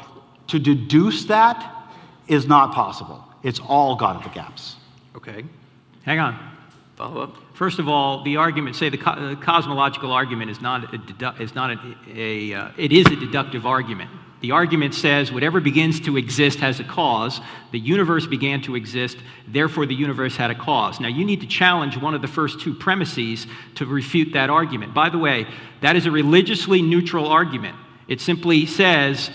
to deduce that is not possible. It's all God of the gaps. Okay. Hang on. Follow up. First of all, the argument, say the cosmological argument is it is a deductive argument. The argument says whatever begins to exist has a cause. The universe began to exist, therefore the universe had a cause. Now you need to challenge one of the first two premises to refute that argument. By the way, that is a religiously neutral argument. It simply says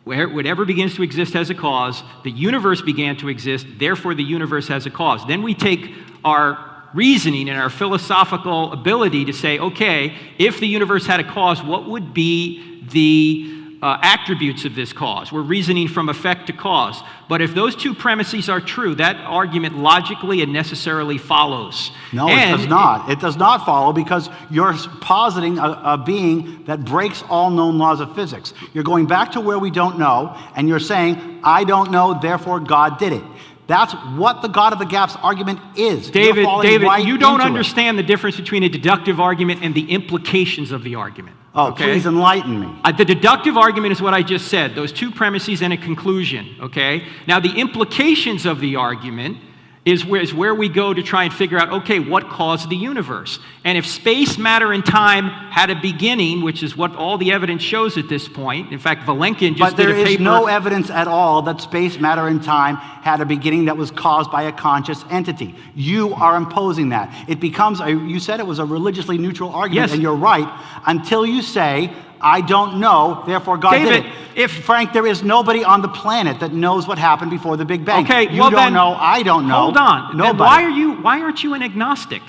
whatever begins to exist has a cause. The universe began to exist, therefore the universe has a cause. Then we take our reasoning and our philosophical ability to say, okay, if the universe had a cause, what would be the attributes of this cause. We're reasoning from effect to cause. But if those two premises are true, that argument logically and necessarily follows. No, it does not. It does not follow because you're positing a being that breaks all known laws of physics. You're going back to where we don't know, and you're saying, I don't know, therefore God did it. That's what the God of the Gaps argument is. David, right you don't into understand the difference between a deductive argument and the implications of the argument. Oh, okay? Please enlighten me. The deductive argument is what I just said, those two premises and a conclusion, okay? Now, the implications of the argument is where we go to try and figure out, okay, what caused the universe? And if space, matter, and time had a beginning, which is what all the evidence shows at this point, in fact, Valenkin just did a paper. But there is no evidence at all that space, matter, and time had a beginning that was caused by a conscious entity. You are imposing that. It becomes, you said it was a religiously neutral argument, yes. And you're right, until you say, I don't know, therefore God did it. Frank, there is nobody on the planet that knows what happened before the Big Bang. Okay, you well don't then, know, I don't know. Hold on. Nobody. Then why aren't you an agnostic?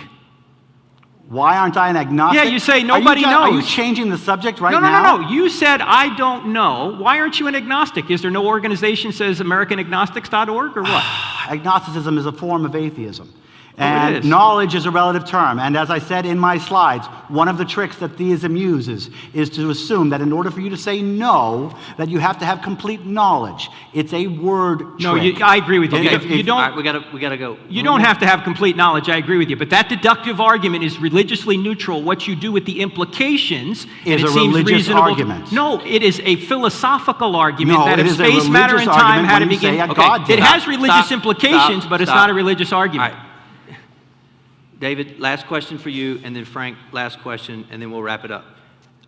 Why aren't I an agnostic? Yeah, you say nobody knows. Are you changing the subject right now? No. You said, I don't know. Why aren't you an agnostic? Is there no organization that says AmericanAgnostics.org or what? Agnosticism is a form of atheism. It And is. knowledge is a relative term. And as I said in my slides, one of the tricks that theism uses is to assume that in order for you to say no, that you have to have complete knowledge. It's a word trick. No, I agree with you. Okay, You don't. all right, we gotta go. You don't have to have complete knowledge, I agree with you, but that deductive argument is religiously neutral. What you do with the implications Is and it a seems religious reasonable. argument. No, it is a philosophical argument No, that it if is a space, matter, and religious time argument had a when you say beginning. a God did It it. has religious Stop, implications, stop, but it's stop. not a religious argument. All right. David, last question for you, and then Frank, last question, and then we'll wrap it up.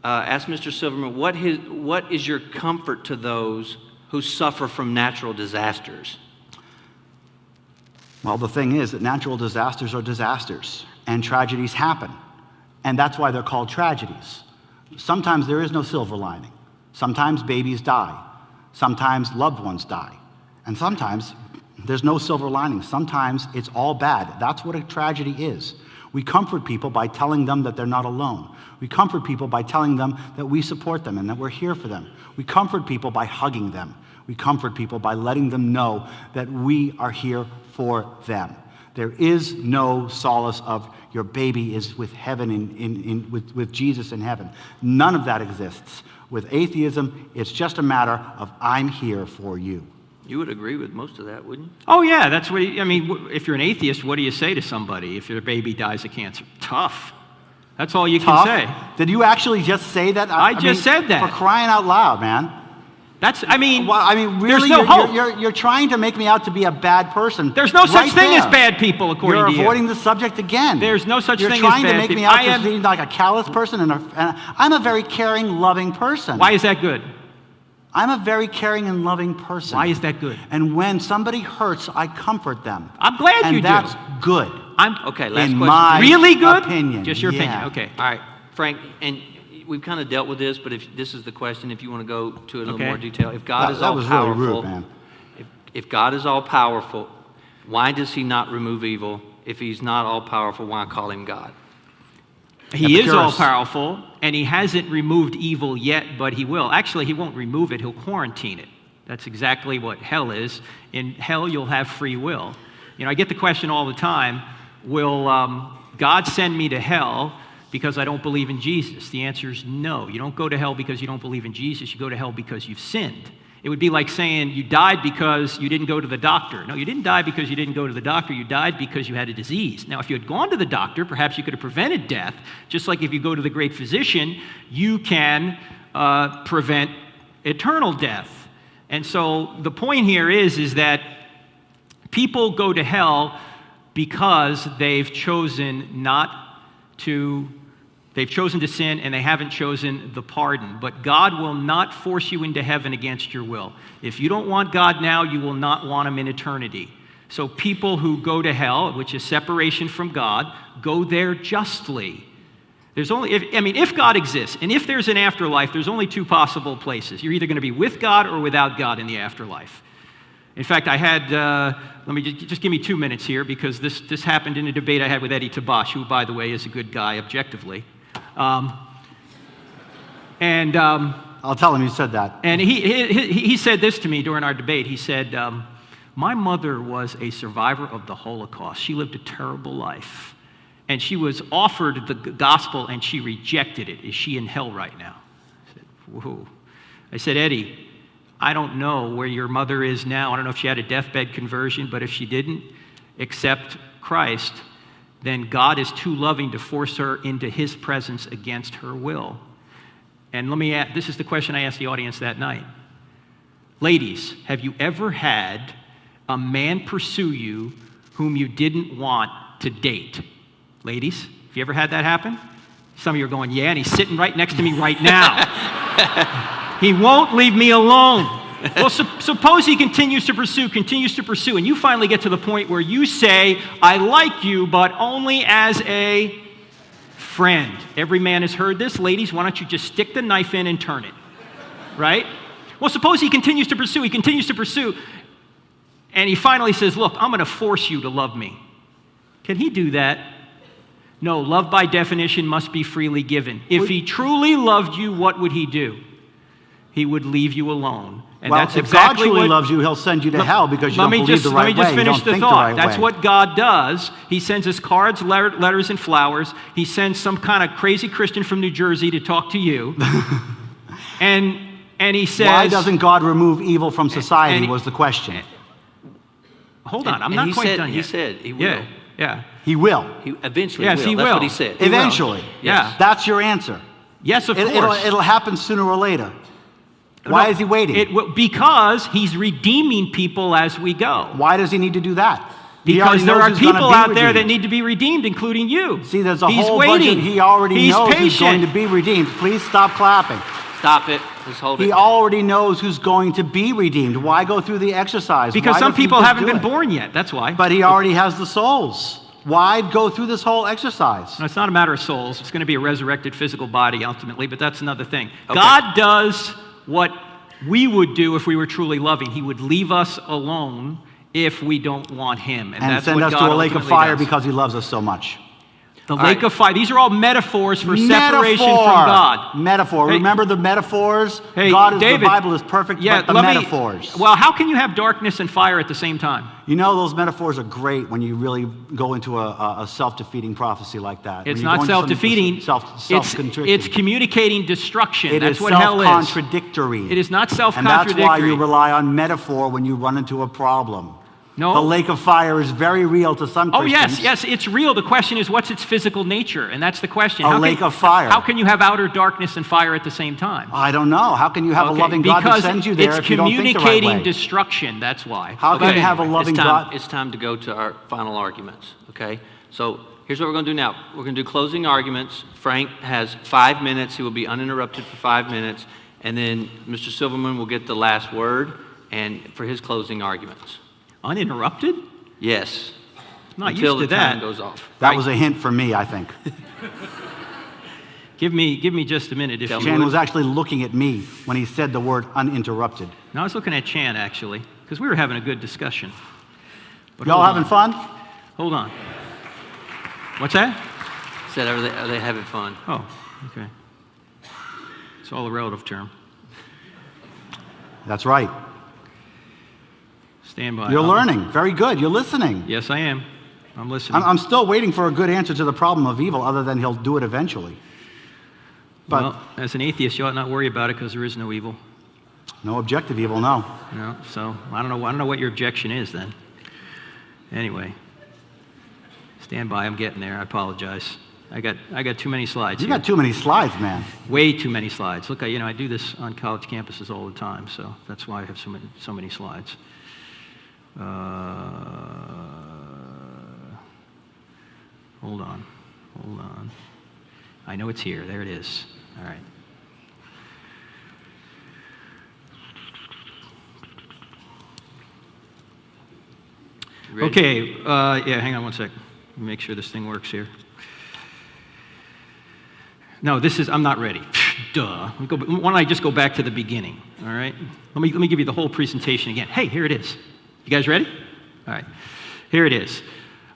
Ask Mr. Silverman, what is your comfort to those who suffer from natural disasters? Well, the thing is that natural disasters are disasters, and tragedies happen. And that's why they're called tragedies. Sometimes there is no silver lining. Sometimes babies die. Sometimes loved ones die. And sometimes there's no silver lining. Sometimes it's all bad. That's what a tragedy is. We comfort people by telling them that they're not alone. We comfort people by telling them that we support them and that we're here for them. We comfort people by hugging them. We comfort people by letting them know that we are here for them. There is no solace of your baby is with heaven, with Jesus in heaven. None of that exists. With atheism, it's just a matter of I'm here for you. You would agree with most of that, wouldn't you? Oh, yeah, that's what, I mean, if you're an atheist, what do you say to somebody if their baby dies of cancer? Tough. That's all you Tough? can say. Did you actually just say that? I just said that. For crying out loud, man. That's, I mean, Really, there's no hope. you're trying to make me out to be a bad person. There's no such right thing there. as bad people, according to you. You're avoiding the subject again. There's no such thing as bad You're trying to make me people. out to be like a callous person, and I'm a very caring, loving person. Why is that good? I'm a very caring and loving person. Why is that good? And when somebody hurts, I comfort them. I'm glad you do. And that's good. Okay, last in question. my Really good? opinion. Just your Yeah. opinion, okay. All right, Frank, and we've kind of dealt with this, but if this is the question, if you want to go to it in a little more detail. If God is all was powerful, really rude, man. if God is all powerful, why does he not remove evil? If he's not all powerful, why call him God? He is all Epicurus. powerful, and he hasn't removed evil yet, but he will. Actually, he won't remove it, he'll quarantine it. That's exactly what hell is. In hell, you'll have free will. You know, I get the question all the time, will God send me to hell because I don't believe in Jesus? The answer is no. You don't go to hell because you don't believe in Jesus. You go to hell because you've sinned. It would be like saying you died because you didn't go to the doctor. No, you didn't die because you didn't go to the doctor. You died because you had a disease. Now, if you had gone to the doctor, perhaps you could have prevented death. Just like if you go to the great physician, you can prevent eternal death. And so the point here is that people go to hell because they've chosen to sin, and they haven't chosen the pardon. But God will not force you into heaven against your will. If you don't want God now, you will not want him in eternity. So people who go to hell, which is separation from God, go there justly. There's only, if God exists, and if there's an afterlife, there's only two possible places. You're either going to be with God or without God in the afterlife. In fact, I had, let me just give me 2 minutes here, because this happened in a debate I had with Eddie Tabash, who, by the way, is a good guy objectively. I'll tell him you said that. And he said this to me during our debate. He said, my mother was a survivor of the Holocaust. She lived a terrible life. And she was offered the gospel and she rejected it. Is she in hell right now? I said, whoa. I said, Eddie, I don't know where your mother is now. I don't know if she had a deathbed conversion, but if she didn't accept Christ, then God is too loving to force her into his presence against her will. And this is the question I asked the audience that night. Ladies, have you ever had a man pursue you whom you didn't want to date? Ladies, have you ever had that happen? Some of you are going, yeah, and he's sitting right next to me right now. He won't leave me alone. Well, suppose he continues to pursue, and you finally get to the point where you say, I like you, but only as a friend. Every man has heard this. Ladies, why don't you just stick the knife in and turn it, right? Well, suppose he continues to pursue, and he finally says, look, I'm going to force you to love me. Can he do that? No, love by definition must be freely given. If he truly loved you, what would he do? He would leave you alone. And well, that's if exactly God truly what, loves you, he'll send you to hell because you don't believe the right way. Let me just finish the thought. That's way. what God does. He sends us cards, letters, and flowers. He sends some kind of crazy Christian from New Jersey to talk to you. and he says... Why doesn't God remove evil from society was the question. Hold on, I'm not quite done yet. He said he will. Yeah. He will. He eventually yes, will. He That's will. what he said. Eventually. Yeah. That's your answer. Yes, of course. It'll happen sooner or later. Why is he waiting? Because he's redeeming people as we go. Why does he need to do that? Because there are people out there that need to be redeemed, including you. See, there's a whole bunch of, he already knows who's going to be redeemed. Please stop clapping. Stop it. Just hold it. He already knows who's going to be redeemed. Why go through the exercise? Because some people haven't been born yet. That's why. But he already has the souls. Why go through this whole exercise? No, it's not a matter of souls. It's going to be a resurrected physical body ultimately, but that's another thing. Okay. God does what we would do if we were truly loving. He would leave us alone if we don't want him. And that's send what us God to a lake of fire does. because he loves us so much. The lake of fire. These are all metaphors for separation from God. Metaphor. Hey, remember the metaphors? Hey, God is, David, the Bible is perfect, but the metaphors. Well, how can you have darkness and fire at the same time? You know, those metaphors are great when you really go into a self-defeating prophecy like that. It's not self-defeating. Self-contradictory. It's communicating destruction. That's what hell is. It is self-contradictory. It is not self-contradictory. And that's why you rely on metaphor when you run into a problem. No. The lake of fire is very real to some Christians. Oh, yes, it's real. The question is, what's its physical nature? And that's the question. A lake of fire. How can you have outer darkness and fire at the same time? I don't know. How can you have a loving God that sends you there if you don't think the right way? Because it's communicating destruction, that's why. How can you have a loving God? It's time to go to our final arguments, okay? So here's what we're going to do now. We're going to do closing arguments. Frank has 5 minutes. He will be uninterrupted for 5 minutes. And then Mr. Silverman will get the last word and for his closing arguments. Uninterrupted? Yes. Not until used to the time that. goes off. That was a hint for me, I think. Give me just a minute. If Chan was actually looking at me when he said the word uninterrupted. No, I was looking at Chan, actually, because we were having a good discussion. Y'all having fun? Hold on. What's that? Said, are they having fun? Oh, okay. It's all a relative term. That's right. Stand by. You're learning. Very good. You're listening. Yes, I am. I'm listening. I'm still waiting for a good answer to the problem of evil, other than he'll do it eventually. But well, as an atheist, you ought not worry about it because there is no evil. No objective evil, no. No. So I don't know what your objection is then. Anyway, stand by. I'm getting there. I apologize. I got too many slides. You got too many slides, man. Way too many slides. Look, I do this on college campuses all the time, so that's why I have so many slides. Hold on. I know it's here. There it is. All right. Okay. Yeah, hang on one sec. Let me make sure this thing works here. No, I'm not ready. Duh. Why don't I just go back to the beginning, all right? Let me give you the whole presentation again. Hey, here it is. You guys ready? All right. Here it is.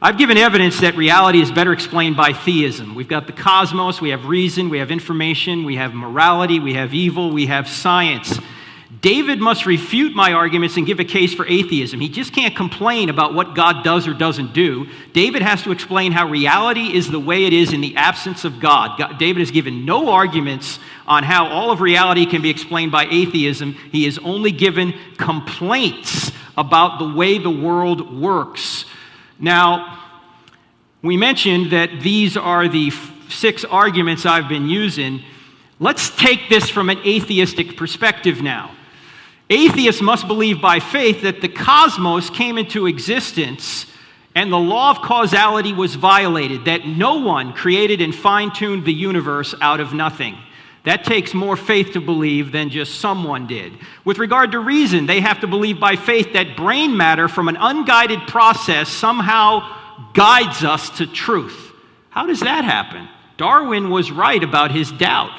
I've given evidence that reality is better explained by theism. We've got the cosmos, we have reason, we have information, we have morality, we have evil, we have science. David must refute my arguments and give a case for atheism. He just can't complain about what God does or doesn't do. David has to explain how reality is the way it is in the absence of God. David has given no arguments on how all of reality can be explained by atheism. He has only given complaints about the way the world works. Now, we mentioned that these are the 6 arguments I've been using. Let's take this from an atheistic perspective now. Atheists must believe by faith that the cosmos came into existence and the law of causality was violated, that no one created and fine-tuned the universe out of nothing. That takes more faith to believe than just someone did. With regard to reason, they have to believe by faith that brain matter from an unguided process somehow guides us to truth. How does that happen? Darwin was right about his doubt.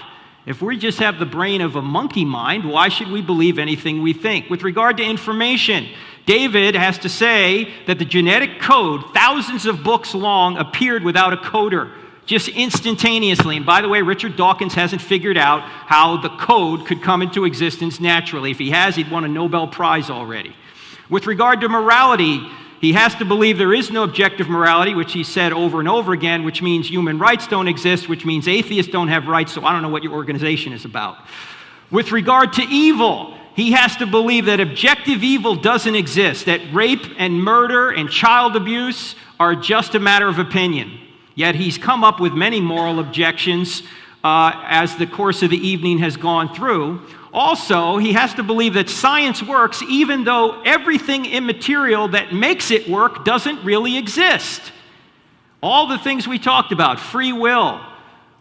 If we just have the brain of a monkey mind, why should we believe anything we think? With regard to information, David has to say that the genetic code, thousands of books long, appeared without a coder, just instantaneously. And by the way, Richard Dawkins hasn't figured out how the code could come into existence naturally. If he has, he'd won a Nobel Prize already. With regard to morality, he has to believe there is no objective morality, which he said over and over again, which means human rights don't exist, which means atheists don't have rights, so I don't know what your organization is about. With regard to evil, he has to believe that objective evil doesn't exist, that rape and murder and child abuse are just a matter of opinion. Yet he's come up with many moral objections as the course of the evening has gone through. Also, he has to believe that science works even though everything immaterial that makes it work doesn't really exist. All the things we talked about, free will,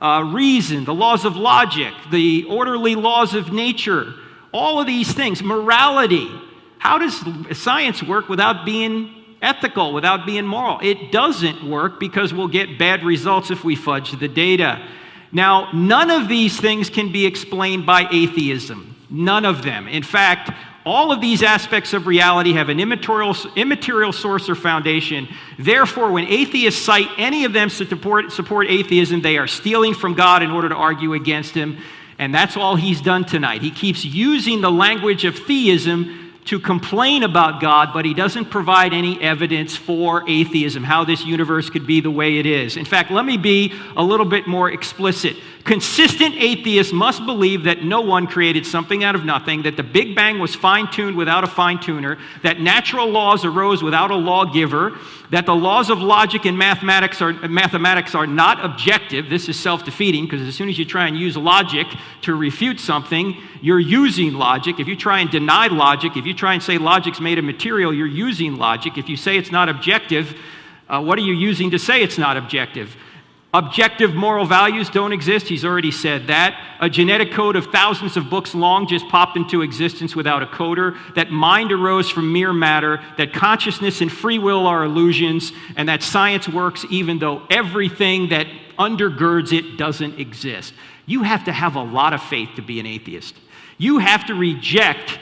reason, the laws of logic, the orderly laws of nature, all of these things, morality. How does science work without being ethical, without being moral? It doesn't work because we'll get bad results if we fudge the data. Now, none of these things can be explained by atheism. None of them. In fact, all of these aspects of reality have an immaterial source or foundation. Therefore, when atheists cite any of them to support atheism, they are stealing from God in order to argue against him. And that's all he's done tonight. He keeps using the language of theism to complain about God, but he doesn't provide any evidence for atheism, how this universe could be the way it is. In fact, let me be a little bit more explicit. Consistent atheists must believe that no one created something out of nothing, that the Big Bang was fine-tuned without a fine-tuner, that natural laws arose without a lawgiver, that the laws of logic and mathematics are not objective. This is self-defeating, because as soon as you try and use logic to refute something, you're using logic. If you try and deny logic, if you try and say logic's made of material, you're using logic. If you say it's not objective, what are you using to say it's not objective? Objective moral values don't exist. He's already said that. A genetic code of thousands of books long just popped into existence without a coder. That mind arose from mere matter. That consciousness and free will are illusions. And that science works even though everything that undergirds it doesn't exist. You have to have a lot of faith to be an atheist. You have to reject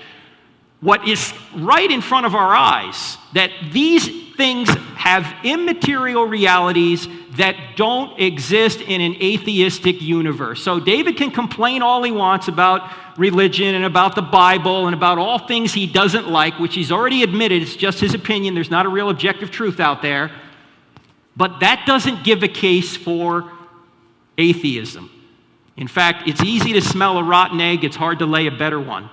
what is right in front of our eyes, that these things have immaterial realities that don't exist in an atheistic universe. So David can complain all he wants about religion and about the Bible and about all things he doesn't like, which he's already admitted it's just his opinion. There's not a real objective truth out there. But that doesn't give a case for atheism. In fact, it's easy to smell a rotten egg. It's hard to lay a better one.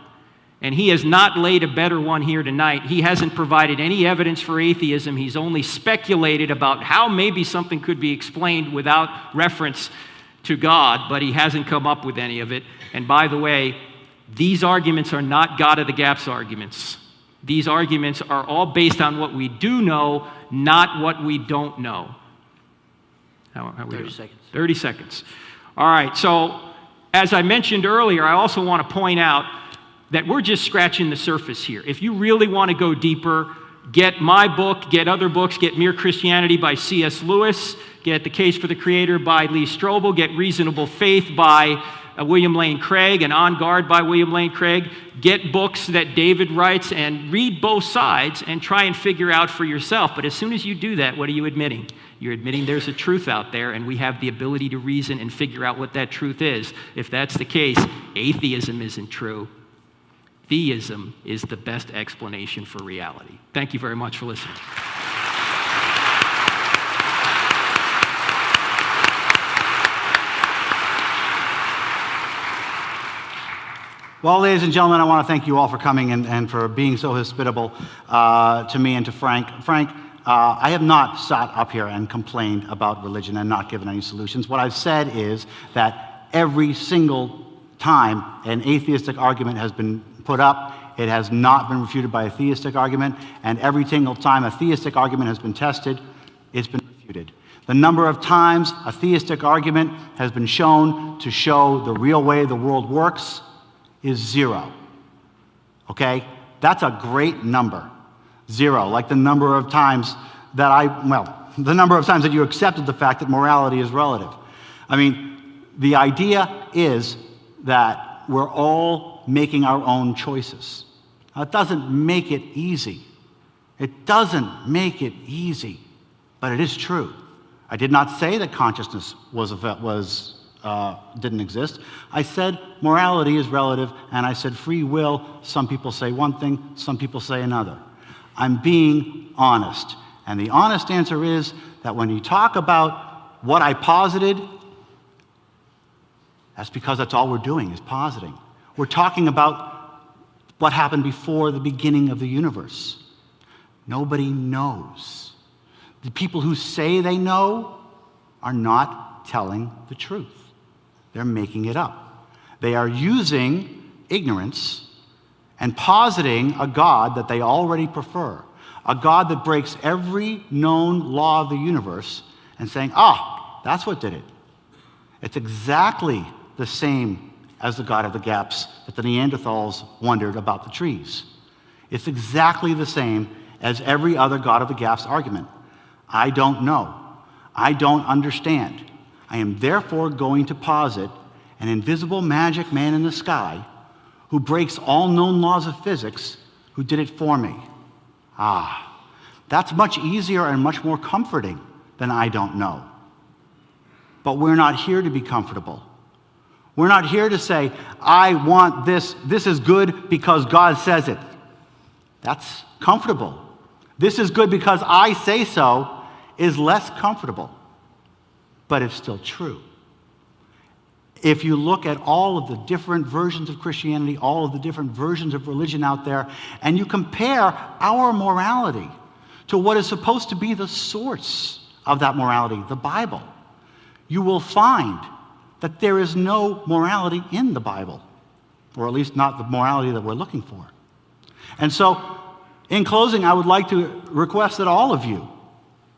And he has not laid a better one here tonight. He hasn't provided any evidence for atheism. He's only speculated about how maybe something could be explained without reference to God, but he hasn't come up with any of it. And by the way, these arguments are not God of the gaps arguments. These arguments are all based on what we do know, not what we don't know. How are we 30 doing? seconds. 30 seconds. All right, so as I mentioned earlier, I also want to point out that we're just scratching the surface here. If you really want to go deeper, get my book, get other books, get Mere Christianity by C.S. Lewis, get The Case for the Creator by Lee Strobel, get Reasonable Faith by William Lane Craig and On Guard by William Lane Craig. Get books that David writes and read both sides and try and figure out for yourself. But as soon as you do that, what are you admitting? You're admitting there's a truth out there, and we have the ability to reason and figure out what that truth is. If that's the case, atheism isn't true. Theism is the best explanation for reality. Thank you very much for listening. Well, ladies and gentlemen, I want to thank you all for coming and for being so hospitable to me and to Frank. Frank, I have not sat up here and complained about religion and not given any solutions. What I've said is that every single time an atheistic argument has been put up, it has not been refuted by a theistic argument, and every single time a theistic argument has been tested, it's been refuted. The number of times a theistic argument has been shown to show the real way the world works is 0. Okay? That's a great number. 0, like the number of times that the number of times that you accepted the fact that morality is relative. I mean, the idea is that we're all making our own choices. Now, it doesn't make it easy. It doesn't make it easy, but it is true. I did not say that consciousness didn't exist. I said morality is relative, and I said free will. Some people say one thing, some people say another. I'm being honest. And the honest answer is that when you talk about what I posited, that's because that's all we're doing is positing. We're talking about what happened before the beginning of the universe. Nobody knows. The people who say they know are not telling the truth. They're making it up. They are using ignorance and positing a God that they already prefer, a God that breaks every known law of the universe and saying, that's what did it. It's exactly the same as the God of the gaps that the Neanderthals wondered about the trees. It's exactly the same as every other God of the gaps argument. I don't know. I don't understand. I am therefore going to posit an invisible magic man in the sky who breaks all known laws of physics, who did it for me. That's much easier and much more comforting than I don't know. But we're not here to be comfortable. We're not here to say, I want this. This is good because God says it. That's comfortable. This is good because I say so is less comfortable. But it's still true. If you look at all of the different versions of Christianity, all of the different versions of religion out there, and you compare our morality to what is supposed to be the source of that morality, the Bible, you will find that there is no morality in the Bible, or at least not the morality that we're looking for. And so, in closing, I would like to request that all of you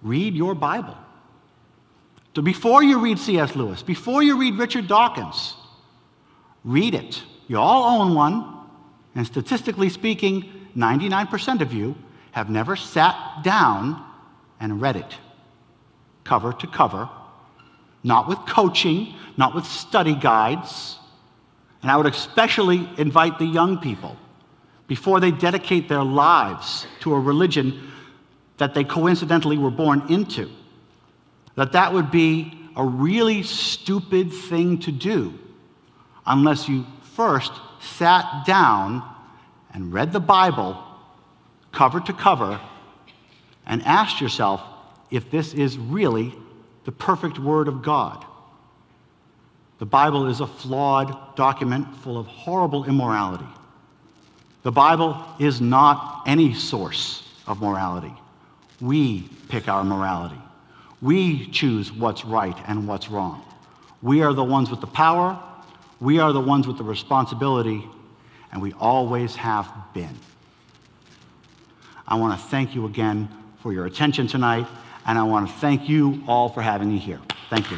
read your Bible. So before you read C.S. Lewis, before you read Richard Dawkins, read it. You all own one, and statistically speaking, 99% of you have never sat down and read it, cover to cover, not with coaching, not with study guides. And I would especially invite the young people, before they dedicate their lives to a religion that they coincidentally were born into, that would be a really stupid thing to do unless you first sat down and read the Bible cover to cover and asked yourself if this is really the perfect Word of God. The Bible is a flawed document full of horrible immorality. The Bible is not any source of morality. We pick our morality. We choose what's right and what's wrong. We are the ones with the power. We are the ones with the responsibility, and we always have been. I want to thank you again for your attention tonight, and I want to thank you all for having me here. Thank you.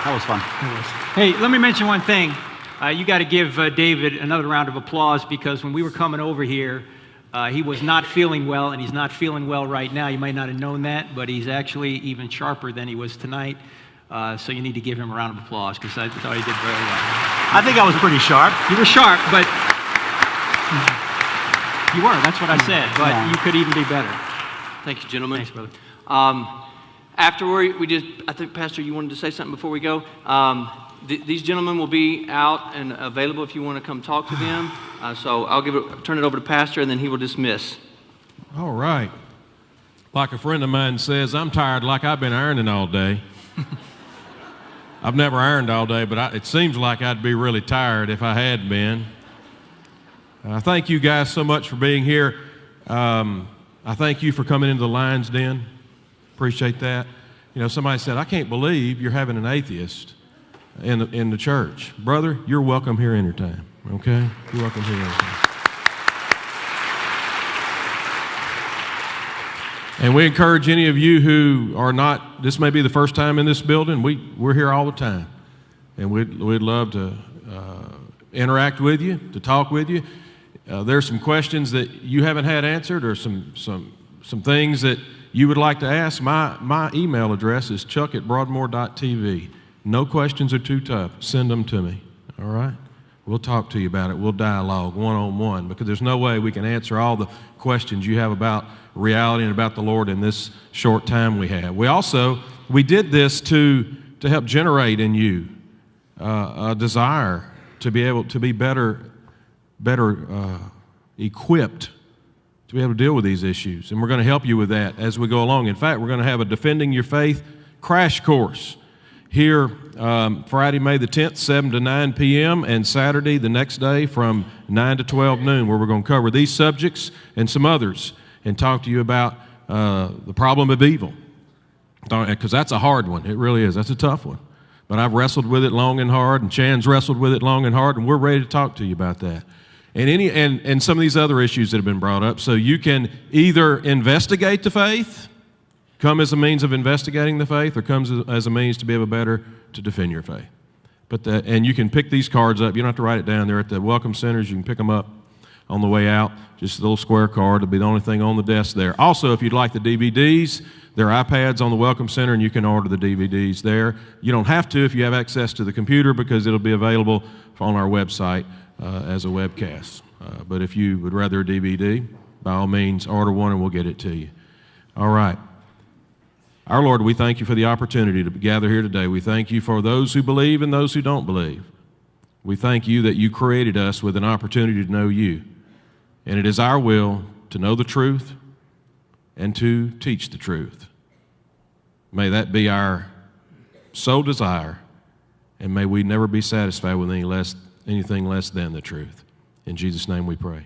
That was fun. Hey, let me mention one thing. You got to give David another round of applause, because when we were coming over here, He was not feeling well, and he's not feeling well right now. You might not have known that, but he's actually even sharper than he was tonight. So you need to give him a round of applause, because I thought he did very well. I think I was pretty sharp. You were sharp, but you were. That's what I said. But Yeah. you could even be better. Thank you, gentlemen. Thanks, brother. Afterward, I think, Pastor, you wanted to say something before we go. These gentlemen will be out and available if you want to come talk to them. So I'll turn it over to Pastor, and then he will dismiss. All right. Like a friend of mine says, I'm tired like I've been ironing all day. I've never ironed all day, but it seems like I'd be really tired if I had been. Thank you guys so much for being here. I thank you for coming into the Lion's Den. Appreciate that. You know, somebody said, I can't believe you're having an atheist in the church. Brother, you're welcome here anytime, okay? You're welcome here anytime. And we encourage any of you who are not, this may be the first time in this building, we're here all the time. And we'd love to interact with you, to talk with you. There's some questions that you haven't had answered, or some things that you would like to ask. My email address is chuck@broadmoor.tv. No questions are too tough. Send them to me, all right? We'll talk to you about it. We'll dialogue one-on-one, because there's no way we can answer all the questions you have about reality and about the Lord in this short time we have. We did this to help generate in you a desire to be able to be better equipped to be able to deal with these issues. And we're going to help you with that as we go along. In fact, we're going to have a Defending Your Faith crash course here Friday, May the 10th, 7 to 9 p.m., and Saturday the next day from 9 to 12 noon, where we're going to cover these subjects and some others and talk to you about the problem of evil. Because that's a hard one. It really is. That's a tough one. But I've wrestled with it long and hard, and Chan's wrestled with it long and hard, and we're ready to talk to you about that. And some of these other issues that have been brought up. So you can either investigate the faith, come as a means of investigating the faith, or comes as a means to be able better to defend your faith. And you can pick these cards up. You don't have to write it down. They're at the welcome centers. You can pick them up on the way out. Just a little square card. It'll be the only thing on the desk there. Also, if you'd like the DVDs, there are iPads on the welcome center, and you can order the DVDs there. You don't have to if you have access to the computer, because it'll be available on our website as a webcast. But if you would rather a DVD, by all means, order one and we'll get it to you. All right. Our Lord, we thank you for the opportunity to gather here today. We thank you for those who believe and those who don't believe. We thank you that you created us with an opportunity to know you. And it is our will to know the truth and to teach the truth. May that be our sole desire, and may we never be satisfied with anything less than the truth. In Jesus' name we pray.